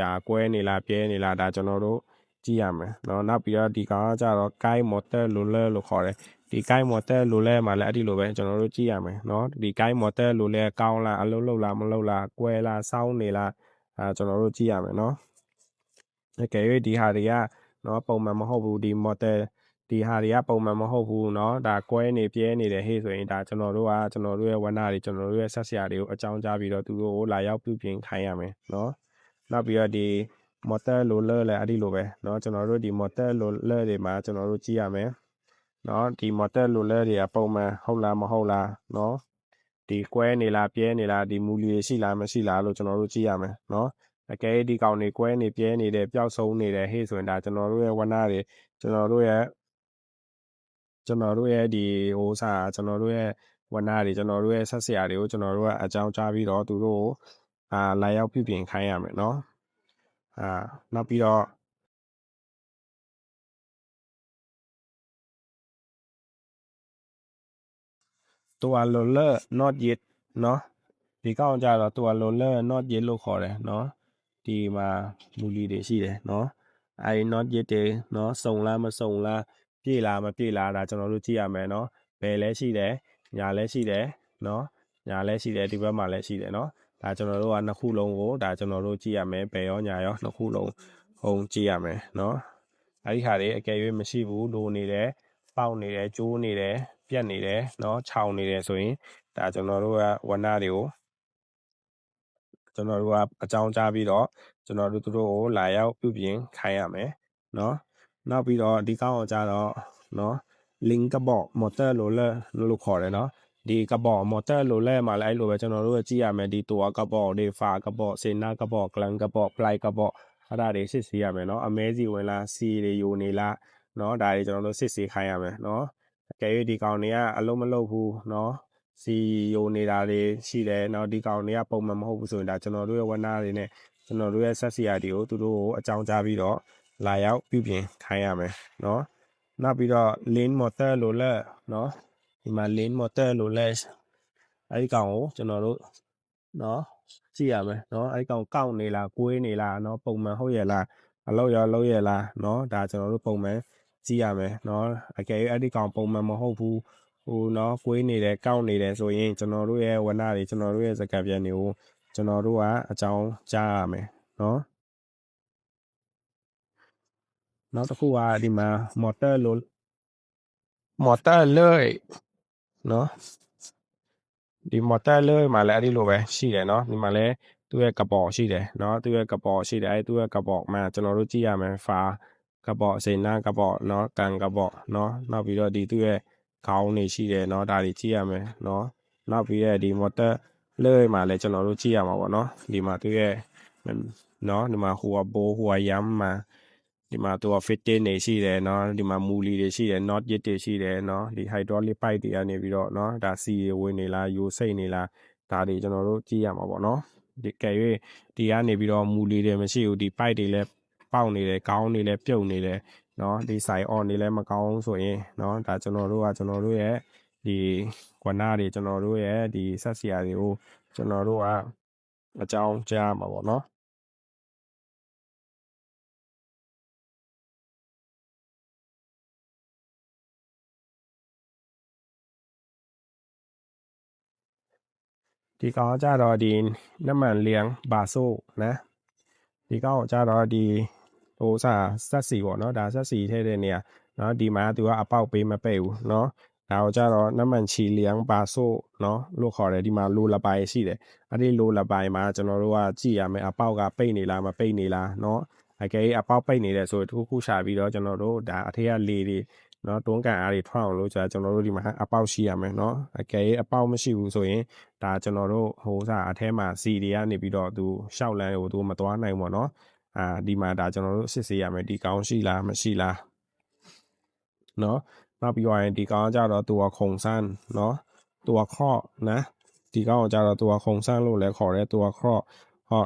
Speaker 1: ဒါကွဲနေလားပြဲနေလားဒါကျွန်တော်တို့ကြည့်ရမယ်နော်နောက်ပြီးတော့ဒီကောင်ကကြတော့ guide motor roller လို့ခေါ်တယ်ဒီ guide motor roller မှာလည်းအဲ့ဒီလိုပဲကျွန်တော်တို့ကြည့်ရမယ်နော်ဒီ guide motor roller ကောင်းလားအလုံးလုံးလားမလုံးလားကွဲလားစောင်းနေလားကျွန်တော်တို့ကြည့်ရမယ်နော်အကယ်၍ဒီဟာတွေကနော်ပုံမှန်မဟုတ်ဘူးဒီ motor ဒီဟာတွေကပုံမှန်မဟုတ်ဘူးเนาะဒါကွဲနေပြဲနေတယ်ဟေ့ဆိုရင်ဒါကျွန်တော်တို့ရဲ့ဝဏ္ဏတွေကျွန်တော်တို့ရဲ့ဆက်ဆရာတွေကိုအကြောင်းကြားပြီးတော့သူတို့ကိုလာရောက်ပြုပြင်ခိုင်းရမယ်เนาะနောက်ပြီးတော့ဒီ motor roller လည်းအဲ့ဒီလိုပဲเนาะကျွန်တော်တို့ဒီ motor roller တွေမှာကျွန်တော်တို့ကြည့်ရမယ်เนาะဒီ motor roller တွေကပုံမှန်ဟုတ်လားမဟုတ်လားเนาะဒီကွဲနေလားပြဲနေလားဒီမူလီရှိလားမရှိလားလို့ကျွန်တော်တို့ကြည့်ရမယ်เนาะအကယ်ဒီကောင်တွေကွဲနေပြဲနေတယ်ပျောက်ဆုံးနေတယ်ဟေ့ဆိုရင်ဒါကျွန်တော်တို့ရဲ့ဝဏ္ဏတွေကျွန်တော်တို့ရဲ့ဒီဟိုစားကျွန်တော်တို့ရဲ့ဝဏ္ဏတွေကျွန်တော်တို့ရဲ့ဆက်ဆရာတွေကိုကျွန်တော်တို့ကအကြောင်းကြားပြီးတော့သူတို့ကိုလာရောက်ပြုပြင်ခိုင်းရမယ်เนาะနောက်ပြီးတော့ตัว roller not yet เนาะဒီကောင်ကြတော့ตัว roller not yet လို့ခေါ်တယ်เนาะဒီမှာမူလီတွေရှိတယ်เนาะအဲ့ not yet တွေเนาะစုံလားမစုံလားပြေလားမပြေလားဒါကျွန်တော်တို့ကြည့်ရမယ်เนาะဘယ်လဲရှိတယ်ညာလဲရှိတယ်เนาะညာလဲရှိတယ်ဒီဘက်မှာလဲရှိတယ်เนาะဒါကျွန်တော်တို့ကနှစ်ခုလုံးကိုဒါကျွန်တော်တို့ကြည့်ရမယ်ဘယ်ရောညာရောနှစ်ခုလုံးဟုံကြည့်ရမယ်เนาะအဲ့ဒီဟာတွေအကယ်၍မရှိဘူးလိုနေတယ်ပေါက်နေတယ်ကျိုးနေတယ်ပြက်နေတယ်เนาะခြောင်နေတယ်ဆိုရင်ဒါကျွန်တော်တို့ကဝဏ္ဏတွေကိုကျွန်တော်တို့ကအကြောင်းကြားပြီးတော့ကျွန်တော်တို့သူတို့ကိုလာရောက်ပြုပြင်ခိုင်းရမယ်เนาะနောက်ပြီးတော့ဒီကောင်းအောင်ကြတော့เนาะ link ကပေါ့ motor roller လို့ခေါ်တယ်เนาะဒီကပေါ့ motor roller မှာလည်းအဲ့လိုပဲကျွန်တော်တို့ကြည့်ရမယ်ဒီตัวကပေါ့ဒီ ဖာကပေါ့စေနာကပေါ့ကလန်ကပေါ့ fly ကပေါ့အဲ့ဒါတွေစစ်ဆေးရမယ်เนาะအမဲစီဝင်လားစီတွေယိုနေလားเนาะဒါတွေကျွန်တော်တို့စစ်ဆေးခိုင်းရမယ်เนาะအကယ်၍ဒီကောင်တွေကအလုံးမလုံးဘူးเนาะစီယိုနေတာတွေရှိတယ်เนาะဒီကောင်တွေကပုံမှန်မဟုတ်ဘူးဆိုရင်ဒါကျွန်တော်တို့ရဲ့ဝဏ္ဏတွေနဲ့ကျွန်တော်တို့ရဲ့ဆက်စီယာတွေကိုသူတို့ကိုအကြောင်းကြားပြီးတော့လာရောက်ပြုပြင်ခိုင်းရမယ်เนาะနောက်ပြီးတော့ lane motor roller เนาะဒီမှာ lane motor roller အဲ့ဒီကောင်ကိုကျွန်တော်တို့เนาะကြည့်ရမယ်เนาะအဲ့ဒီကောင်ကောက်နေလားကွေးနေလားเนาะပုံမှန်ဟုတ်ရဲ့လားအလောက်ရောလောက်ရဲ့လားเนาะဒါကျွန်တော်တို့ပုံမှန်ကြည့်ရမယ်เนาะအကယ်၍အဲ့ဒီကောင်ပုံမှန်မဟုတ်ဘူးဟိုเนาะကွေးနေတယ်ကောက်နေတယ်ဆိုရင်ကျွန်တော်တို့ရဲ့ဝဏ္ဏတွေကျွန်တော်တို့ရဲ့စကားပြန်တွေကိုကျွန်တော်တို့ကအကြောင်းကြားရမယ်เนาะနောက်တစ်ခုကဒီမှာ motor လို့ motor เลยเนาะဒီ motor เลยမှာလည်းအဲ့ဒီလိုပဲရှိတယ်เนาะဒီမှာလည်းသူ့ရဲ့ကပေါ်ရှိတယ်เนาะသူ့ရဲ့ကပေါ်ရှိတယ်အဲ့သူ့ရဲ့ကပေါ်မှာကျွန်တော်တို့ကြည့်ရမယ်ဖာကပေါ်စေနာကပေါ်เนาะကန်ကပေါ်เนาะနောက်ပြီးတော့ဒီသူ့ရဲ့ခေါင်းနေရှိတယ်เนาะဒါတွေကြည့်ရမယ်เนาะနောက်ပြီးတော့ဒီ motor เลยမှာလည်းကျွန်တော်တို့ကြည့်ရမှာပေါ့เนาะဒီမှာသူ့ရဲ့เนาะဒီမှာဟိုကဘိုးဟိုကယမ်းမှာဒီမှာသူက fitting တွေရှိတယ်เนาะဒီမှာမူလီတွေရှိတယ် not yet တွေရှိတယ်เนาะဒီ hydraulic pipe တွေကနေပြီးတော့เนาะဒါစီတွေဝင်နေလားယိုစိတ်နေလားဒါတွေကျွန်တော်တို့ကြည့်ရမှာပေါ့เนาะဒီကဲ၍ဒီကနေပြီးတော့မူလီတွေမရှိဘူးဒီ pipe တွေလည်းပေါက်နေတယ်ခေါင်းတွေလည်းပြုတ်နေတယ်เนาะဒီ side on တွေလည်းမကောင်းဆိုရင်เนาะဒါကျွန်တော်တို့ရဲ့ဒီဝဏ္ဏတွေကျွန်တော်တို့ရဲ့ဒီဆက်စီယာတွေကိုကျွန်တော်တို့ကအကြောင်းကြားမှာပေါ့เนาะဒီကောင်ကြတော့ဒီน้ำมันเลี้ยงบาโซนะဒီကောင်ကြတော့ဒီဟိုစားဆက်စီပေါ့เนาะဒါဆက်စီထည့်တဲ့နေရာเนาะဒီမှာသူကအပေါက်ပေးမပိတ်ဘူးเนาะဒါကိုကြတော့น้ำมันချီเลี้ยงบาโซเนาะလို့ခေါ်တယ်ဒီမှာလိုလပိုင်ရှိတယ်အဲ့ဒီလိုလပိုင်မှာကျွန်တော်တို့ကကြည့်ရမယ်အပေါက်ကပိတ်နေလားမပိတ်နေလားเนาะအကယ်အပေါက်ပိတ်နေတယ်ဆိုတစ်ခုခုရှာပြီးတော့ကျွန်တော်တို့ဒါအထက်ကလေတွေเนาะတွန်းကန်အားတွေထွက်အောင်လို့ကျွန်တော်တို့ဒီမှာအပေါက်ရှိရမယ်เนาะအကယ်အပေါက်မရှိဘူးဆိုရင်ဒါကျွန်တော်တို့ဟိုစားအထဲမှာစီတွေကနေပြီးတော့သူရှောက်လန်းကိုသူမသွားနိုင်ဘူးပေါ့เนาะ ဒီမှာဒါကျွန်တော်တို့စစ်ဆေးရမယ်ဒီကောင်းရှိလားမရှိလားနော်နောက်ပြီးရင်ဒီကောင်းကြတော့ตัวโครงสร้างเนาะตัวข้อนะဒီကောင်းကြတော့ตัวโครงสร้างလို့လည်းခေါ်တယ်ตัวข้อ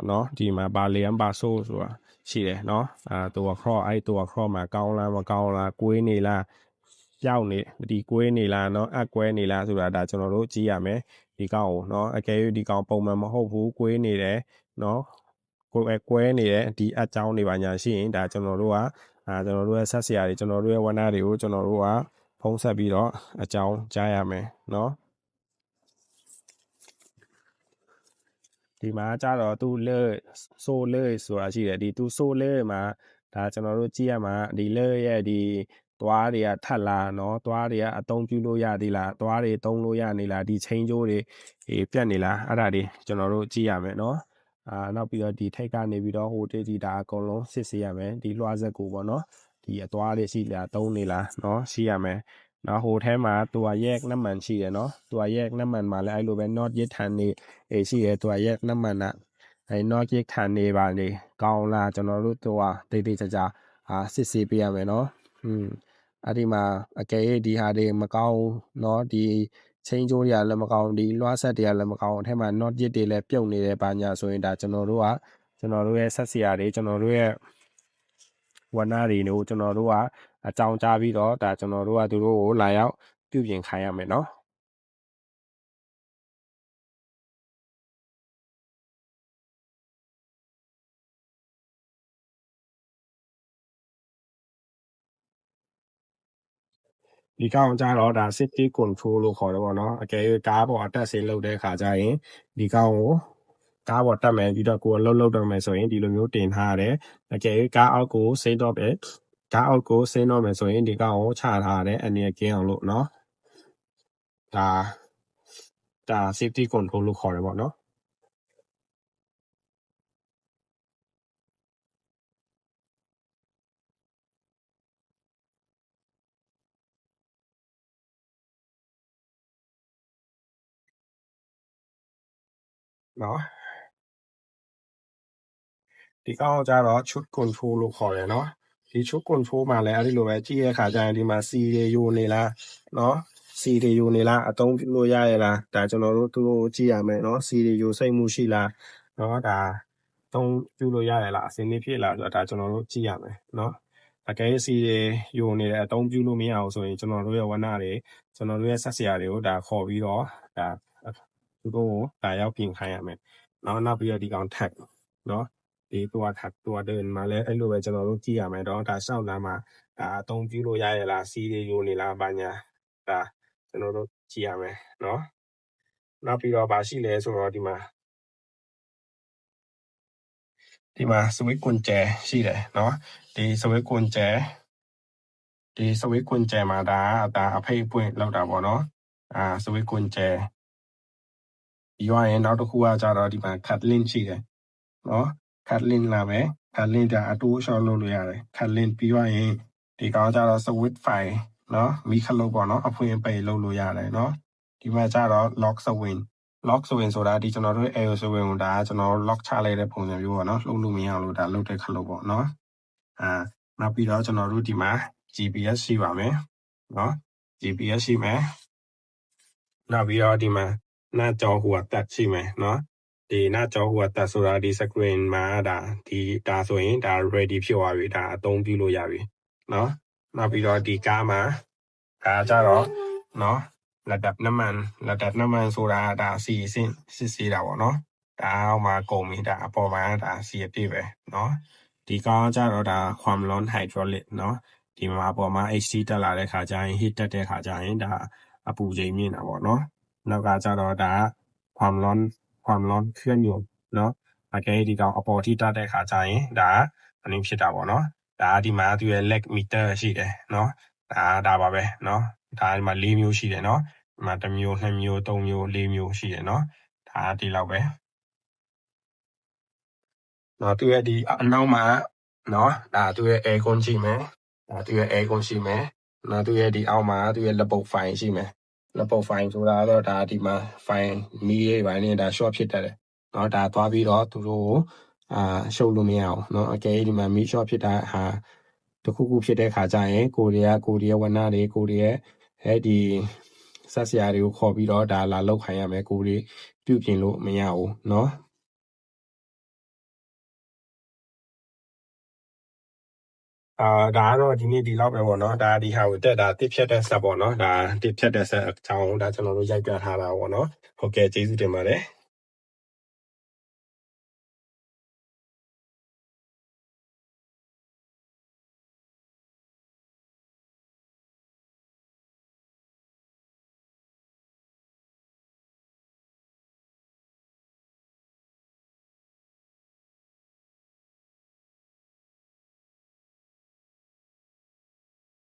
Speaker 1: เนาะဒီမှာบาเลียมบาโซဆိုတာရှိတယ်เนาะตัวข้อตัวข้อမှာကောင်းလားမကောင်းလားကွေးနေလားပြောက်နေဒီကွေးနေလားเนาะအကွဲနေလားဆိုတာဒါကျွန်တော်တို့ကြည့်ရမယ်ဒီကောင်းကိုเนาะအကယ်၍ဒီကောင်းပုံမှန်မဟုတ်ဘူးကွေးနေတယ်เนาะကွဲနေတဲ့ဒီအကြောင်းတွေပါညာရှိရင်ဒါကျွန်တော်တို့ကကျွန်တော်တို့ရဲ့ဆက်ဆရာတွေကျွန်တော်တို့ရဲ့ဝနတွေကိုကျွန်တော်တို့ကဖုံးဆက်ပြီးတော့အကြောင်းကြားရမယ်เนาะဒီမှာကြတော့သူလေဆိုလေဆိုတာရှိတယ်ဒီသူဆိုလေမှာဒါကျွန်တော်တို့ကြည့်ရမှာဒီလေရဲ့ဒီသွားတွေကထပ်လာเนาะသွားတွေကအသုံးပြုလို့ရသေးလားသွားတွေသုံးလို့ရနေလားဒီချင်းကျိုးတွေပြတ်နေလားအဲ့ဒါတွေကျွန်တော်တို့ကြည့်ရမယ်เนาะနောက်ပြီးတော့ဒီထိတ်ကနေပြီးတော့ဟိုတေးဒီဒါအကုန်လုံးစစ်ဆေးရမယ်ဒီလွှားဆက်ကိုပေါ့နော်ဒီအသွားလေးရှိလားသုံးနေလားเนาะရှိရမယ်နောက်ဟိုထဲမှာตัวแยกน้ำมันရှိတယ်เนาะตัวแยกน้ำมันမှာလည်းအဲ့လိုပဲ not yet ทันနေရှိတယ်ตัวแยกน้ำมันอ่ะnot yet ทันနေပါလေကောင်းလားကျွန်တော်တို့တေးသေးချာစစ်ဆေးပေးရမယ်เนาะအဲ့ဒီမှာအကယ်၍ဒီဟာတွေမကောင်းเนาะဒီချင်းကျိုးတွေကလည်းမကောင်းဒီလွှားဆက်တွေကလည်းမကောင်းအထက်မှာ not yet တွေလည်းပြုတ်နေတယ်ပါညာဆိုရင်ဒါကျွန်တော်တို့ရဲ့ဆက်ဆရာတွေကျွန်တော်တို့ရဲ့ဝနတွေတို့ကျွန်တော်တို့ကအကြောင်းကြားပြီးတော့ဒါကျွန်တော်တို့ကသူတို့ကိုလာရောက်ပြုပြင်ခိုင်းရမယ်เนาะဒီကောင်ကြတော့ဒါ safety control လို့ခေါ်တယ်ပေါ့နော်အကယ်၍ကားပေါ်အတက်ဆေးလုပ်တဲ့အခါကျရင်ဒီကောင်ကိုကားပေါ်တက်မယ်ပြီးတော့ကိုယ်လှုပ်တော့မယ်ဆိုရင်ဒီလိုမျိုးတင်ထားရတယ်အကယ်၍ကားအောက်ကိုစိမ့်တော့ပဲကားအောက်ကိုစိမ့်တော့မယ်ဆိုရင်ဒီကောင်ကိုချထားရတယ်အနေနဲ့ကင်းအောင်လို့เนาะဒါ safety control လို့ခေါ်တယ်ပေါ့နော်ဒီကောင်ကြတော့ shoot control လို့ခေါ်တယ်เนาะဒီ shoot control မှာလည်းအဲ့ဒီလိုပဲကြည့်ရခါကျရင်ဒီမှာ C တွေယိုနေလားเนาะ C တွေယိုနေလားအသုံးပြုလို့ရရလားဒါကျွန်တော်တို့သူတို့ကြည့်ရမယ်เนาะ C တွေယိုစိတ်မှုရှိလားเนาะဒါသုံးပြုလို့ရရလားအစင်းလေးဖြစ်လားဆိုတာဒါကျွန်တော်တို့ကြည့်ရမယ်เนาะအကယ်၍ C တွေယိုနေတယ်အသုံးပြုလို့မရအောင်ဆိုရင်ကျွန်တော်တို့ရဲ့ဝနတွေကျွန်တော်တို့ရဲ့ဆက်ဆရာတွေကိုဒါခေါ်ပြီးတော့ဒါသူတို့ကိုဒါရောက်ပြင်ခိုင်းရမယ်เนาะနောက်ပြီးတော့ဒီကောင် tag เนาะဒီตัวเดินมาแล้วအဲ့လိုပဲကျွန်တော်တို့ကြည့်ရမယ်တော့ဒါရှောက်လမ်းမှာဒါအသုံးပြုလို့ရရလားစီးတွေယိုနေလားဘာညာဒါကျွန်တော်တို့ကြည့်ရမယ်เนาะနောက်ပြီးတော့ဗာရှိလဲဆိုတော့ဒီမှာ switch กุญแจရှိတယ်เนาะဒီ switch กุญแจမှာဒါအဖိတ်ပွင့်လောက်တာပေါ့เนาะswitch กุญแจပြီးရင်နောက်တစ်ခုကကြတော့ဒီမှာ cut link ရှိတယ်เนาะcut link လာမယ် cut link ဒါအတိုးရှော့လုပ်လို့ရတယ် cut link ပြီးရင်ဒီကောင်ကြတော့ switch file เนาะမိခလုတ်ပေါ့เนาะအဖွင့်ပိတ်လုပ်လို့ရတယ်เนาะဒီမှာကြတော့ lock swing ဆိုတာဒီကျွန်တော်တို့ air swing ကိုဒါကျွန်တော် lock ချလိုက်တဲ့ပုံစံမျိုးပေါ့เนาะလှုပ်လို့မရအောင်လို့ဒါလှုပ်တဲ့ခလုတ်ပေါ့เนาะနောက်ပြီးတော့ကျွန်တော်တို့ဒီမှာ GPS ရှိပါမယ်เนาะ GPS ရှိမယ်နောက်ပြီးတော့ဒီမှာหน้าจอหัวตัดရှိမယ်เนาะဒီหน้าจอหัวตัดဆိုတာဒီ screen မှာဒါဆိုရင်ဒါ ready ဖြစ်သွားပြီဒါအသုံးပြုလို့ရပြီเนาะနောက်ပြီးတော့ဒီကားမှာဒါကြတော့เนาะระดับน้ำมันဆိုတာဒါစီစစ်ဆေးတာပေါ့เนาะဒါအောက်မှာကုန်ပြီဒါအပေါ်မှာဒါစီအပြည့်ပဲเนาะဒီကားကြတော့ဒါความร้อน hydraulic เนาะဒီမှာပေါ်မှာ HC တက်လာတဲ့ခါကျရင် heat တက်တဲ့ခါကျရင်ဒါအပူချိန်မြင့်တာပေါ့เนาะနောက်ကကြတော့ဒါความร้อนเครื่องยนต์เนาะအကယ်ဒီကောင်အပေါ်ထိတက်တဲ့ခါကျရင်ဒါအနည်းဖြစ်တာပေါ့เนาะဒါဒီမှာသူရဲ့ leg meter ရှိတယ်เนาะဒါပါပဲเนาะဒါဒီမှာ၄မျိုးရှိတယ်เนาะဒီမှာ1မျိုး2မျိုး3မျိုး4မျိုးရှိတယ်เนาะဒါဒီလောက်ပဲเนาะသူရဲ့ဒီအနောက်မှာเนาะဒါသူရဲ့ air con ရှိမယ်ဒါသူရဲ့ air con ရှိမယ်เนาะသူရဲ့ဒီအောက်မှာသူရဲ့လက်ပုတ် fine ရှိမယ်လက်ပုတ် fine ဆိုတာတော့ဒါဒီမှာ fine မီးရေးပိုင်းနဲ့ဒါ short ဖြစ်တတ်တယ်เนาะဒါသွားပြီးတော့သူတို့ ရှုပ်လို့မရအောင်เนาะအကယ်ဒီမှာမီးရှော့ဖြစ်တာဟာတခုခုဖြစ်တဲ့ခါကျရင်ကိုရီးယားဝနတွေကိုရီးယားအဲဒီဆက်စရာတွေကိုခေါ်ပြီးတော့ဒါလာလောက်ခိုင်းရမယ်ကိုရီးပြုတ်ပြင်လို့မရဘူးเนาะဒါကတော့ဒီနေ့ဒီလောက်ပဲပေါ့နော်ဒါဒီဟာကိုတက်တာတစ်ဖြတ်တဲ့ဆက်ပေါ့နော်ဒါတစ်ဖြတ်တဲ့ဆက်အကြောင်းဒါကျွန်တော်တို့ရိုက်ပြထားတာပေါ့နော်ဟုတ်ကဲ့ကျေးဇူးတင်ပါတယ်